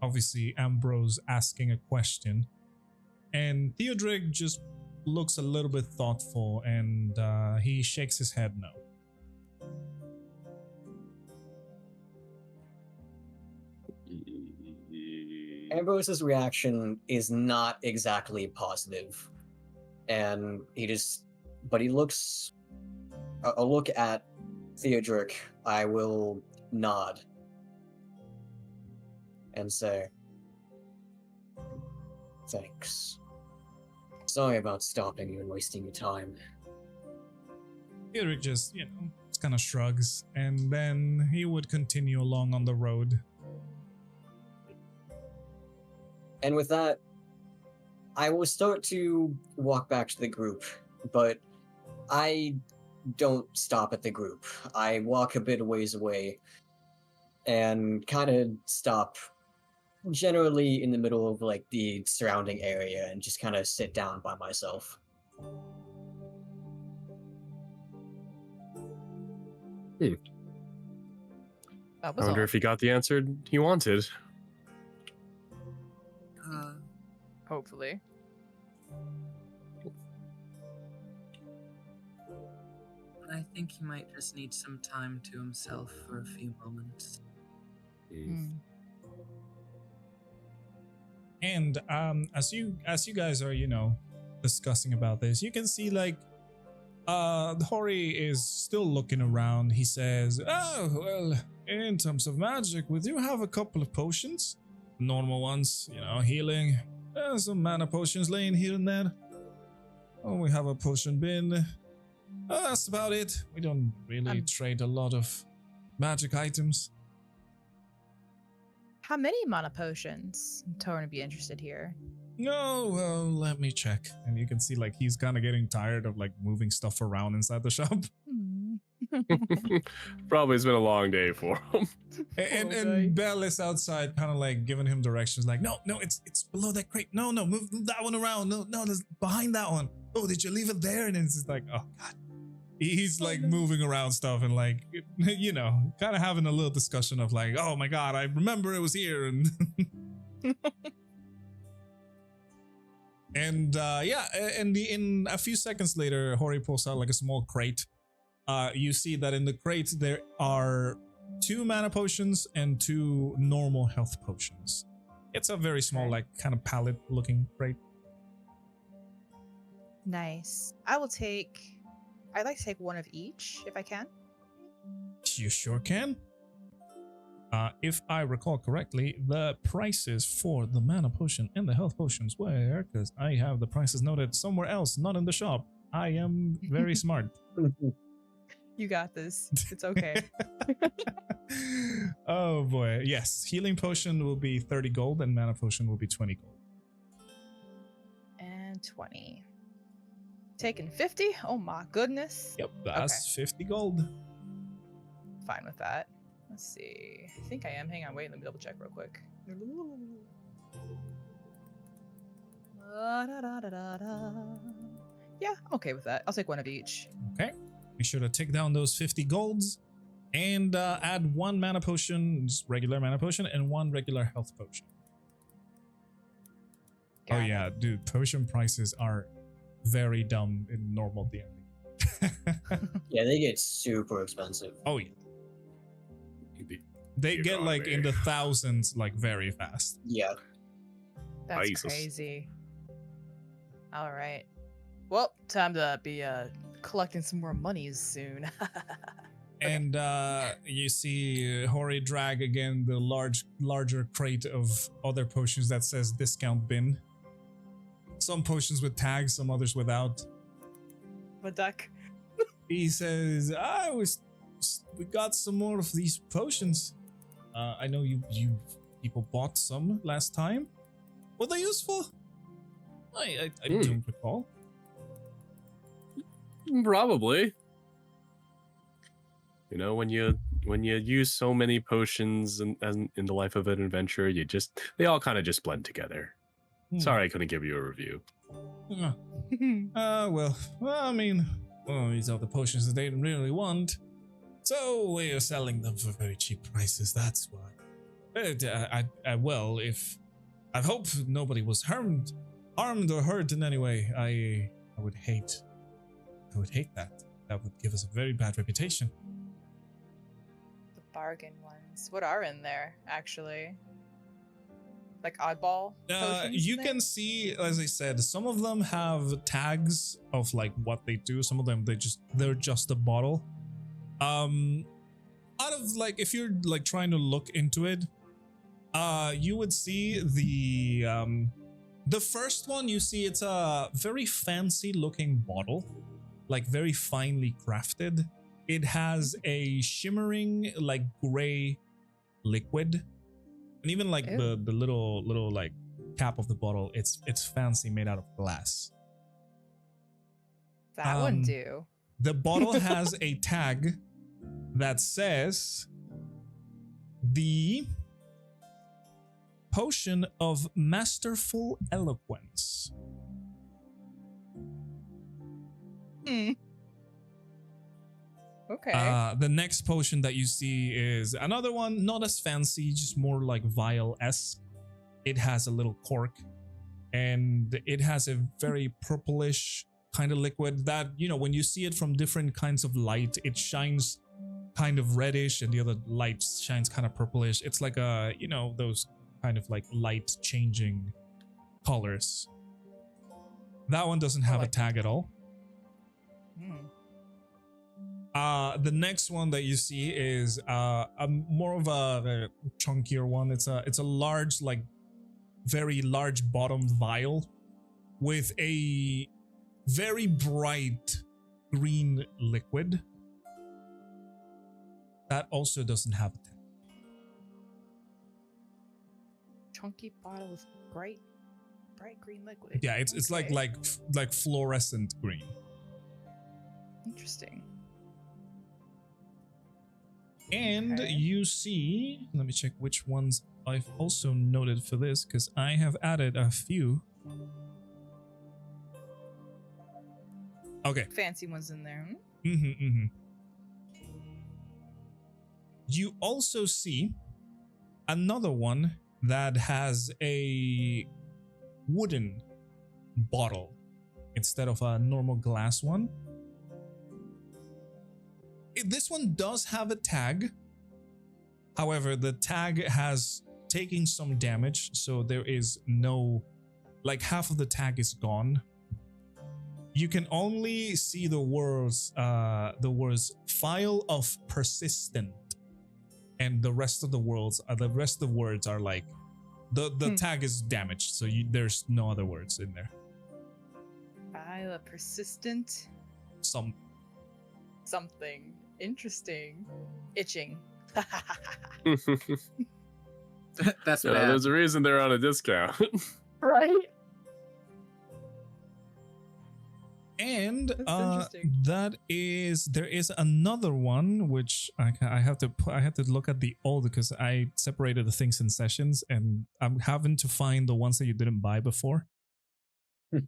obviously Ambrose asking a question, and Theodric just looks a little bit thoughtful, and he shakes his head no. Ambrose's reaction is not exactly positive, and he looks a look at Theodric. I will nod and say, thanks. Sorry about stopping you and wasting your time. Theodric just, kind of shrugs, and then he would continue along on the road. And with that, I will start to walk back to the group, but I don't stop at the group. I walk a bit ways away and kind of stop generally in the middle of like the surrounding area and just kind of sit down by myself. That I was wonder all. if he got the answer he wanted. Hopefully. I think he might just need some time to himself for a few moments. And as you guys are, discussing about this, you can see like Hori is still looking around. He says, "Oh, well, in terms of magic, we do have a couple of potions. Normal ones, healing. There's some mana potions laying here and there. Oh, we have a potion bin. That's about it. We don't really trade a lot of magic items." How many mana potions? Taurin would be interested here. No, well, let me check. And you can see like he's kind of getting tired of like moving stuff around inside the shop. Probably it's been a long day for him. And Belle is outside, kind of like giving him directions, like, no, it's below that crate. No, move that one around. No, that's behind that one. Oh, did you leave it there? And it's just like, oh god, he's like moving around stuff and like, kind of having a little discussion of like, oh my god, I remember it was here, and and in a few seconds later, Hori pulls out like a small crate. You see that in the crate there are 2 mana potions and 2 normal health potions. It's a very small, like kind of pallet looking crate. Nice. I'd like to take one of each if I can. You sure can. If I recall correctly, the prices for the mana potion and the health potions were, because I have the prices noted somewhere else, not in the shop. I am very smart. You got this. It's okay. Oh boy. Yes. Healing potion will be 30 gold and mana potion will be 20 gold. And 20. Taking 50? Oh my goodness. Yep. That's 50 gold. Fine with that. Let's see. I think I am. Hang on. Wait. Let me double check real quick. Yeah, I'm okay with that. I'll take one of each. Okay. Make sure to take down those 50 golds and add 1 mana potion, just regular mana potion, and 1 regular health potion. Got it. Yeah, dude, potion prices are very dumb in normal D&D. Yeah, they get super expensive. Oh yeah. They get like in the thousands like very fast. Yeah. That's Jesus. crazy. All right. Well, time to be collecting some more monies soon. And you see Hori drag again the larger crate of other potions that says discount bin. Some potions with tags, some others without. A duck. He says, we got some more of these potions. I know you people bought some last time. Were they useful? I don't recall. Probably. You know, when you use so many potions in the life of an adventurer, they all kind of just blend together. Sorry I couldn't give you a review. Well, I mean, these are the potions that they didn't really want. So we're selling them for very cheap prices, that's why. But I hope nobody was harmed or hurt in any way. I would hate that. That would give us a very bad reputation. The bargain ones. What are in there, actually? Like oddball potions you in can there? see, as I said, some of them have tags of like what they do. Some of them they're just a bottle. Out of like, if you're like trying to look into it, you would see the first one. You see it's a very fancy looking bottle, like very finely crafted. It has a shimmering like gray liquid, and even like the little like cap of the bottle, it's fancy, made out of glass. That one do. The bottle has a tag that says the potion of masterful eloquence. Okay. The next potion that you see is another one, not as fancy, just more like vial-esque. It has a little cork, and it has a very purplish kind of liquid that, you know, when you see it from different kinds of light, it shines kind of reddish, and the other light shines kind of purplish. It's like a, you know, those kind of like light changing colors. That one doesn't have a tag at all. The next one that you see is a more of a chunkier one. It's a large, like very large bottomed vial with a very bright green liquid that also doesn't have a tag. Chunky bottle with bright green liquid. Yeah, it's Okay. like fluorescent green. Interesting. And Okay. you see, let me check which ones I've also noted for this, because I have added a few. Okay. Fancy ones in there. You also see another one that has a wooden bottle instead of a normal glass one. This one does have a tag. However, the tag has taken some damage, so there is no, like half of the tag is gone. You can only see the words file of persistent, and the rest of the words are like the tag is damaged, so there's no other words in there. File a persistent something interesting. Itching. That's Yeah, bad. there's a reason they're on a discount. Right? And That's interesting. there is another one which I have to look at the old, because I separated the things in sessions, and I'm having to find the ones that you didn't buy before. 'Cause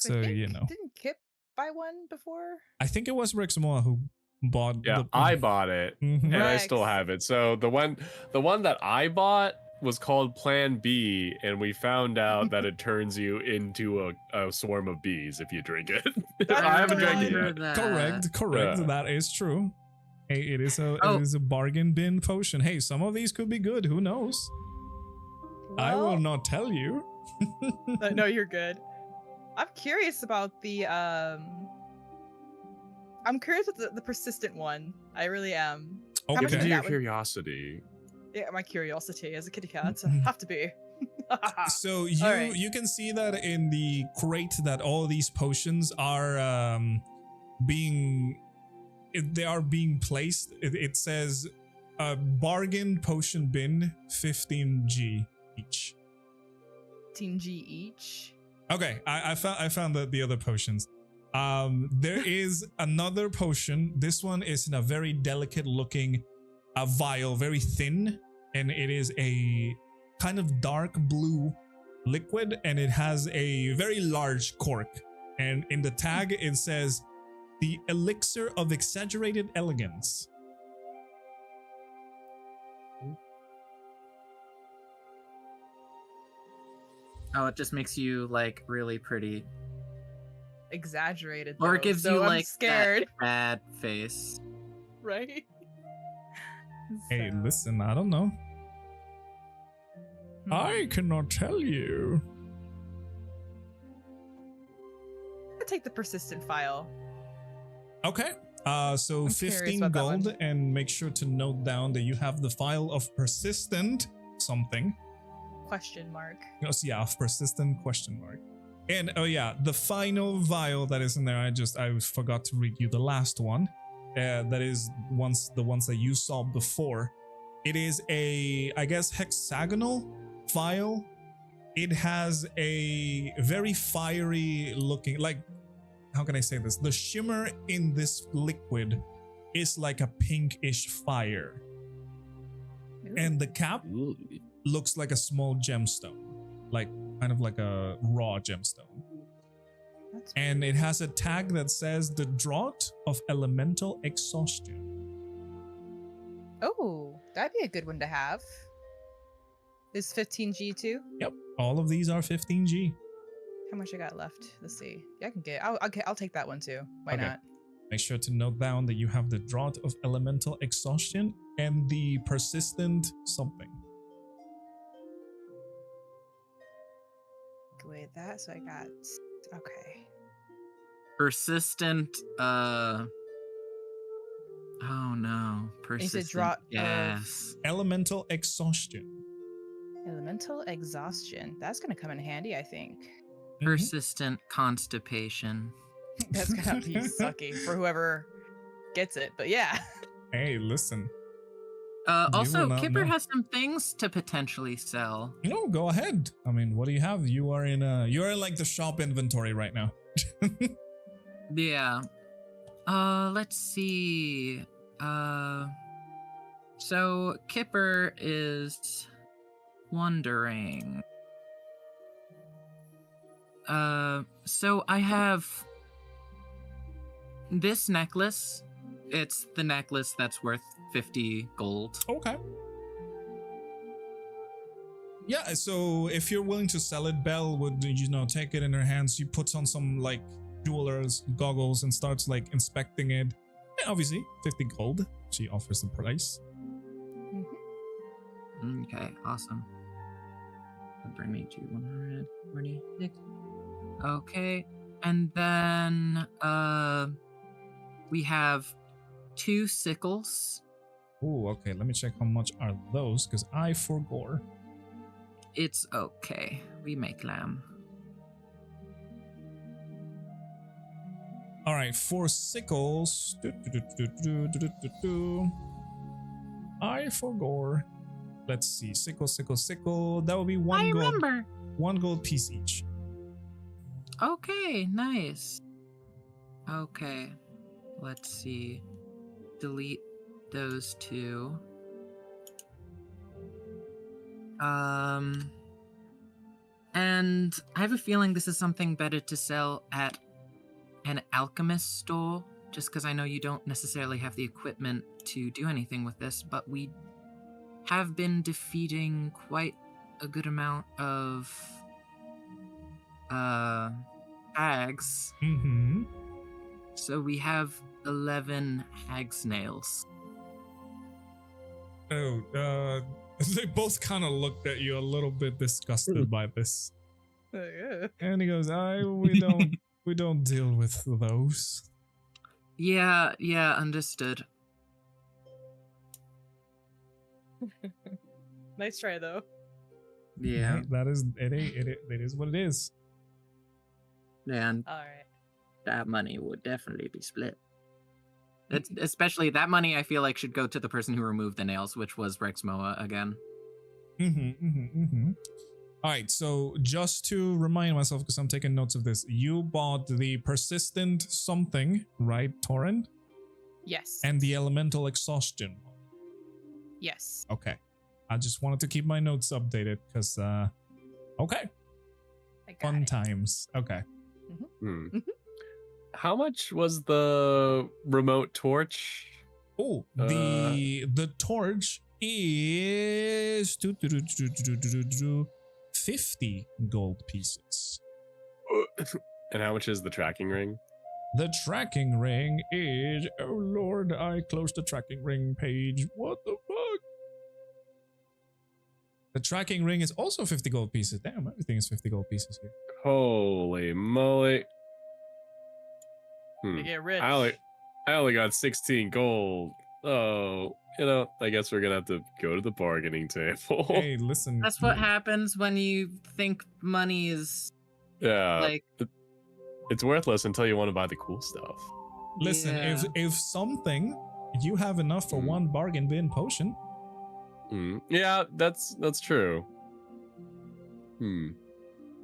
I So, think- you know. Didn't Kip buy one before? I think it was Rexmoa who bought. Yeah, I bought it, Mhm. and I still Rex. have it. So the one that I bought was called Plan B, and we found out that it turns you into a swarm of bees if you drink it. I haven't drank it remember yet. that. Correct. Yeah. That is true. Hey, it is Oh. a bargain bin potion. Hey, some of these could be good. Who knows? I will Well, not tell you. No, you're good. I'm curious about the I'm curious with the persistent one. I really am. How much Okay. did Into your that one- curiosity. Yeah, my curiosity as a kitty cat have to be. So All right. you can see that in the crate that all these potions are being placed. It says bargain potion bin 15G each. 15G each. Okay, I found the other potions. There is another potion. This one is in a very delicate looking vial, very thin, and it is a kind of dark blue liquid, and it has a very large cork. And in the tag, it says the elixir of exaggerated elegance. Oh, it just makes you like really pretty. Exaggerated. Or though, it gives so you I'm like scared, that bad face. right? Hey, So- listen, I don't know. Hmm. I cannot tell you. I'll take the persistent file. Okay. So I'm curious 15 about that gold, one. and make sure to note down that you have the file of persistent something. Question mark. Yes, yeah, of persistent question mark. And oh yeah, the final vial that is in there, I forgot to read you the last one. That is the ones that you saw before. It is a, I guess, hexagonal vial. It has a very fiery looking, like, how can I say this? The shimmer in this liquid is like a pinkish fire. And the cap looks like a small gemstone, like kind of like a raw gemstone. That's And it has a tag that says the draught of elemental exhaustion. Oh, that'd be a good one to have. Is 15G too? Yep, all of these are 15G. How much I got left? Let's see. Yeah, I can get. I'll take that one too. Why Okay. not? Make sure to note down that you have the draught of elemental exhaustion and the persistent something. Wait, that. So I got. Okay. Persistent. Oh no. Persistent. draught of- Yes. Elemental exhaustion. Elemental exhaustion. That's gonna come in handy, I think. Mhm. Persistent constipation. That's gonna be sucky for whoever gets it. But yeah. Hey, listen. You Also, will not Kipper know. has some things to potentially sell. No, go ahead. I mean, what do you have? You're in like the shop inventory right now. Yeah. Let's see. So Kipper is wondering. So I have this necklace. It's the necklace that's worth 50 gold. Okay. Yeah, so if you're willing to sell it, Belle would, take it in her hands. She puts on some, like, jeweler's goggles and starts, like, inspecting it. And obviously, 50 gold. She offers the price. Okay, awesome. That'll bring me to 146. Okay, and then we have 2 sickles. Oh, okay. Let me check how much are those, because I forgot. It's okay. We make lamb. All right, 4 sickles. I forgot. Let's see. Sickle. That would be 1 I gold. remember. 1 gold piece each. Okay, nice. Okay, let's see. Delete those 2. And I have a feeling this is something better to sell at an alchemist store, just because I know you don't necessarily have the equipment to do anything with this, but we have been defeating quite a good amount of hags. Mm-hmm. So we have 11 hag's nails. Oh, they both kind of looked at you a little bit disgusted by this. Yeah. And he goes, we don't deal with those. Yeah, understood. Nice try though. Yeah. Right? That is it is what it is. And All right. that money would definitely be split. It's, especially that money I feel like should go to the person who removed the nails, which was Rexmoa again. All right, so just to remind myself, because I'm taking notes of this, you bought the persistent something, right, Taurin? Yes. And the elemental exhaustion. Yes. Okay. I just wanted to keep my notes updated because, okay. I got Fun it. times. Okay. How much was the remote torch? Oh, the torch is 50 gold pieces. And how much is the tracking ring? The tracking ring is, oh lord, I closed the tracking ring page. What the fuck? The tracking ring is also 50 gold pieces. Damn, everything is 50 gold pieces here. Holy moly. You get rich. I only got 16 gold. Oh, I guess we're gonna have to go to the bargaining table. Hey, listen. That's what happens when you think money is Yeah, like. it's worthless until you want to buy the cool stuff. Listen, Yeah. if something you have enough for one bargain bin potion. Yeah, that's true.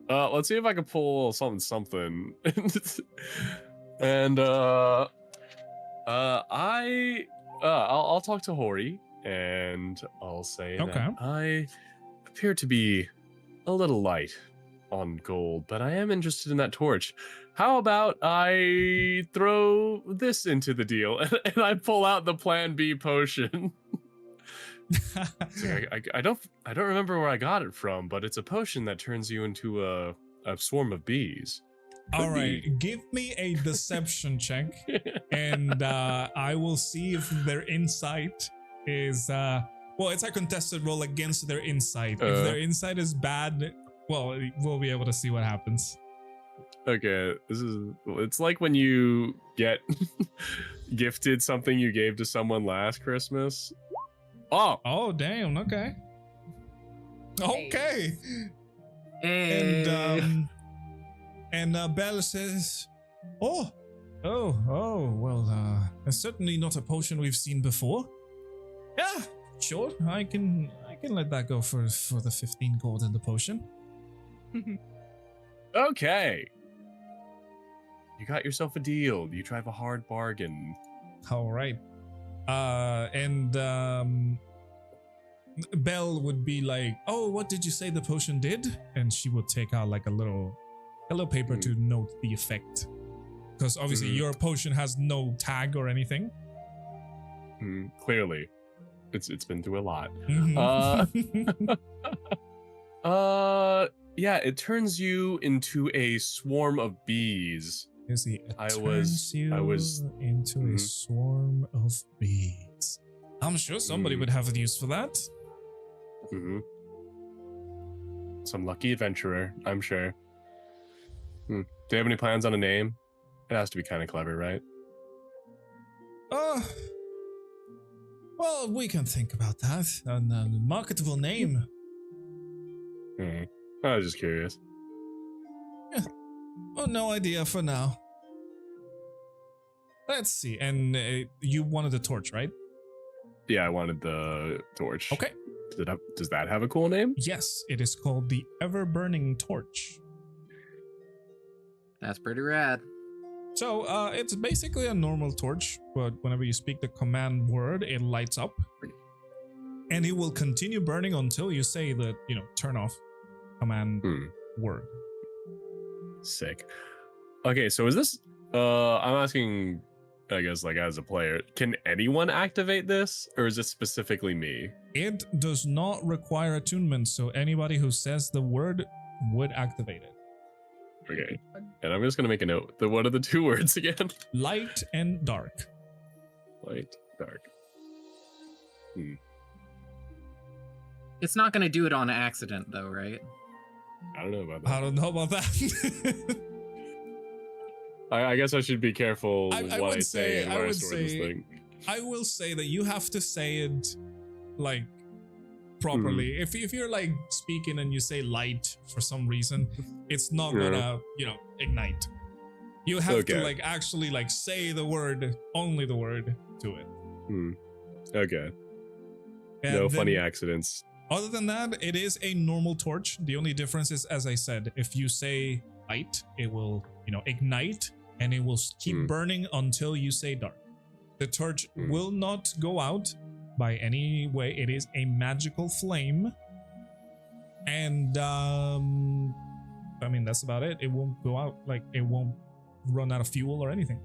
Let's see if I can pull something. And I'll talk to Hori and I'll say that I appear to be a little light on gold, but I am interested in that torch. How about I throw this into the deal and I pull out the Plan B potion? I don't remember where I got it from, but it's a potion that turns you into a swarm of bees. All right, give me a deception check, and I will see if their insight is well, it's a contested roll against their insight. If their insight is bad, well, we'll be able to see what happens. Okay, it's like when you get gifted something you gave to someone last Christmas. Oh, damn. Okay. Okay. Hey. And Belle says, well, it's certainly not a potion we've seen before. Yeah, sure, I can let that go for the 15 gold in the potion. Okay. You got yourself a deal. You drive a hard bargain. All right. And Belle would be like, oh, what did you say the potion did? And she would take out like a little paper to note the effect. Because obviously your potion has no tag or anything. Clearly. It's been through a lot. Yeah, it turns you into a swarm of bees. You see, I was into a swarm of bees. I'm sure somebody would have a use for that. Some lucky adventurer, I'm sure. Do you have any plans on a name? It has to be kind of clever, right? Well, we can think about that. A marketable name. I was just curious. Yeah. Well, no idea for now. Let's see. And you wanted the torch, right? Yeah, I wanted the torch. Okay. Does that have a cool name? Yes, it is called the Ever-Burning Torch. That's pretty rad. So it's basically a normal torch, but whenever you speak the command word, it lights up. And it will continue burning until you say the, turn off command word. Sick. Okay, so is this, I'm asking, I guess, like as a player, can anyone activate this, or is it specifically me? It does not require attunement, so anybody who says the word would activate it. Okay, and I'm just gonna make a note. What are the two words again? Light and dark. Light, dark. It's not gonna do it on accident, though, right? I don't know about that. I don't know about that. I guess I should be careful I what would I say and I where I would store this say- thing. I will say that you have to say it like properly. If you're like speaking and you say light for some reason, it's not Yeah. gonna, ignite. You have to Okay. like actually like say the word, only the word to it. Okay. And No then- funny accidents. Other than that, it is a normal torch. The only difference is, as I said, if you say light, it will, ignite and it will keep burning until you say dark. The torch will not go out by any way. It is a magical flame. And, that's about it. It won't go out. Like, it won't run out of fuel or anything.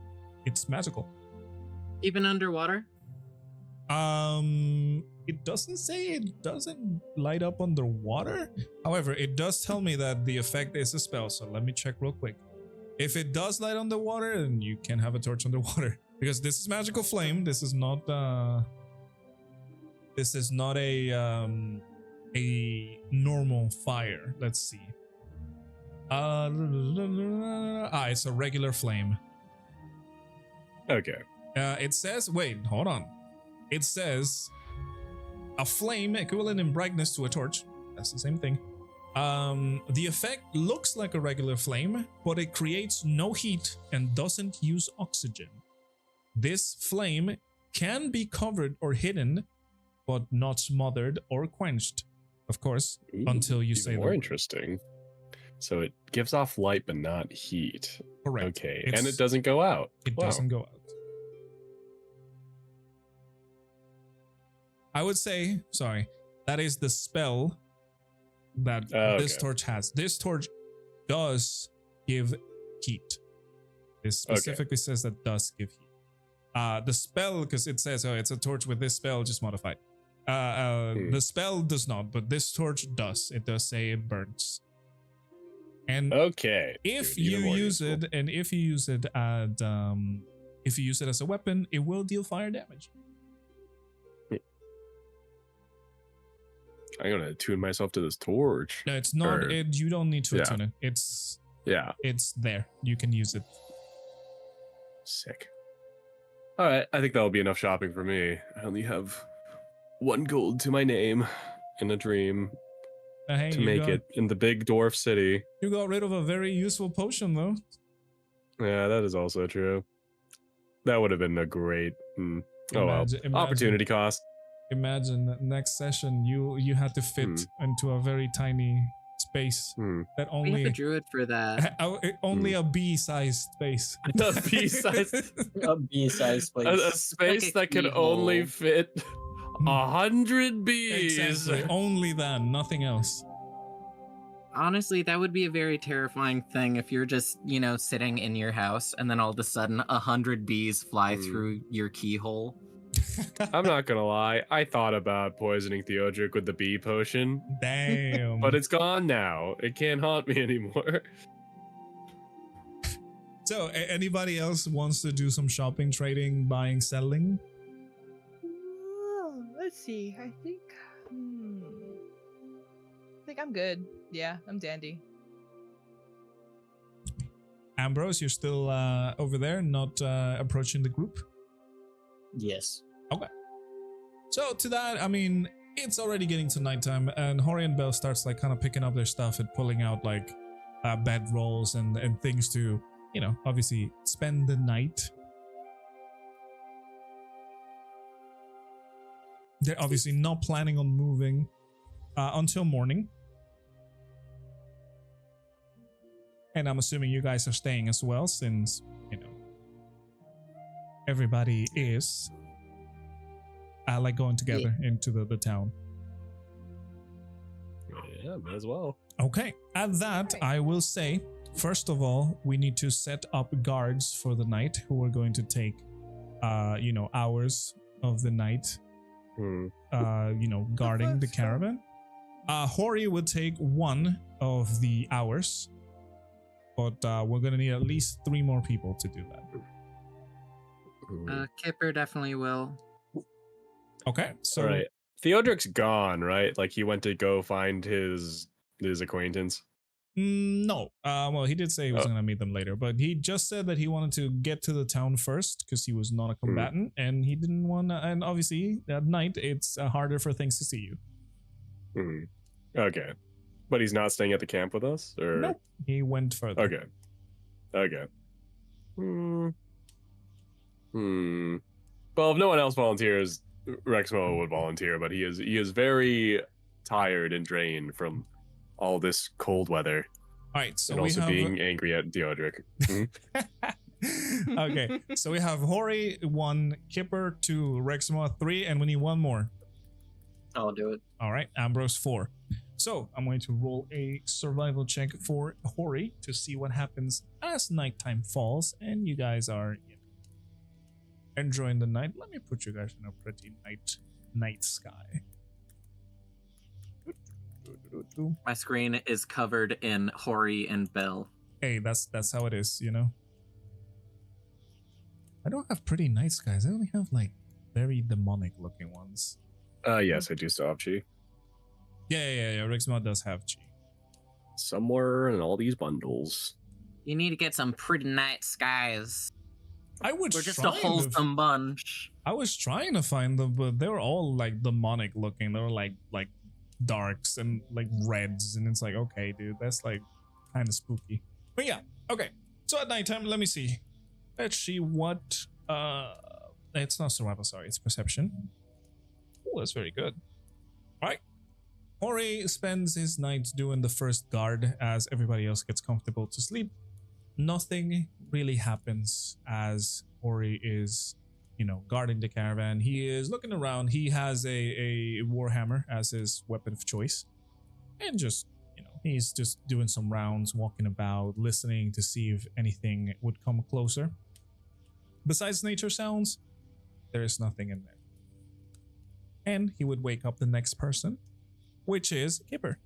It's magical. Even underwater? It doesn't say it doesn't light up underwater. However, it does tell me that the effect is a spell. So let me check real quick. If it does light underwater, then you can have a torch underwater because this is magical flame. This is not a normal fire. Let's see. It's a regular flame. Okay. It says, wait, hold on. It says a flame equivalent in brightness to a torch. That's the same thing. The effect looks like a regular flame, but it creates no heat and doesn't use oxygen. This flame can be covered or hidden, but not smothered or quenched. Of course, until you even say the more word. interesting. So it gives off light but not heat. Correct. Okay, It's- and it doesn't go out. It Wow. doesn't go out. I would say, sorry, that is the spell that this okay. torch has. This torch does give heat. It specifically says that does give heat. The spell, because it says, it's a torch with this spell, just modified. The spell does not, but this torch does. It does say it burns. And Okay. if dude, even you more use useful. it, and if you use it if you use it as a weapon, it will deal fire damage. I'm gonna tune myself to this torch. No, it's not. Or- You don't need to Yeah. attune it. It's Yeah. there. You can use it. Sick. All right, I think that'll be enough shopping for me. I only have 1 gold to my name in a dream Hey, to you make got, it in the big dwarf city. You got rid of a very useful potion, though. Yeah, that is also true. That would have been a great. Oh well, Imagine- opportunity cost. Imagine that next session you had to fit into a very tiny space that We have only a druid for that. only a B-sized space. A B-sized- A B-size place. A space a that can keyhole. only fit 100 bees. Exactly. Only that, nothing else. Honestly, that would be a very terrifying thing if you're just, sitting in your house and then all of a sudden 100 bees fly through your keyhole. I'm not gonna lie. I thought about poisoning Theodric with the bee potion, Damn. but it's gone now. It can't haunt me anymore. So, anybody else wants to do some shopping, trading, buying, selling? Let's see. I think I'm good. Yeah, I'm dandy. Ambrose, you're still over there, not approaching the group? Yes. So to that, it's already getting to nighttime, and Hori and Bell starts like kind of picking up their stuff and pulling out like bed rolls and things to, obviously spend the night. They're obviously not planning on moving until morning. And I'm assuming you guys are staying as well, since, everybody is like going together into the town. Yeah, may as well. Okay, at that, I will say, first of all, we need to set up guards for the night who are going to take, hours of the night, guarding the caravan. Hori would take 1 of the hours, but we're going to need at least 3 more people to do that. Kipper definitely will. Okay, so All right. Theodric's gone, right? Like he went to go find his acquaintance. No. Well, he did say he was Oh. going to meet them later, but he just said that he wanted to get to the town first because he was not a combatant and he didn't want to. And obviously, at night, it's harder for things to see you. Okay. But he's not staying at the camp with us? Or Nope. He went further. Okay. Well, if no one else volunteers, Rexmoa would volunteer, but he is very tired and drained from all this cold weather. All right. So and we also have. being angry at Deodric. Okay. So we have Hori 1, Kipper 2, Rexmoa 3, and we need one more. I'll do it. All right. Ambrose 4. So I'm going to roll a survival check for Hori to see what happens as nighttime falls, and you guys are enjoying the night. Let me put you guys in a pretty night sky. My screen is covered in Hori and Bell. Hey, that's how it is, you know. I don't have pretty night skies. I only have like very demonic looking ones. Yes, I do still have Chi. Yeah. Rexmoa does have Chi. Somewhere in all these bundles. You need to get some pretty night skies. I was We're just a trying to- wholesome bunch. I was trying to find them, but they were all like demonic looking. They were like darks and like reds, and it's like, okay, dude, that's like kind of spooky. But yeah, okay. So at nighttime, let me see. Let's see what it's not survival, sorry, it's perception. Oh, that's very good. All right. Hori spends his night doing the first guard as everybody else gets comfortable to sleep. Nothing really happens as Hori is, guarding the caravan. He is looking around. He has a warhammer as his weapon of choice. And just, he's just doing some rounds, walking about, listening to see if anything would come closer. Besides nature sounds, there is nothing in there. And he would wake up the next person, which is Kipper.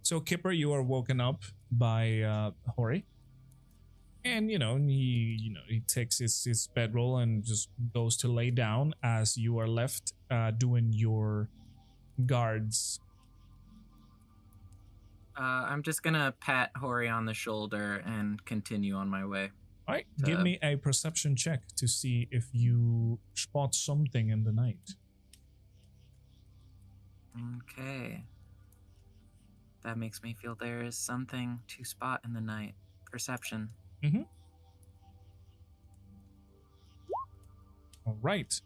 So Kipper, you are woken up by Hori. And he takes his bedroll and just goes to lay down as you are left doing your guards. I'm just gonna pat Hori on the shoulder and continue on my way. All right, give me a perception check to see if you spot something in the night. Okay. That makes me feel there is something to spot in the night. Perception. All right.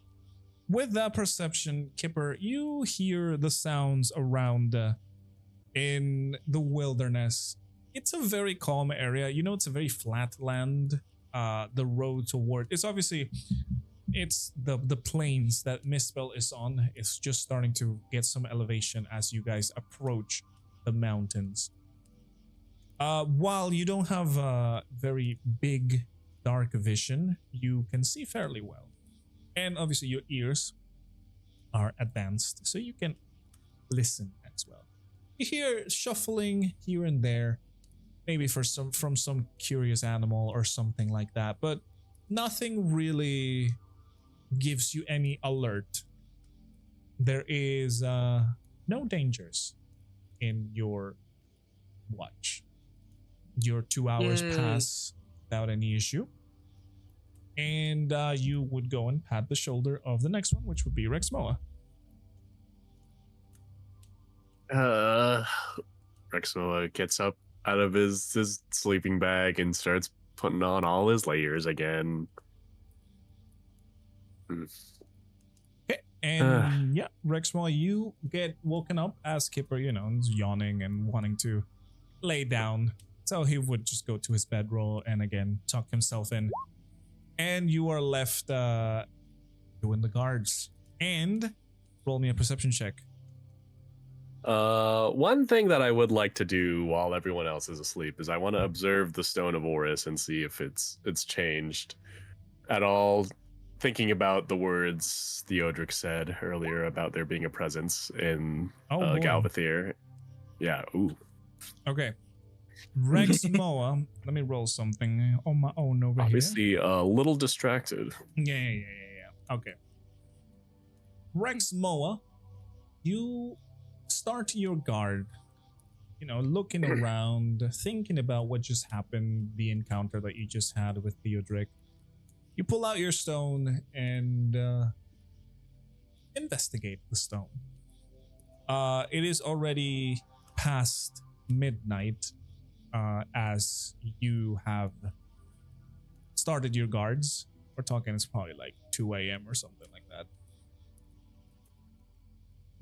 With that perception, Kipper, you hear the sounds around in the wilderness. It's a very calm area. It's a very flat land. The road toward it's obviously the plains that Misspell is on. It's just starting to get some elevation as you guys approach the mountains. While you don't have a very big dark vision, you can see fairly well. And obviously your ears are advanced, so you can listen as well. You hear shuffling here and there, maybe from some curious animal or something like that, but nothing really gives you any alert. There is no dangers in your watch. Your 2 hours Yay. pass without any issue. And you would go and pat the shoulder of the next one, which would be Rexmoa. Rexmoa gets up out of his sleeping bag and starts putting on all his layers again. Okay, and yeah, Rexmoa, you get woken up as Kipper, is yawning and wanting to lay down. So he would just go to his bedroll and again tuck himself in. And you are left doing the guards. And roll me a perception check. One thing that I would like to do while everyone else is asleep is I want to observe the Stone of Oris and see if it's changed at all. Thinking about the words Theodric said earlier about there being a presence in Galvathier. Yeah, ooh. Okay. Rexmoa, let me roll something on my own over Obviously, a little distracted. here. Yeah. Okay. Rexmoa, you start your guard, looking around, thinking about what just happened, the encounter that you just had with Theodric. You pull out your stone and investigate the stone. It is already past midnight as you have started your guards. We're talking it's probably like 2 a.m. or something like that.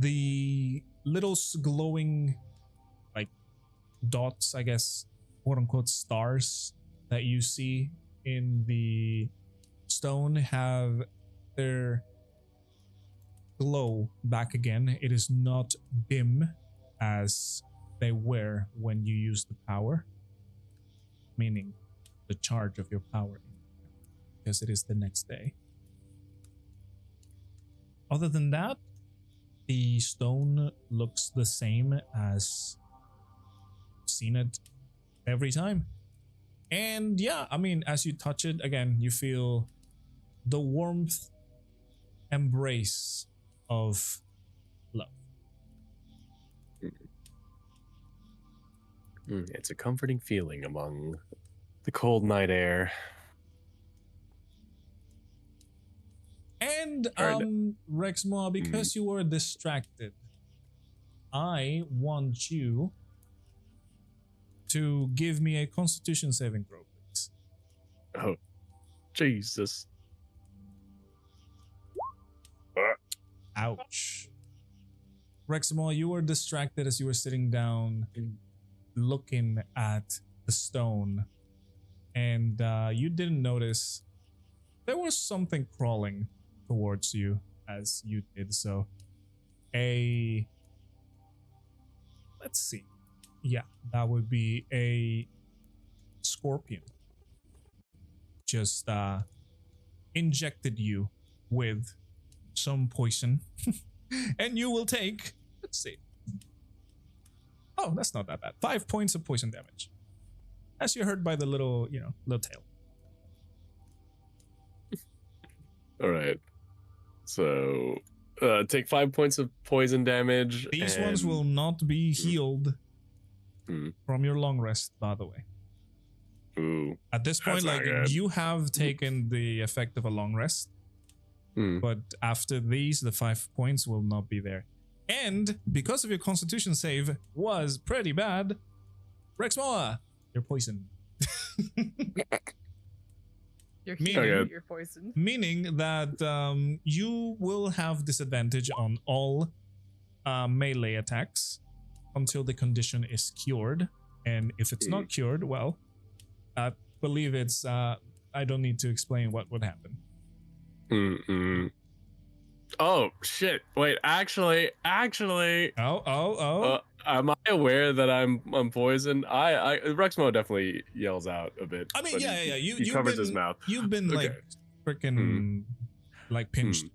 The little glowing like dots, I guess, quote unquote stars that you see in the stone have their glow back again. It is not dim as they were when you used the power, meaning the charge of your power, because it is the next day. Other than that, the stone looks the same as seen it every time. And yeah, I mean, as you touch it again, you feel the warmth embrace of love. It's a comforting feeling among the cold night air. And Rexmoa, because you were distracted, I want you to give me a Constitution saving throw, please. Oh, Jesus. Ouch. Rexmoa, you were distracted as you were sitting down looking at the stone, and you didn't notice there was something crawling towards you as you did so. Let's see. Yeah, that would be a scorpion. Just injected you with some poison. And you will take, let's see. Oh, that's not that bad. 5 points of poison damage. As you're hurt by the little tail. All right. So, take 5 points of poison damage. These ones will not be healed from your long rest, by the way. Ooh. At this point, That's not good. you have taken the effect of a long rest, but after these, the 5 points will not be there. And because of your Constitution save was pretty bad, Rexmoa, you're poisoned. You're Meaning- healing, you're poisoned. Meaning that you will have disadvantage on all melee attacks until the condition is cured. And if it's not cured, well, I believe it's, I don't need to explain what would happen. Oh, shit. Wait, actually. Oh. Am I aware that I'm poisoned? Rexmoa definitely yells out a bit. I mean, but yeah. He covers his mouth. You've been Okay. like freaking like pinched.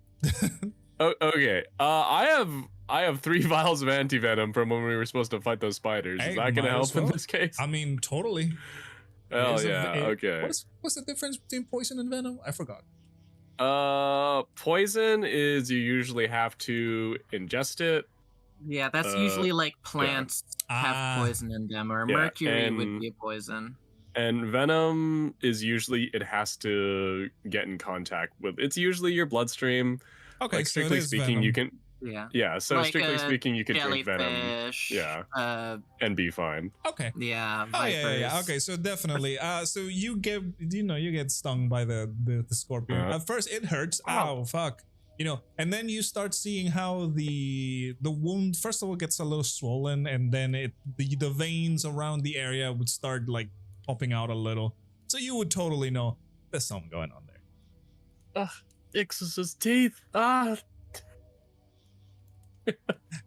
Oh, okay. I have 3 vials of anti-venom from when we were supposed to fight those spiders. Hey, Is that gonna might as help in well. this case? I mean, totally. Hell It's yeah. Okay. What's the difference between poison and venom? I forgot. Poison is you usually have to ingest it. Yeah, that's usually like plants have poison in them, or Yeah, mercury and- would be a poison. And venom is usually it has to get in contact with. It's usually your bloodstream. Okay, Like so strictly it is speaking, venom. you can. Yeah. Yeah. So Like strictly a speaking, you can drink venom. Jellyfish. Yeah. And be fine. Okay. Yeah. Oh yeah. vipers. Okay, so definitely. So you get stung by the scorpion. At first it hurts. Ow, fuck. And then you start seeing how the wound first of all gets a little swollen, and then the veins around the area would start like popping out a little. So you would totally know there's something going on there. Ixus's teeth.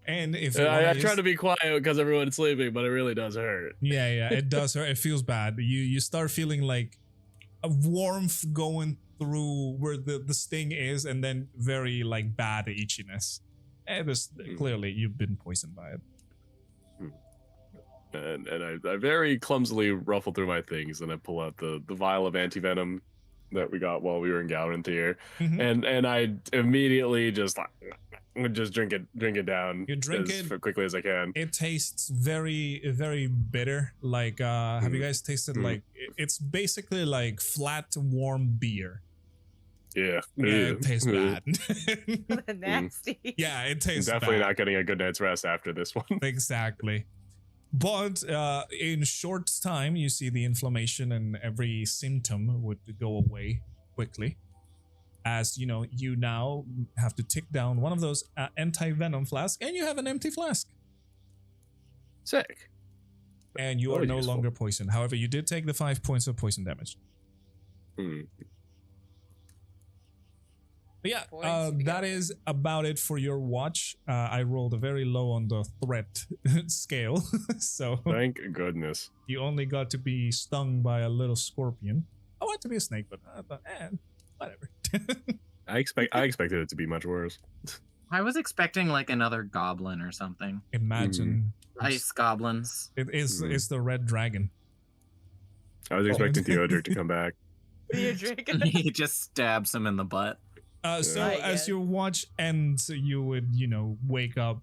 And if I try to be quiet because everyone's sleeping, but it really does hurt. yeah, it does hurt. It feels bad. You start feeling like a warmth going through where the sting is, and then very like bad itchiness. And clearly you've been poisoned by it. And I very clumsily ruffle through my things, and I pull out the vial of anti-venom that we got while we were in Gowron here. Mhm. And I immediately just like I'm gonna just drink it down. You drink as it quickly as I can. It tastes very, very bitter. Like, have you guys tasted like? It's basically like flat, warm beer. Yeah. Yeah, it tastes bad. Nasty. Yeah, it tastes Definitely bad. not getting a good night's rest after this one. Exactly. But in short time, you see the inflammation and every symptom would go away quickly. As you know, you now have to tick down one of those anti-venom flasks, and you have an empty flask. Sick. And you are Always no useful. longer poisoned. However, you did take the 5 points of poison damage. Hmm. But yeah, Points, that is about it for your watch. I rolled a very low on the threat scale, so Thank goodness. you only got to be stung by a little scorpion. I want to be a snake, but whatever. I expected it to be much worse. I was expecting like another goblin or something. Imagine Ice goblins. it is Mhm. it's the red dragon. I was expecting Theodoric to come back. You're drinking. He just stabs him in the butt. So Right, as yeah. your watch ends, you would wake up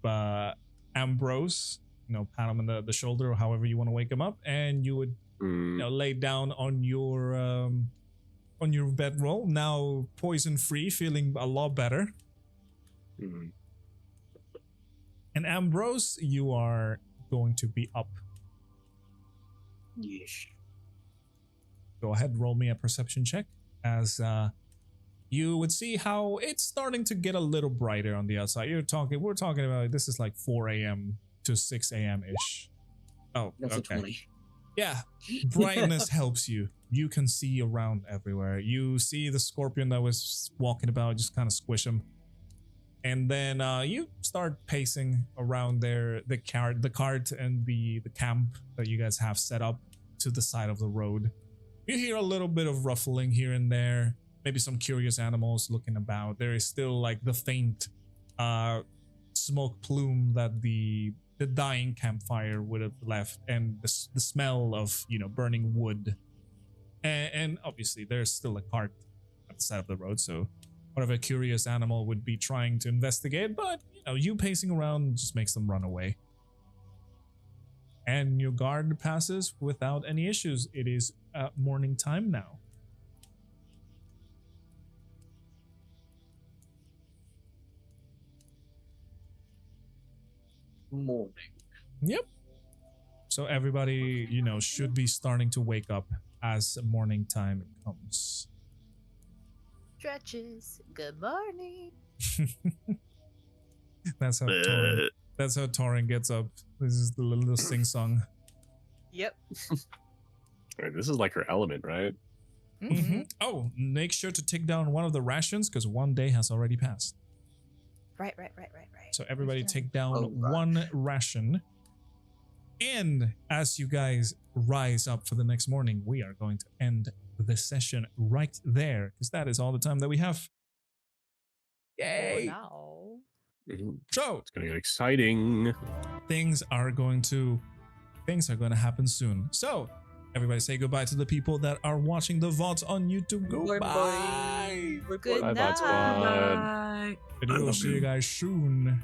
Ambrose, pat him on the shoulder or however you want to wake him up, and you would lay down on your bedroll, now poison free, feeling a lot better. Mm. And Ambrose, you are going to be up. Yeesh. Go ahead, roll me a perception check as you would see how it's starting to get a little brighter on the outside. We're talking about this is like 4 a.m. to 6 a.m. ish. Oh, That's a okay. 20. Yeah, brightness helps you. You can see around everywhere. You see the scorpion that was walking about, just kind of squish him. And then you start pacing around there, the cart and the camp that you guys have set up to the side of the road. You hear a little bit of ruffling here and there, maybe some curious animals looking about. There is still like the faint smoke plume that the dying campfire would have left, and the smell of burning wood. And obviously there's still a cart at the side of the road, so whatever curious animal would be trying to investigate, but you pacing around just makes them run away. And your guard passes without any issues. It is morning time now. Morning. Yep. So everybody, should be starting to wake up as morning time comes. Stretches. Good morning. That's how Taurin gets up. This is the little sing song. Yep. Right, this is like her element, right? Mm-hmm. Oh, make sure to take down one of the rations because one day has already passed. Right. So everybody Where's that? take down Oh, gosh. one ration. And as you guys rise up for the next morning, we are going to end the session right there because that is all the time that we have. Yay! Now. Mhm. So It's gonna get exciting. things are going to happen soon. So everybody say goodbye to the people that are watching the VODs on YouTube. Goodbye. Good Bye, night. Bot Squad. Bye. We will see you guys soon.